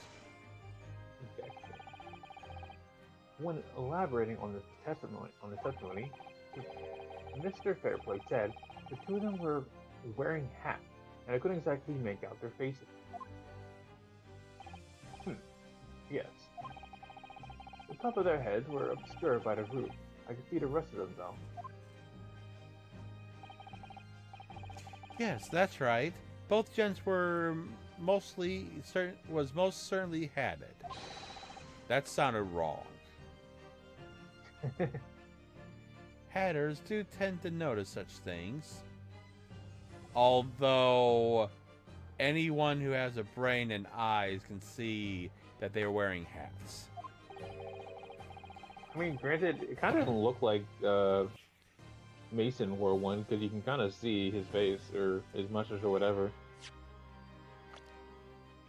Okay. When elaborating on the testimony, Mr. Fairplay said the two of them were wearing hats, and I couldn't exactly make out their faces. Yes. The top of their heads were obscured by the roof. I could see the rest of them though. Yes, that's right. Both gents were most certainly hatted. That sounded wrong. Hatters do tend to notice such things. Although anyone who has a brain and eyes can see that they are wearing hats. I mean, granted, it kind of doesn't look like Mason wore one because you can kind of see his face or his mustache or whatever.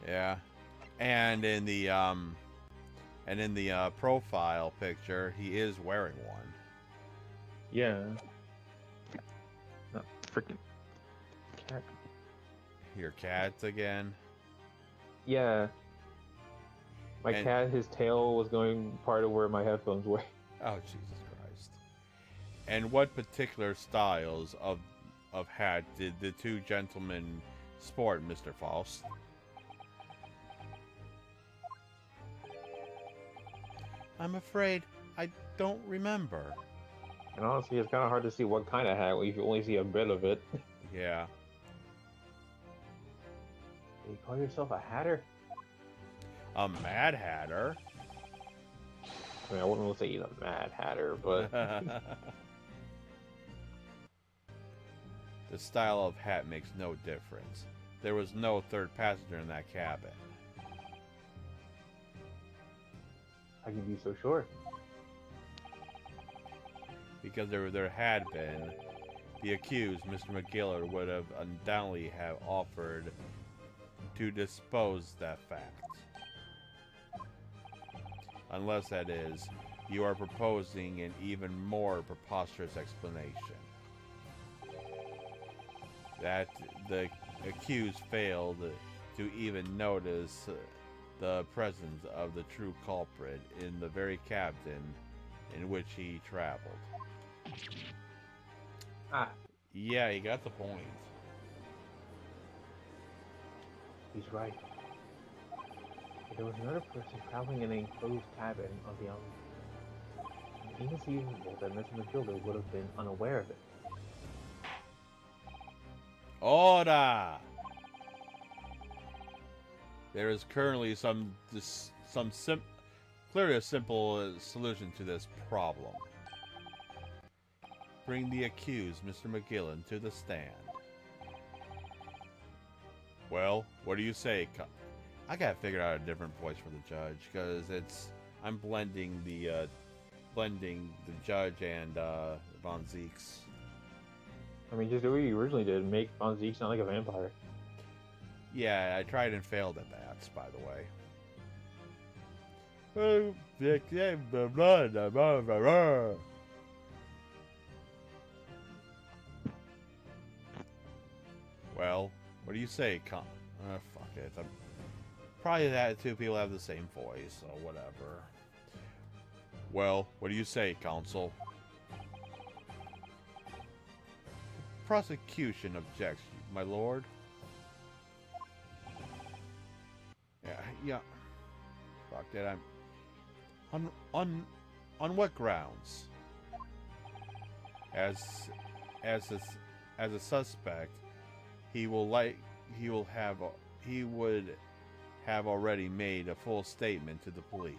Yeah, and in the profile picture, he is wearing one. Yeah. Not freaking cat. Your cats again. Yeah. My cat, his tail was going part of where my headphones were. Oh, Jesus Christ. And what particular styles of hat did the two gentlemen sport, Mr. Faust? I'm afraid I don't remember. And honestly, it's kind of hard to see what kind of hat if you only see a bit of it. Yeah. You call yourself a hatter? A Mad Hatter? I mean, I wouldn't say he's a Mad Hatter, but... The style of hat makes no difference. There was no third passenger in that cabin. How can you be so sure? Because if there had been, the accused, Mr. McGillard, would have undoubtedly have offered to dispose that fact. Unless, that is, you are proposing an even more preposterous explanation. That the accused failed to even notice the presence of the true culprit in the very cabin in which he traveled. Ah, Yeah, he got the point. he's right. If there was another person traveling in an enclosed cabin on the island, inconceivable that Mr. McGilder would have been unaware of it. Order! There is currently clearly a simple solution to this problem. Bring the accused, Mr. McGillen, to the stand. Well, what do you say? I gotta figure out a different voice for the judge because I'm blending the judge and Von Zeeks. I mean, just do what you originally did, make Von Zeke sound like a vampire. Yeah, I tried and failed at that, by the way. Oh, well, what do you say, fuck it. Probably that two people have the same voice, so whatever. Well, what do you say, counsel? Prosecution objects, my lord. Yeah. Fuck it, on what grounds? As a suspect, he would have already made a full statement to the police.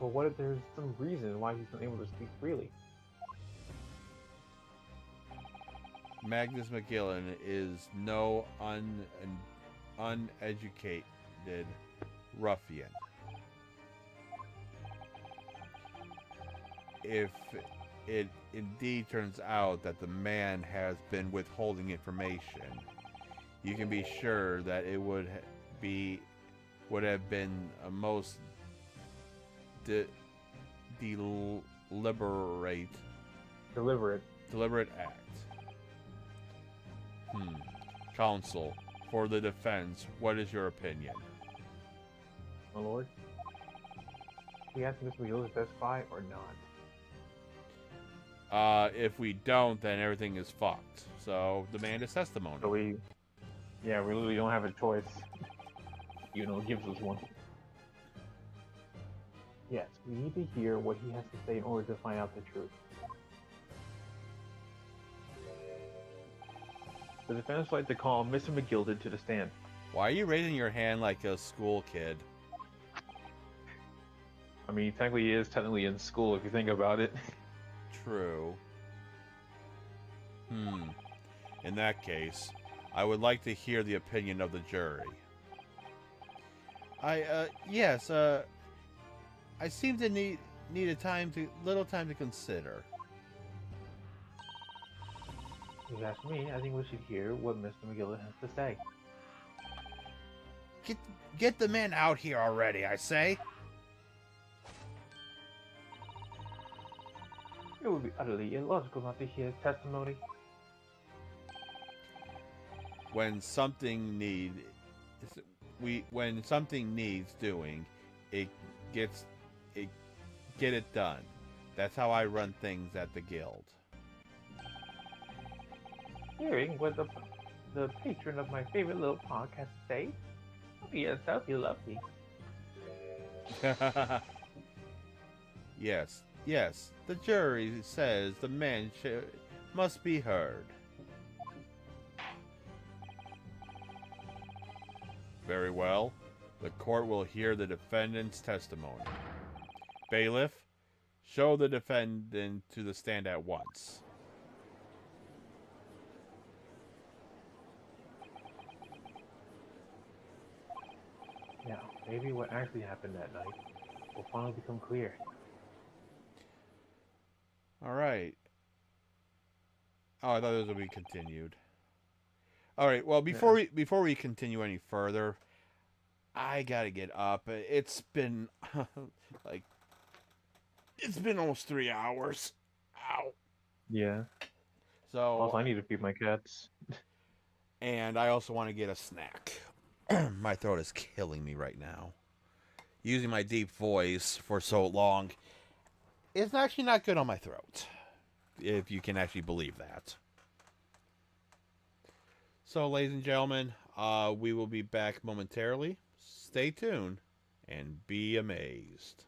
But what if there's some reason why he's not able to speak freely? Magnus McGillen is no uneducated ruffian. If it indeed turns out that the man has been withholding information, you can be sure that it would have been a most deliberate act. Counsel, for the defense, what is your opinion? My lord. We have to Mr. McGill to testify or not. If we don't, then everything is fucked. So demand his testimony. So we literally don't have a choice. You know, gives us one. Yes, we need to hear what he has to say in order to find out the truth. The defendants would like to call Mr. McGilded to the stand. Why are you raising your hand like a school kid? I mean, technically he is technically in school if you think about it. True. In that case, I would like to hear the opinion of the jury. Yes, I seem to need little time to consider. If you ask me, I think we should hear what Mr. McGill has to say. Get the man out here already, I say. It would be utterly illogical not to hear his testimony. When something needs doing, get it done. That's how I run things at the guild. Hearing what the patron of my favorite little podcast say, yes, that'd be lovely. Yes. The jury says the man must be heard. Very well. The court will hear the defendant's testimony. Bailiff, show the defendant to the stand at once. Now, maybe what actually happened that night will finally become clear. All right. Oh, I thought this would be continued. All right. Well, before we continue any further, I gotta get up. It's been it's been almost 3 hours. Ow. Yeah. So Also, I need to feed my cats. And I also want to get a snack. My throat is killing me right now. Using my deep voice for so long, it's actually not good on my throat. If you can actually believe that. So, ladies and gentlemen, we will be back momentarily. Stay tuned and be amazed.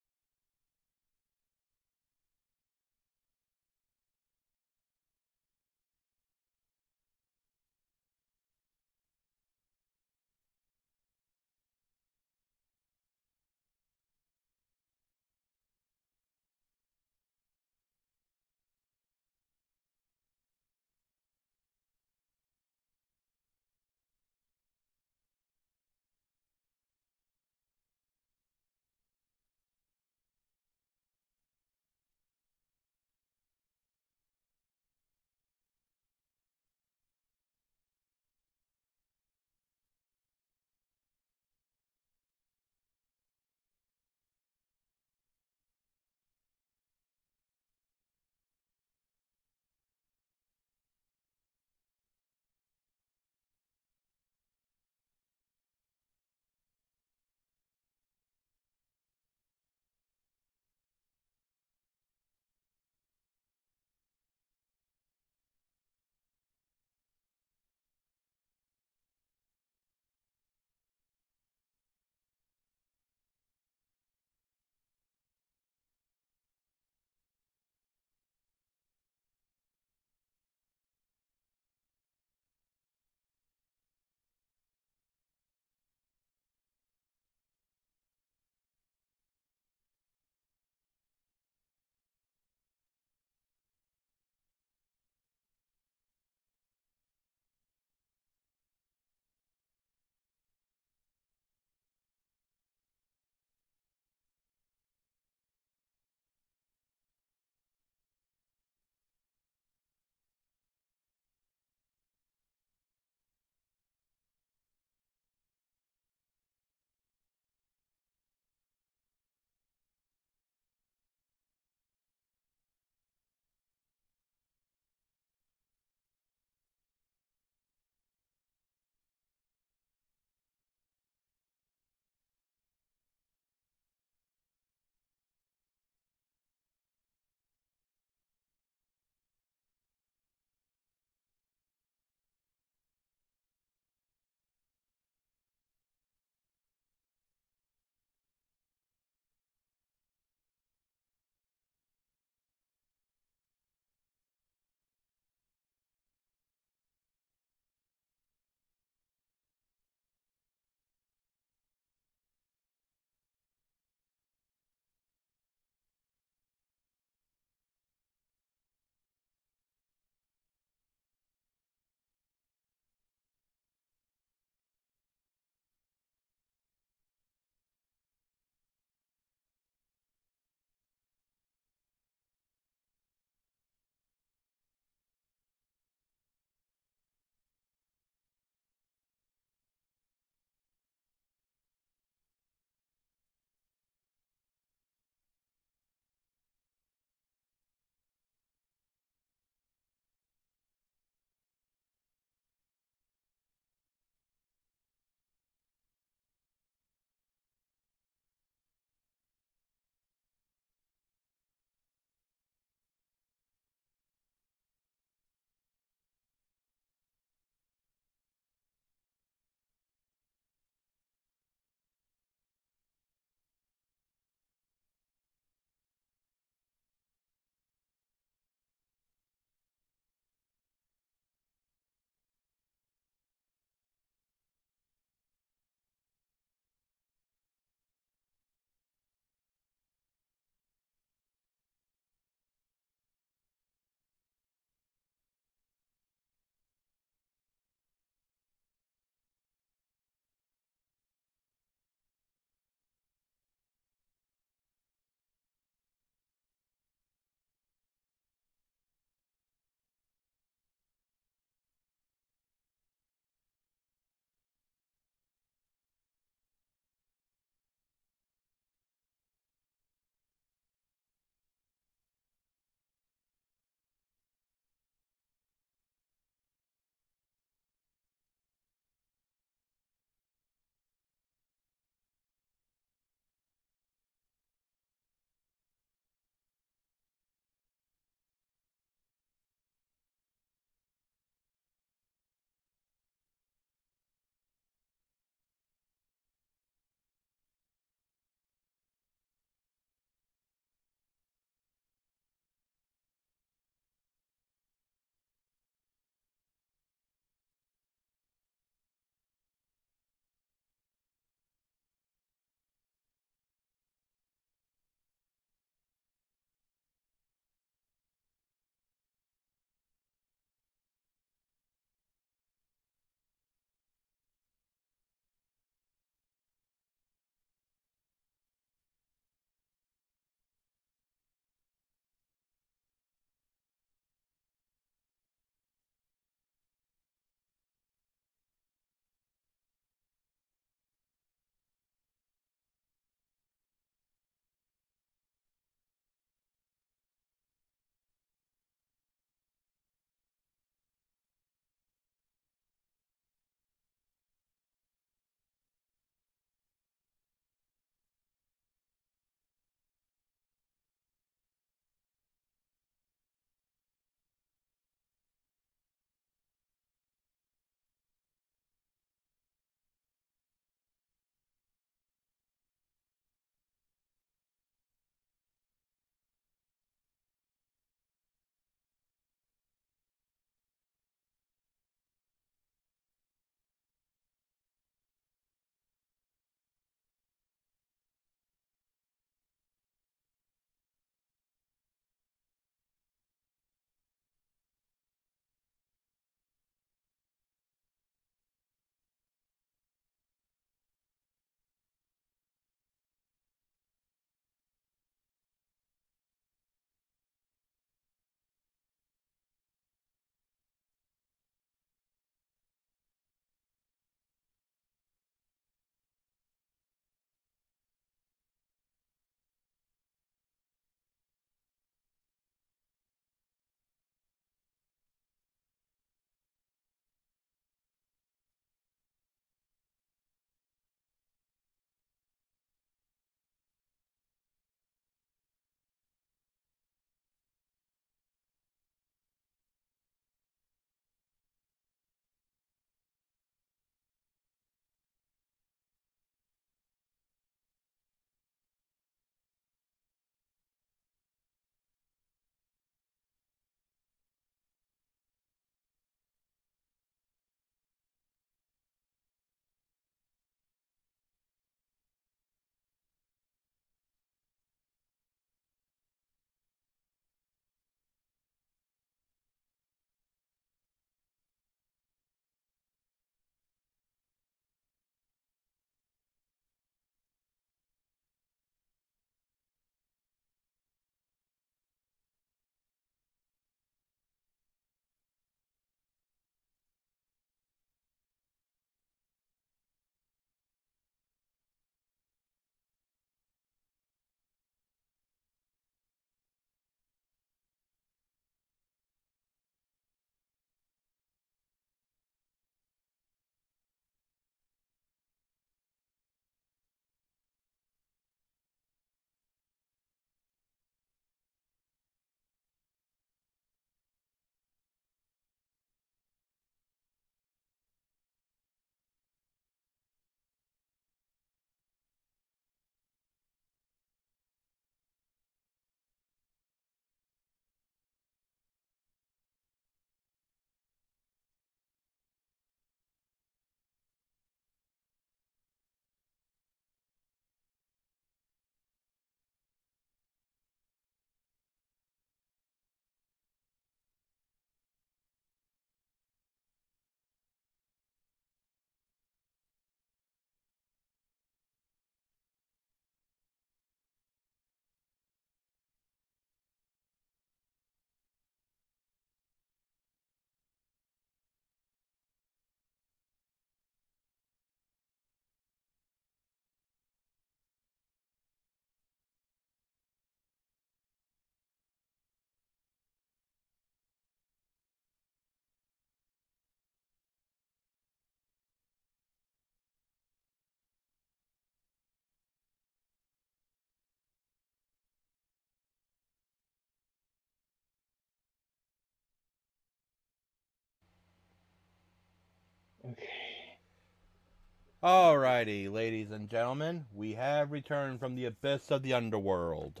Alrighty, ladies and gentlemen, we have returned from the abyss of the underworld.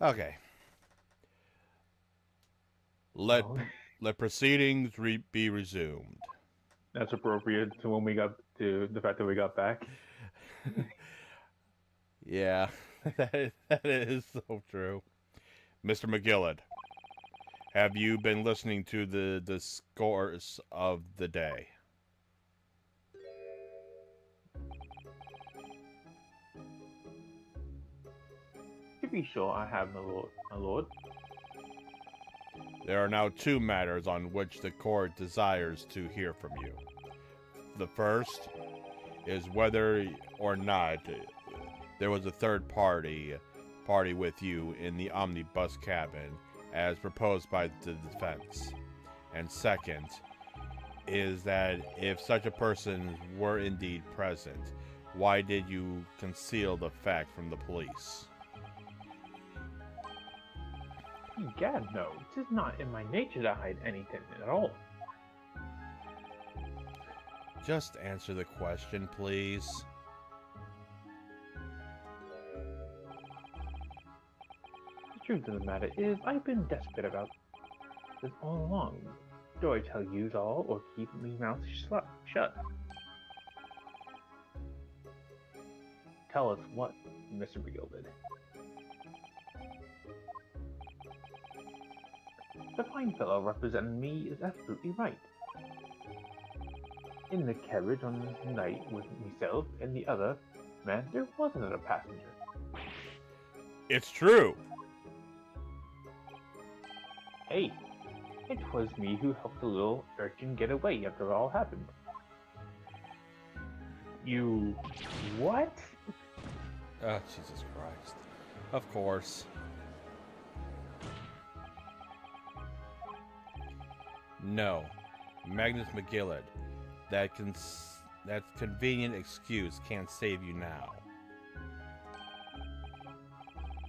Okay. Let proceedings be resumed. That's appropriate to when we got to the fact that we got back. Yeah, that is so true. Mr. McGillard, have you been listening to the scores of the day? To be sure, I have, my lord. There are now two matters on which the court desires to hear from you. The first is whether or not there was a third party with you in the omnibus cabin as proposed by the defense. And second is that if such a person were indeed present, why did you conceal the fact from the police? Gad, no. It is not in my nature to hide anything at all. Just answer the question, please. The truth of the matter is, I've been desperate about this all along. Do I tell yous all, or keep my mouth shut? Tell us what, Mr. McGilded. The fine fellow representing me is absolutely right. In the carriage on the night with myself and the other man, there wasn't a passenger. It's true. Hey, it was me who helped the little urchin get away after it all happened. You... what? Oh, Jesus Christ. Of course. No. Magnus McGillard. That convenient excuse can't save you now.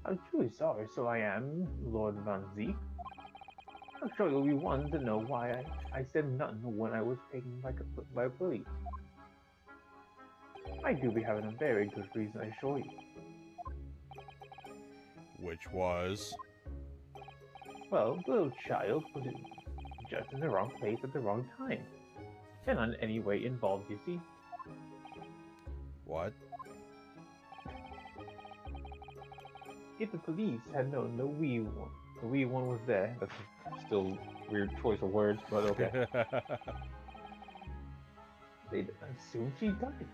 I'm truly sorry, so I am, Lord Van Zeke. I'm sure you'll be one to know why I said nothing when I was taken by police. I do be having a very good reason, I assure you. Which was? Well, the little child was just in the wrong place at the wrong time. And not in any way involved, you see. What? If the police had known the wee one was there, that's still a weird choice of words, but okay. They'd assume she died.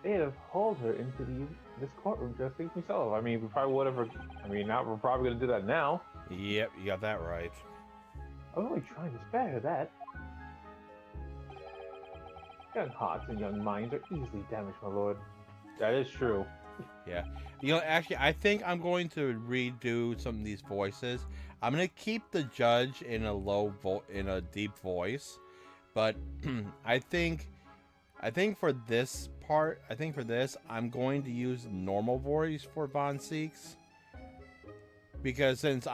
They'd have hauled her into this courtroom just like myself. I mean, we probably would have. Now we're probably gonna do that now. Yep, you got that right. I'm only trying to spare her that. Young hearts and young minds are easily damaged, my lord. That is true. Yeah. You know, actually, I think I'm going to redo some of these voices. I'm going to keep the judge in a deep voice, but I think for this part, I'm going to use normal voice for Von Seeks, because since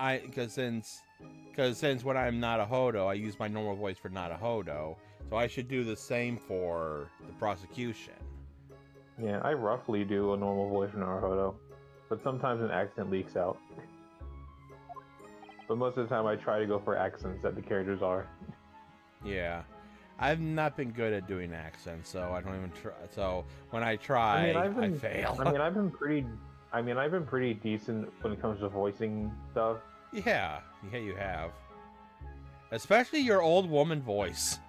when I'm not a Hodo, I use my normal voice for not a Hodo, so I should do the same for the prosecution. Yeah, I roughly do a normal voice for Naruto, but sometimes an accent leaks out. But most of the time I try to go for accents that the characters are. Yeah. I've not been good at doing accents, so I don't even try. So when I try, I fail. I've been pretty decent when it comes to voicing stuff. Yeah, you have. Especially your old woman voice.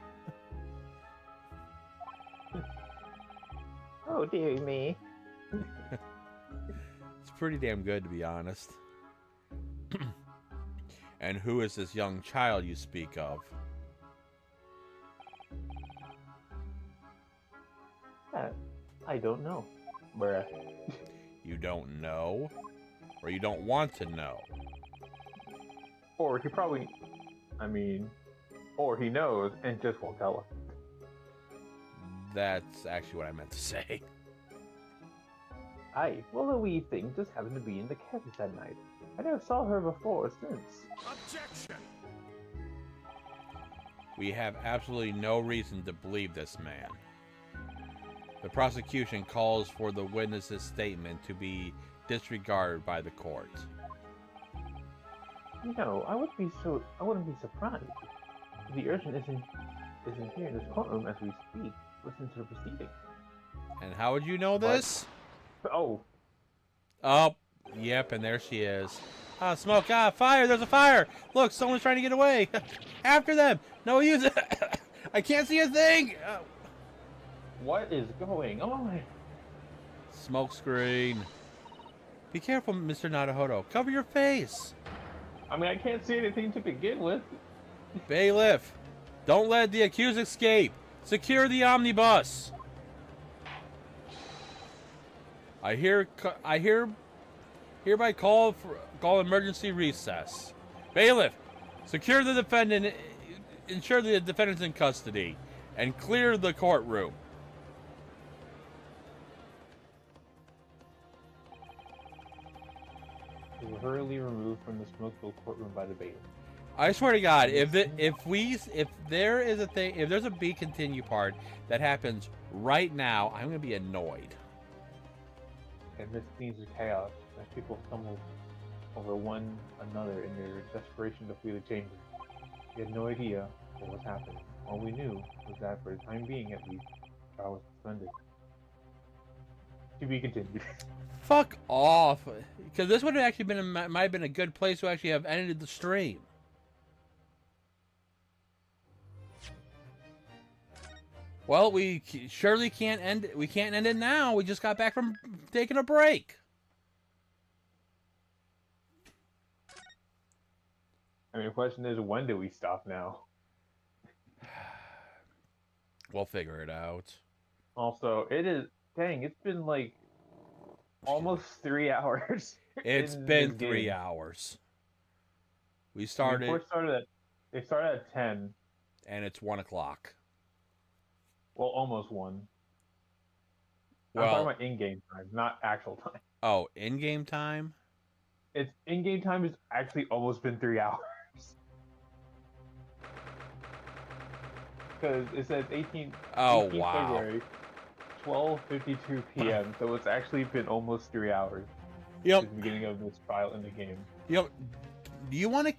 Oh, dear me. It's pretty damn good, to be honest. And who is this young child you speak of? I don't know. Bruh. You don't know? Or you don't want to know? Or he knows and just won't tell us. That's actually what I meant to say. Aye, well, the wee thing just happened to be in the carriage that night. I never saw her before or since. Objection! We have absolutely no reason to believe this man. The prosecution calls for the witness's statement to be disregarded by the court. I wouldn't be surprised if the urgent isn't here in this courtroom as we speak. Listen to the proceedings. And how would you know this? Oh, Oh, yep, and there she is. Ah, smoke! Ah, fire! There's a fire! Look, someone's trying to get away. After them! No use it! I can't see a thing. what is going on? Smoke screen. Be careful, Mr. Nadahodo. Cover your face. I mean, I can't see anything to begin with. Bailiff, don't let the accused escape. Secure the omnibus. I hereby call emergency recess. Bailiff, secure the defendant, ensure the defendant's in custody, and clear the courtroom. We were hurriedly removed from the smoke-filled courtroom by the bailiff. I swear to God, if there's a be continue part that happens right now, I'm gonna be annoyed. Amidst scenes of chaos, as people stumbled over one another in their desperation to flee the chamber, we had no idea what was happening. All we knew was that, for the time being at least, the trial was suspended. To be continued. Fuck off, because this would have actually might have been a good place to actually have ended the stream. Well, we surely can't end it. We can't end it now. We just got back from taking a break. I mean, the question is, when do we stop now? We'll figure it out. Also, it's been like almost 3 hours. It's been 3 hours. We started. They started at 10. And it's 1 o'clock. Well, almost 1. Well, I'm talking about in-game time, not actual time. Oh, in-game time? It's in-game time has actually almost been 3 hours. Because it says 18 Oh, 18 wow. February, 12:52 p.m. So it's actually been almost 3 hours Yep. since the beginning of this trial in the game. Do you want to...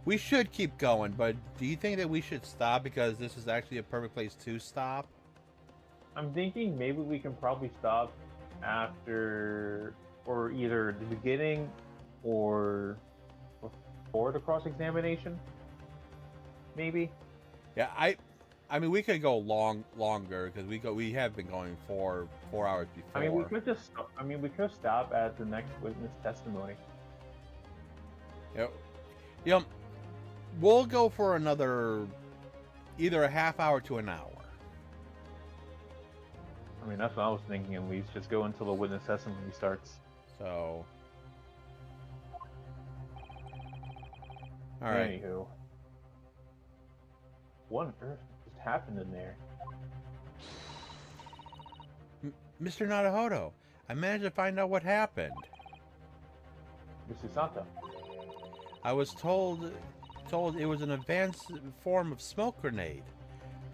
We should keep going, but do you think that we should stop because this is actually a perfect place to stop? I'm thinking maybe we can probably stop after, or either the beginning or before the cross-examination. Maybe. Yeah, I mean, we could go longer because we have been going for 4 hours before. I mean, we could stop at the next witness testimony. Yep. We'll go for another, either a half hour to an hour. I mean, that's what I was thinking. At least just go until the witness testimony starts. So, all right. Anywho, what on earth just happened in there? Mr. Nadahodo, I managed to find out what happened. Mr. Sato. I was told it was an advanced form of smoke grenade,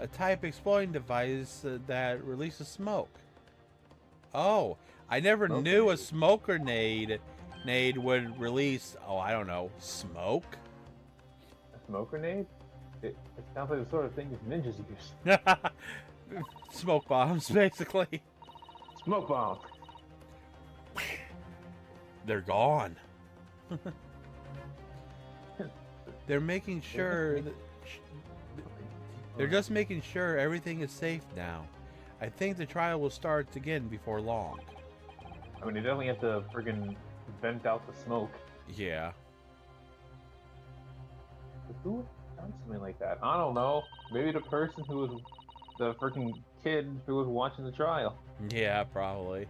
a type exploding device that releases smoke. Oh, I never knew a smoke grenade would release, I don't know, smoke? A smoke grenade? It sounds like the sort of thing that ninjas use. Smoke bombs, basically. Smoke bomb. They're gone. They're making sure that they're just making sure everything is safe now. I think the trial will start again before long. I mean, they definitely have to friggin' vent out the smoke. Yeah. But who would have done something like that? I don't know. Maybe the person who was the freaking kid who was watching the trial. Yeah, probably.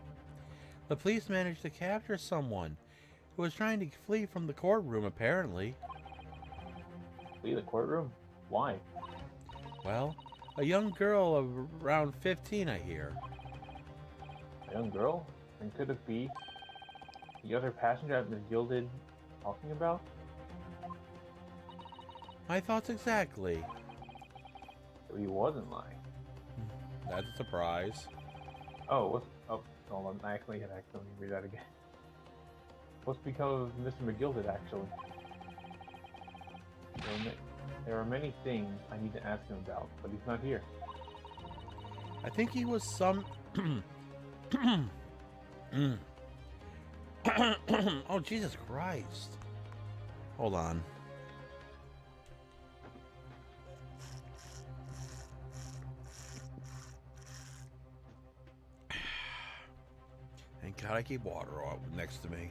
The police managed to capture someone who was trying to flee from the courtroom, apparently. Flee the courtroom? Why? Well, a young girl of around 15, I hear. A young girl? And could it be the other passenger that Ms. Gilded talking about? My thoughts exactly. So he wasn't lying. That's a surprise. Oh, what's... Oh, hold on. I actually had accidentally read that again. What's become of Mr. McGilded, actually? There are many things I need to ask him about, but he's not here. I think he was some... Oh, Jesus Christ. Hold on. Thank God I keep water next to me.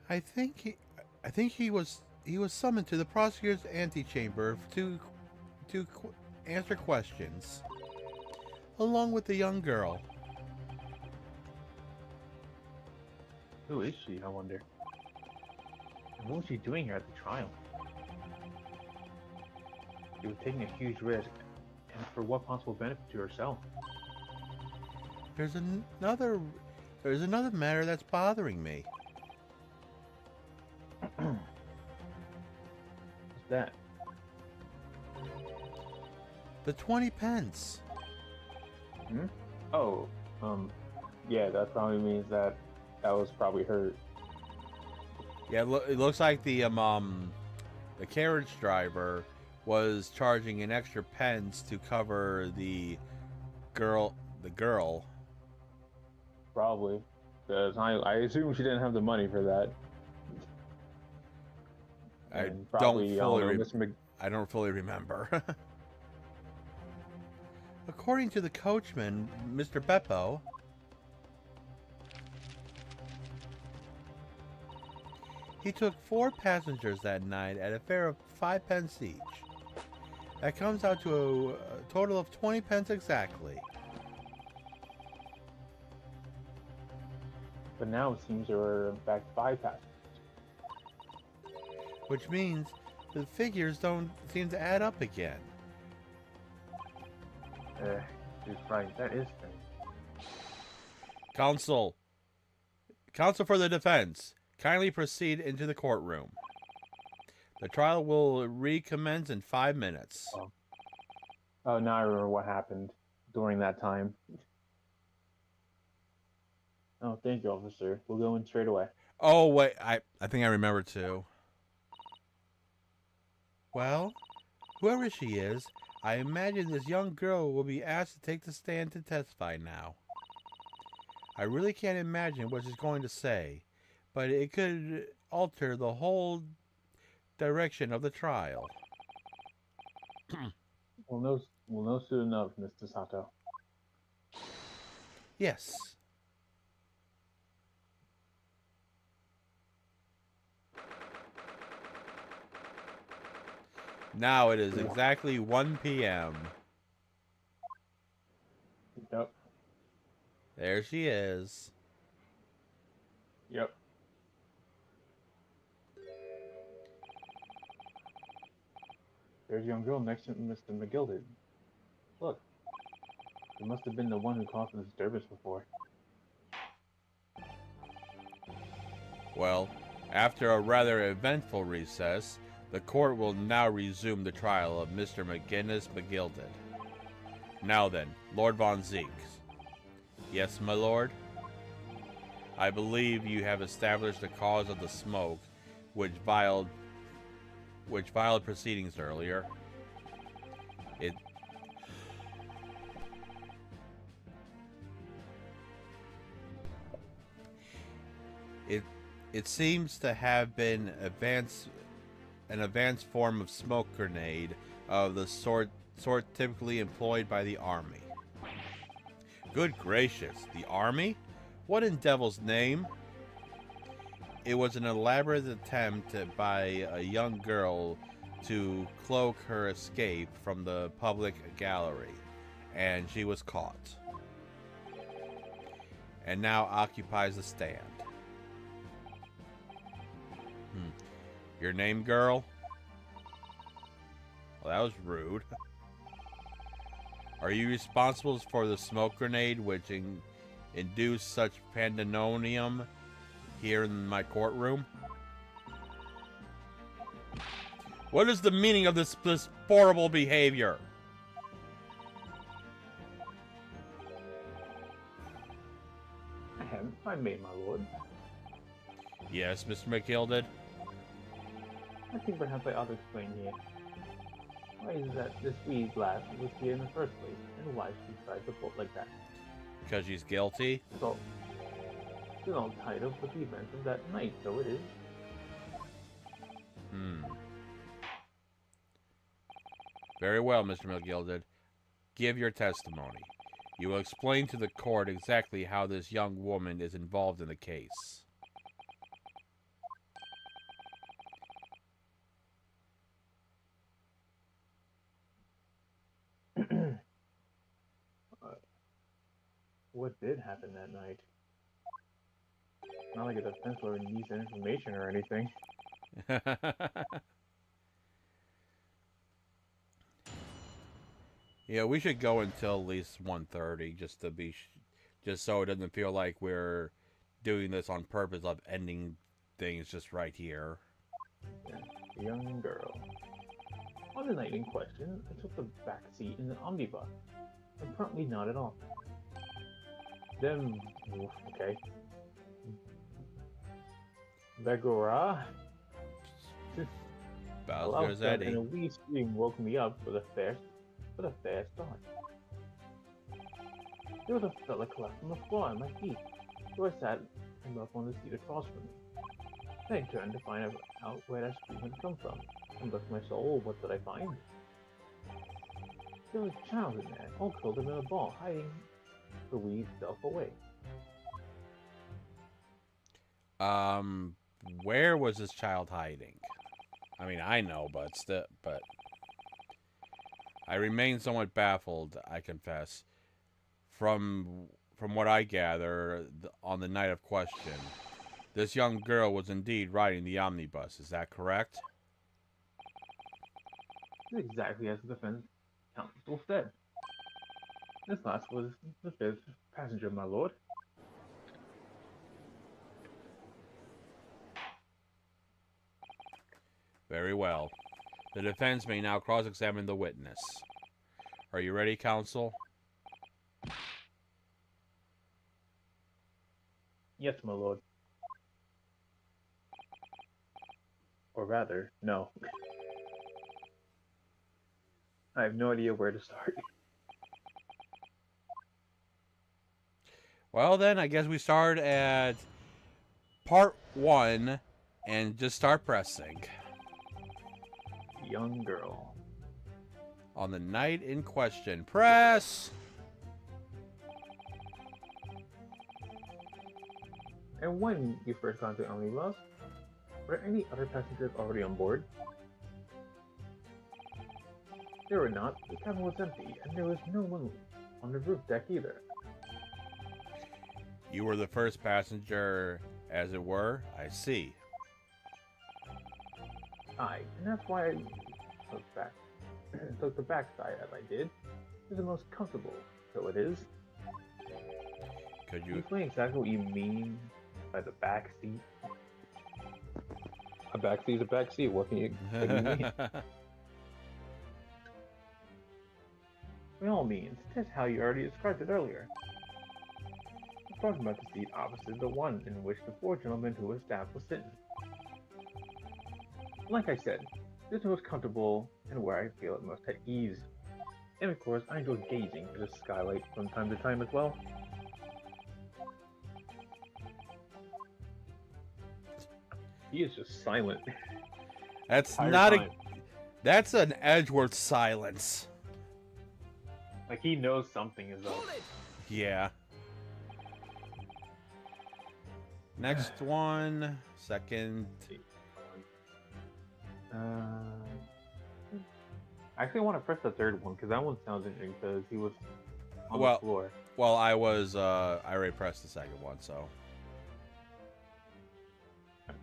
I think he was summoned to the prosecutor's antechamber to answer questions, along with the young girl. Who is she, I wonder? And what was she doing here at the trial? She was taking a huge risk, and for what possible benefit to herself? There's another matter that's bothering me. What's that? The 20 pence. Hmm? Oh, yeah, that probably means that was probably her. Yeah, it looks like the carriage driver was charging an extra pence to cover the girl. Probably. Because I assume she didn't have the money for that. I And don't fully. Mr. I don't fully remember. According to the coachman, Mr. Beppo, he took 4 passengers that night at a fare of 5 pence each. That comes out to a total of 20 pence exactly. But now it seems there were in fact 5 passengers. Which means the figures don't seem to add up again. She's right. That is strange. Counsel for the defense, kindly proceed into the courtroom. The trial will recommence in 5 minutes. Oh, now I remember what happened during that time. Oh, thank you, officer. We'll go in straight away. Oh, wait, I think I remember too. Well, whoever she is, I imagine this young girl will be asked to take the stand to testify now. I really can't imagine what she's going to say, but it could alter the whole direction of the trial. We'll know soon enough, Mr. Sato. Yes. Now it is exactly 1 p.m. Yep. There she is. Yep. There's a young girl next to Mr. McGilded. Look. It must have been the one who caused the disturbance before. Well, after a rather eventful recess, the court will now resume the trial of Mr. McGinnis McGilded. Now then, Lord Von Zieks. Yes, my lord? I believe you have established the cause of the smoke which violated proceedings earlier. It seems to have been an advanced form of smoke grenade of the sort typically employed by the army. Good gracious, the army? What in devil's name? It was an elaborate attempt by a young girl to cloak her escape from the public gallery, and she was caught. And now occupies the stand. Your name, girl? Well, that was rude. Are you responsible for the smoke grenade which induced such pandemonium here in my courtroom? What is the meaning of this horrible behavior? I made, my lord. Yes, Mr. McGilded. I think perhaps I ought to explain here. Why is it that this wee lass was here in the first place, and why she tried to vote like that? Because she's guilty? So, she's all tied up with the events of that night, so it is. Very well, Mr. McGilded. Give your testimony. You will explain to the court exactly how this young woman is involved in the case. What did happen that night? Not like a defense lawyer needs that information or anything. Yeah, we should go until at least 1:30 just to be, just so it doesn't feel like we're doing this on purpose of ending things just right here. Yeah, a young girl. On the night in question, I took the back seat in the omnibus, and promptly nodded off. Then, okay. Begora, Bowser's and Eddie. a wee scream woke me up with a fair start. There was a fella collapsed on the floor at my feet, so I sat him up on the seat across from me. Then I turned to find out where that scream had come from, and bless my soul, what did I find? There was a child in there, all curled up in a ball, hiding the wee self away. Where was this child hiding? I mean, I know, but I remain somewhat baffled, I confess. From what I gather, on the night of question, this young girl was indeed riding the omnibus. Is that correct? Exactly as the defense counsel said. This last was the fifth passenger, my lord. Very well. The defense may now cross-examine the witness. Are you ready, counsel? Yes, my lord. Or rather, no. I have no idea where to start. Well, then, I guess we start at part 1 and just start pressing. Young girl. On the night in question. Press! And when you first got to Omnibus, were any other passengers already on board? There were not. The cabin was empty, and there was no one on the roof deck either. You were the first passenger, as it were. I see. Aye, and that's why I took the backside as I did. It's the most comfortable, so it is. Could Can you you... explain exactly what you mean by the back seat? A back seat is a back seat. What can you mean? By all means, that's how you already described it earlier. I'm talking about the seat opposite the one in which the four gentlemen who were stabbed was sitting. Like I said, this is the most comfortable and where I feel it most at ease. And of course, I enjoy gazing at the skylight from time to time as well. He is just silent. That's Entire not time. That's an Edgeworth silence. Like he knows something is up. Yeah. Next one. Second. I actually want to press the third one because that one sounds interesting because he was on Well- the floor. Well, I already pressed the second one, so.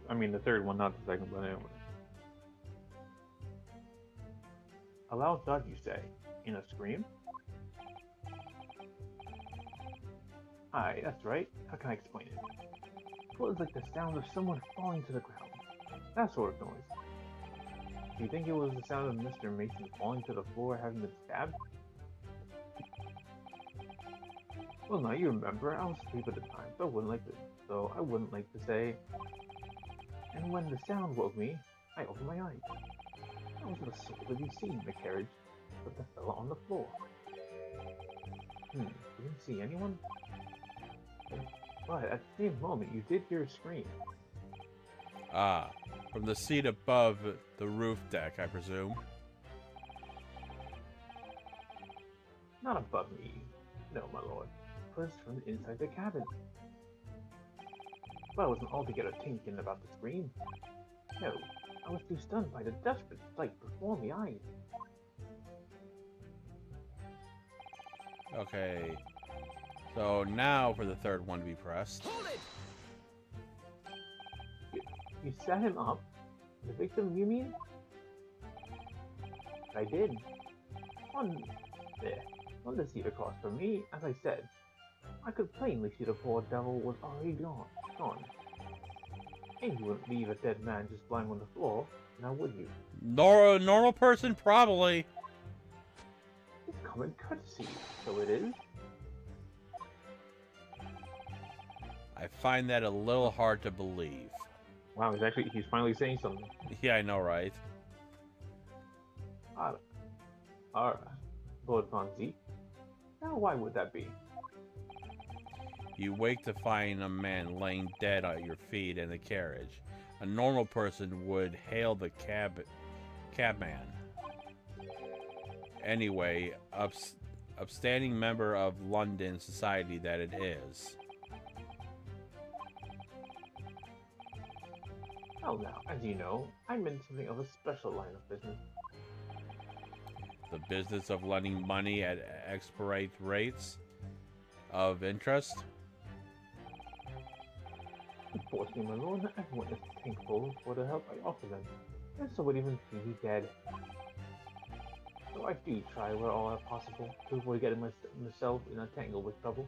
I mean the third one, not the second, but anyway. A loud thud, you say? In a scream? Aye, that's right. How can I explain it? It was like the sound of someone falling to the ground. That sort of noise. Do you think it was the sound of Mr. Mason falling to the floor having been stabbed? Well, now you remember, I was asleep at the time, so I wouldn't like to say. And when the sound woke me, I opened my eyes. I was the soul that you seen in the carriage, but the fella on the floor. You didn't see anyone? But at the same moment, you did hear a scream. Ah, from the seat above the roof deck, I presume. Not above me. No, my lord. It was from inside the cabin. But I wasn't altogether thinking about the scream. No, I was too stunned by the desperate sight before me eyes. Okay. So now for the third one to be pressed. Hold it! You set him up? The victim, you mean? I did. On the seat across from me, as I said, I could plainly see the poor devil was already gone. And you wouldn't leave a dead man just lying on the floor, now would you? Normal person, probably. It's common courtesy, so it is. I find that a little hard to believe. Wow, he's finally saying something. Yeah, I know, right? Alright, Lord Fonzie. Now why would that be? You wake to find a man laying dead at your feet in the carriage. A normal person would hail the cabman. Anyway, upstanding member of London society that it is. Well now, as you know, I'm in something of a special line of business. The business of lending money at expired rates of interest. Unfortunately, my lord, everyone is thankful for the help I offer them, and so would even see me dead. So I do try where all possible to avoid getting myself in a tangle with trouble.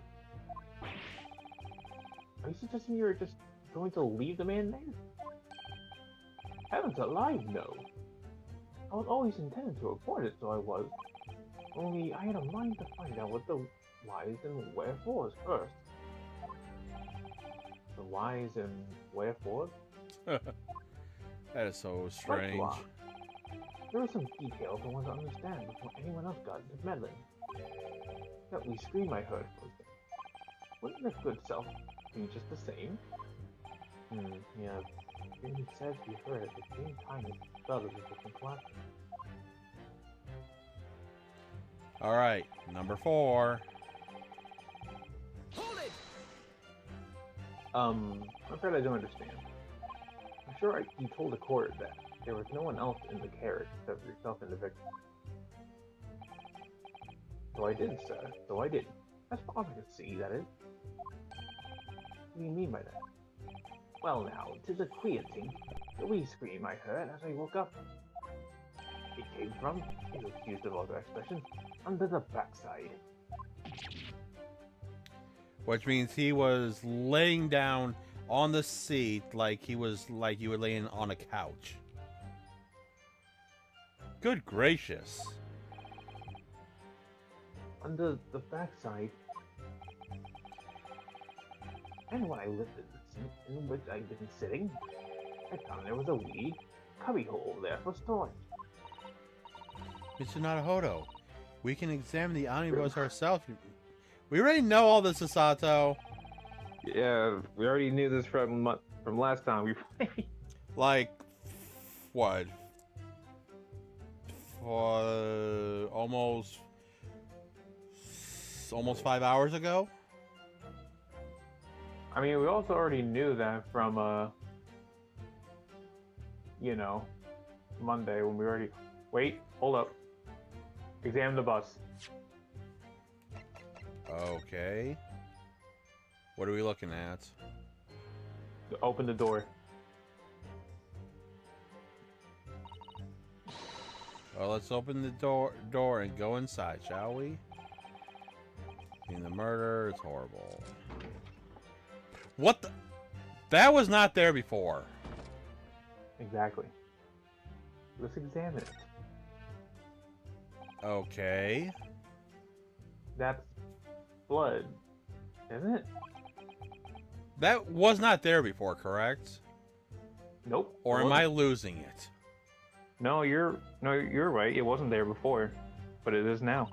Are you suggesting you're just going to leave the man there? Heavens alive, no! I was always intending to report it, so I was. Only I had a mind to find out what the whys and wherefores first. The whys and wherefores? That is so strange. There were some details I wanted to understand before anyone else got into meddling. That wee scream I heard, for example. Wouldn't your good self be just the same? Yeah. He says he heard at the same time as the others of different classes. Alright, number 4. Hold it! I'm afraid I don't understand. I'm sure you told the court that there was no one else in the carriage except yourself and the victim. So I did, sir. So I did. As far as I could see, that is. What do you mean by that? Well now, 'tis a queer thing. The wee scream I heard as I woke up. It came from, is excused of vulgar expression, under the backside. Which means he was laying down on the seat like you were laying on a couch. Good gracious. Under the backside. And when I lifted the seat in which I'd been sitting, I found there was a wee cubbyhole there for storage. Mr. Naruhodo, we can examine the omnibus ourselves. We already know all this, Sasato. Yeah, we already knew this from last time. We Like, what? Almost 5 hours ago? I mean, we also already knew that from, you know, Monday when we already... Wait, hold up. Examine the bus. Okay. What are we looking at? Open the door. Well, let's open the door and go inside, shall we? Seeing the murder, it's horrible. What the? That was not there before. Exactly. Let's examine it. Okay. That's blood, isn't it? That was not there before, correct? Nope. Or it am I wasn't. losing it? No, you're right. It wasn't there before, but it is now.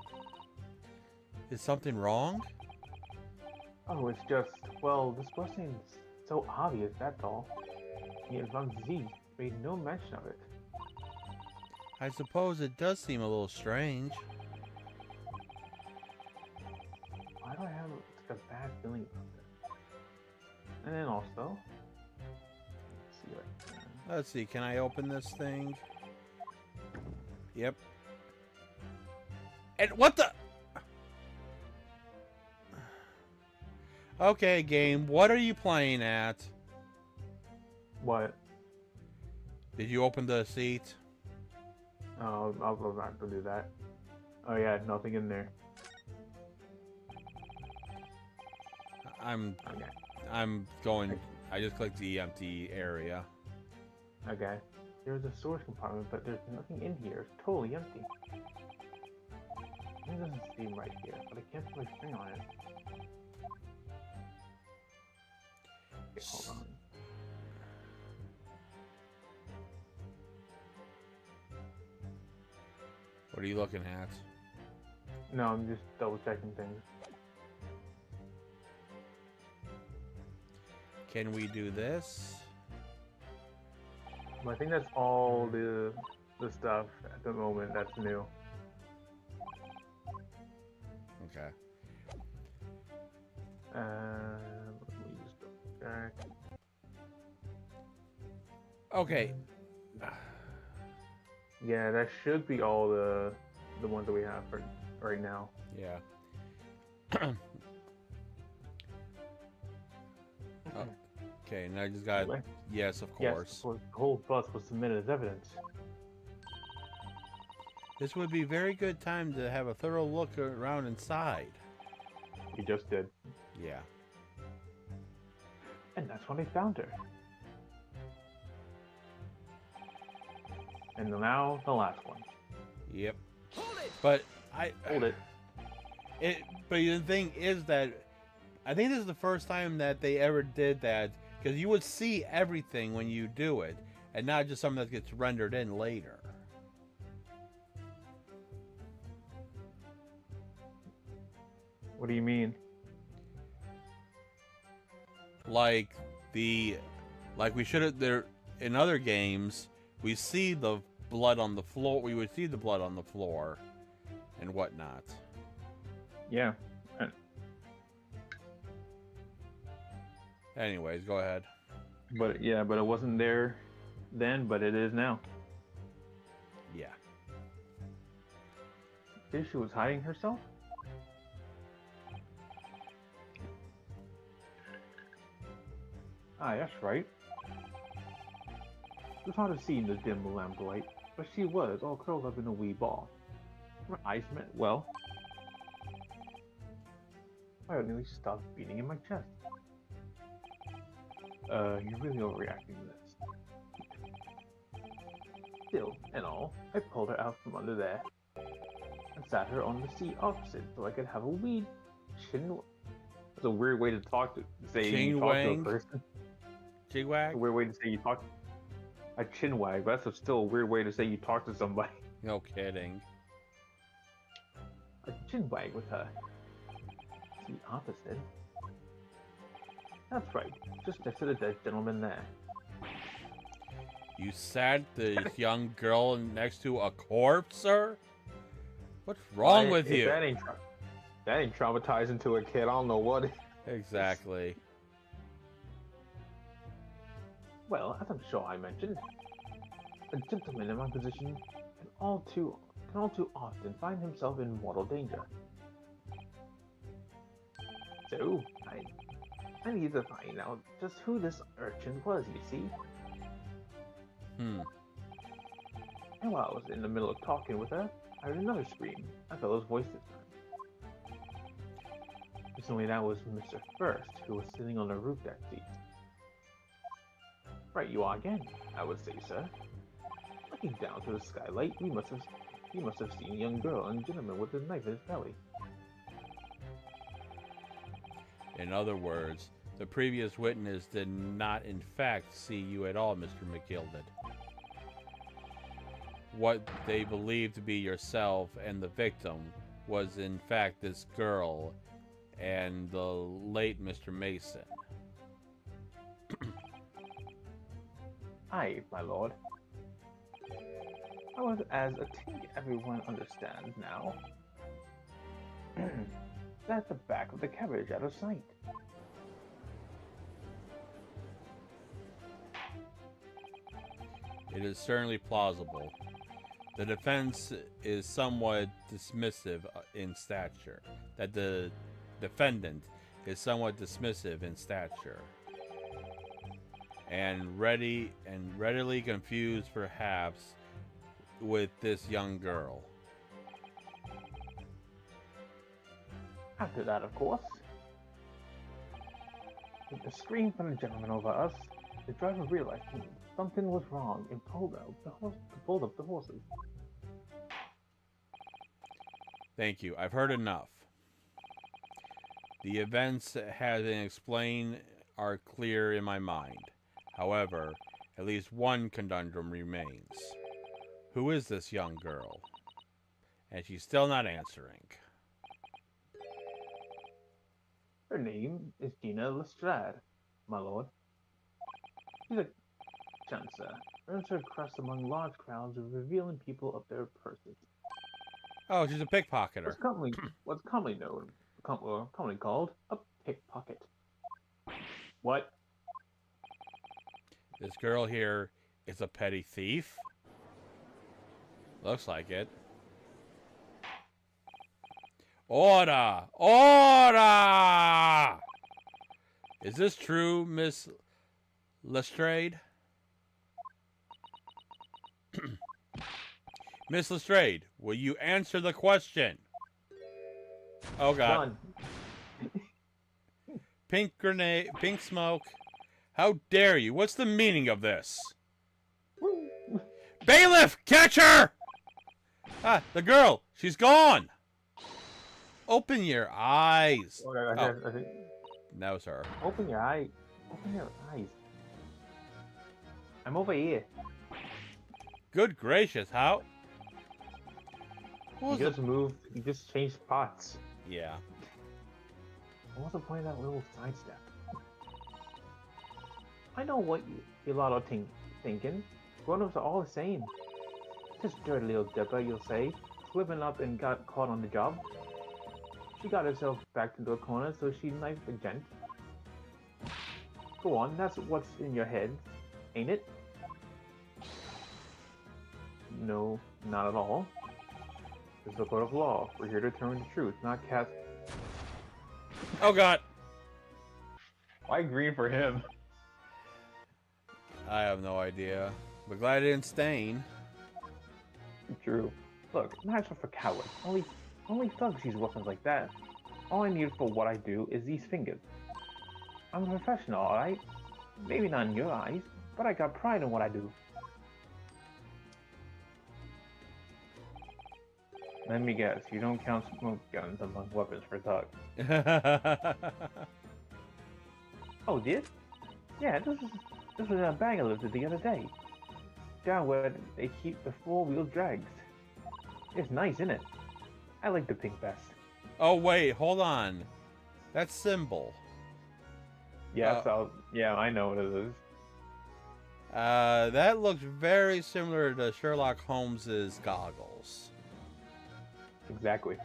Is something wrong? Oh, it's just, well, this wasn't so obvious, that's all. Yet Van Z made no mention of it. I suppose it does seem a little strange. Why do I have such a bad feeling about this? And then also, let's see right now. Let's see, can I open this thing? Yep. And what the? Okay, game, what are you playing at? What? Did you open the seat? Oh, I'll not to do that. Oh yeah, nothing in there. I'm Okay. going. I just clicked the empty area. Okay. There's a storage compartment, but there's nothing in here. It's totally empty. It doesn't seem right here, but I can't put my finger on it. Okay, hold on. What are you looking at? No, I'm just double checking things. Can we do this? But I think that's all the stuff at the moment that's new. Okay. Let me just double check. Okay. Yeah, that should be all the ones that we have for right now. Yeah. Okay, and I just got Anyway. yes, of Yes, course. the whole bus was submitted as evidence. This would be a very good time to have a thorough look around inside. We just did. Yeah. And that's when I found her. And now the last one. Yep. Hold it! But Hold it. But the thing is that I think this is the first time that they ever did that, because you would see everything when you do it, and not just something that gets rendered in later. What do you mean? Like we should have there in other games, we see the blood on the floor. We would see the blood on the floor and whatnot. Yeah. Anyways, go ahead. But yeah, but it wasn't there then, but it is now. Yeah. See, she was hiding herself? Ah, that's right. It was hard to see in the dim lamplight, but she was all curled up in a wee ball. Her eyes met well. I nearly stopped beating in my chest. You're really overreacting to this. Still, and all, I pulled her out from under there and sat her on the seat opposite so I could have a wee chin. That's a weird way to talk to say you talk to a Chinwag? person. Jigwag? A weird way to say you talk. A chin wag, but that's still a weird way to say you talk to somebody. No kidding. A chin wag with her. The opposite. That's right, just next to the dead gentleman there. You sat the young girl next to a corpse, sir? What's wrong Well, with if you? That ain't traumatizing to a kid. I don't know what. Exactly. Well, as I'm sure I mentioned, a gentleman in my position can all too often find himself in mortal danger. So, I need to find out just who this urchin was, you see. Hmm. And while I was in the middle of talking with her, I heard another scream, a fellow's voice this time. Recently, that was Mr. First, who was sitting on the roof deck seat. Right you are again, I would say, sir. Looking down through the skylight, he must have seen a young girl and gentleman with a knife in his belly. In other words, the previous witness did not in fact see you at all, Mr. McGilded. What they believed to be yourself and the victim was in fact this girl and the late Mr. Mason. Aye, my lord. I was as I think everyone understands now. That's the back of the carriage out of sight. It is certainly plausible. The defense is somewhat dismissive in stature. That the defendant is somewhat dismissive in stature. And readily confused perhaps with this young girl. After that, of course, with the scream from the gentleman over us, the driver realized something was wrong and pulled up the horses. Thank you. I've heard enough. The events have been explained are clear in my mind. However, at least one conundrum remains. Who is this young girl? And she's still not answering. Her name is Gina Lestrade, my lord. She's a chancer, earns her crust among large crowds of revealing people of their purses. Oh, she's a pickpocketer. What's commonly called a pickpocket. What? This girl here is a petty thief? Looks like it. Order! Order! Is this true, Miss Lestrade? Miss Lestrade, will you answer the question? Oh, God. Pink grenade, pink smoke. How dare you? What's the meaning of this? Bailiff, catch her! Ah, the girl, she's gone. Open your eyes. I think, That was her. open your eyes. Open your eyes. I'm over here. Good gracious, how? What was You just moved. You just changed spots. Yeah. What was the point of that little sidestep? I know what you lot are thinking. Grown-ups are all the same. This dirty little dipper, you'll say, slipping up and got caught on the job. She got herself backed into a corner, so she knifed a gent. Go on, that's what's in your head, ain't it? No, not at all. This is a court of law. We're here to determine the truth, not cast. Oh, God. Why green for him? I have no idea. But glad I didn't stain. True. Look, knives are for cowards. Only thugs use weapons like that. All I need for what I do is these fingers. I'm a professional, alright? Maybe not in your eyes, but I got pride in what I do. Let me guess, you don't count smoke guns among weapons for thugs. Oh, did? Yeah, this was in a bag I lifted the other day. Down where they keep the four-wheel drags. It's nice, isn't it? I like the pink best. Oh, wait, hold on. That's Symbol. Yeah, yeah, I know what it is. That looks very similar to Sherlock Holmes's goggles. Exactly.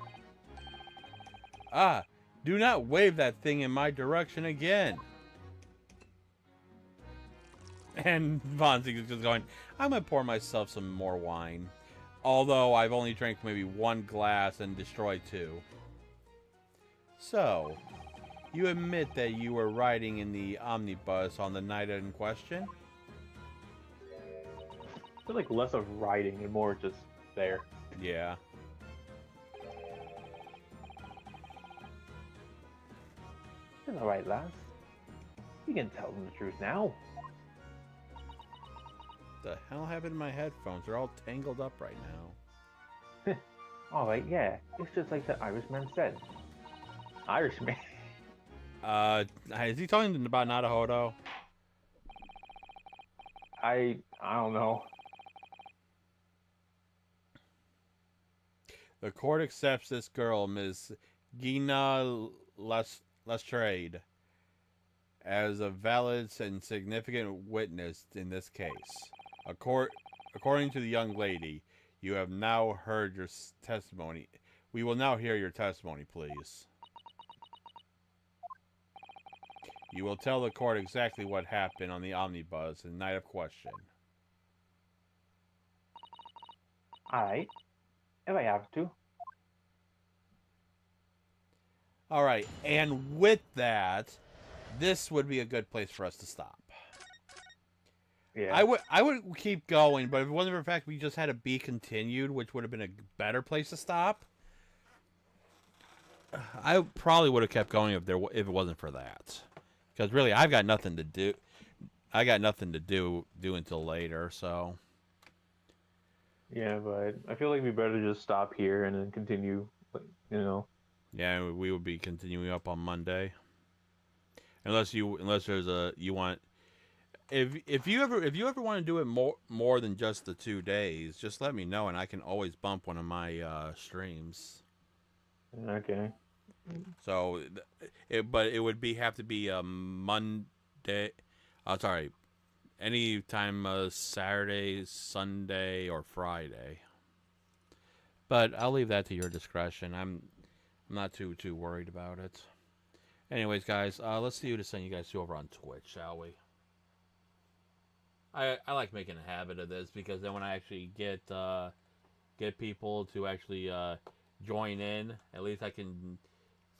Ah, do not wave that thing in my direction again. And Fonzie is just going, I'm going to pour myself some more wine. Although I've only drank maybe one glass and destroyed two. So, you admit that you were riding in the omnibus on the night in question? I feel like less of riding and more just there. Yeah. It's alright, lass. You can tell them the truth now. The hell happened to my headphones? They're all tangled up right now. Alright, yeah. It's just like the Irishman said. Irishman? Is he talking about Nadahodo? I don't know. The court accepts this girl, Ms. Gina Lestrade, as a valid and significant witness in this case. According to the young lady, you have now heard your testimony. We will now hear your testimony, please. You will tell the court exactly what happened on the omnibus the night of question. Alright. If I have to. Alright, and with that, this would be a good place for us to stop. Yeah. I would keep going, but if it wasn't for the fact we just had to be continued, which would have been a better place to stop, I probably would have kept going if it wasn't for that. Because really, I've got nothing to do. I got nothing to do until later, so. Yeah, but I feel like we better just stop here and then continue, like, you know. Yeah, we would be continuing up on Monday. Unless there's a you want. If you ever want to do it more than just the 2 days, just let me know and I can always bump one of my streams. Okay. So, but it would have to be Monday. Sorry, any time Saturday, Sunday, or Friday. But I'll leave that to your discretion. I'm not too worried about it. Anyways, guys, let's see who to send you guys to over on Twitch, shall we? I like making a habit of this because then when I actually get people to actually join in, at least I can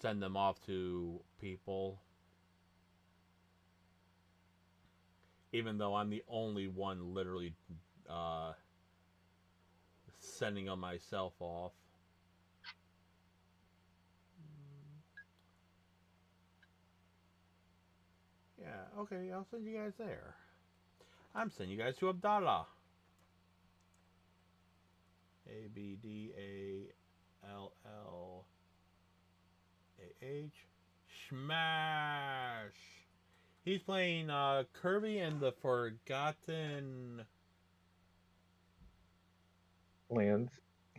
send them off to people. Even though I'm the only one literally sending on myself off. Yeah, okay, I'll send you guys there. I'm sending you guys to Abdallah. ABDALLAH. Smash! He's playing Kirby and the Forgotten Lands.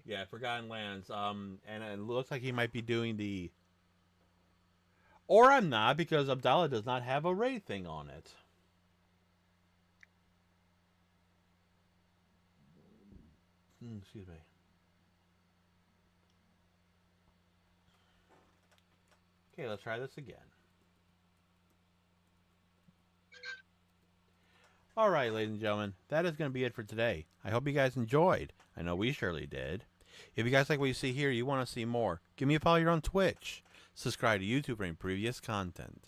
Yeah, Forgotten Lands. And it looks like he might be doing the. Or I'm not, because Abdallah does not have a raid thing on it. Excuse me. Okay, let's try this again. Alright, ladies and gentlemen, that is going to be it for today. I hope you guys enjoyed. I know we surely did. If you guys like what you see here, you want to see more, give me a follow here on Twitch. Subscribe to YouTube for any previous content.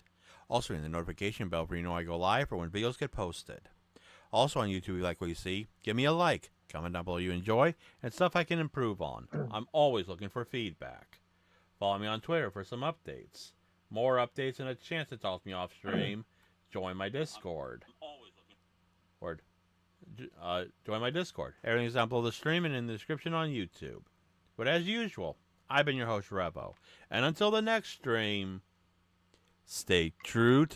Also ring the notification bell for you know I go live or when videos get posted. Also on YouTube, if you like what you see, give me a like. Comment down below you enjoy and stuff I can improve on. I'm always looking for feedback. Follow me on Twitter for some updates. More updates and a chance to talk to me off stream. Join my Discord. Join my Discord. Everything's down below the stream and in the description on YouTube. But as usual, I've been your host, Revo. And until the next stream, stay true to the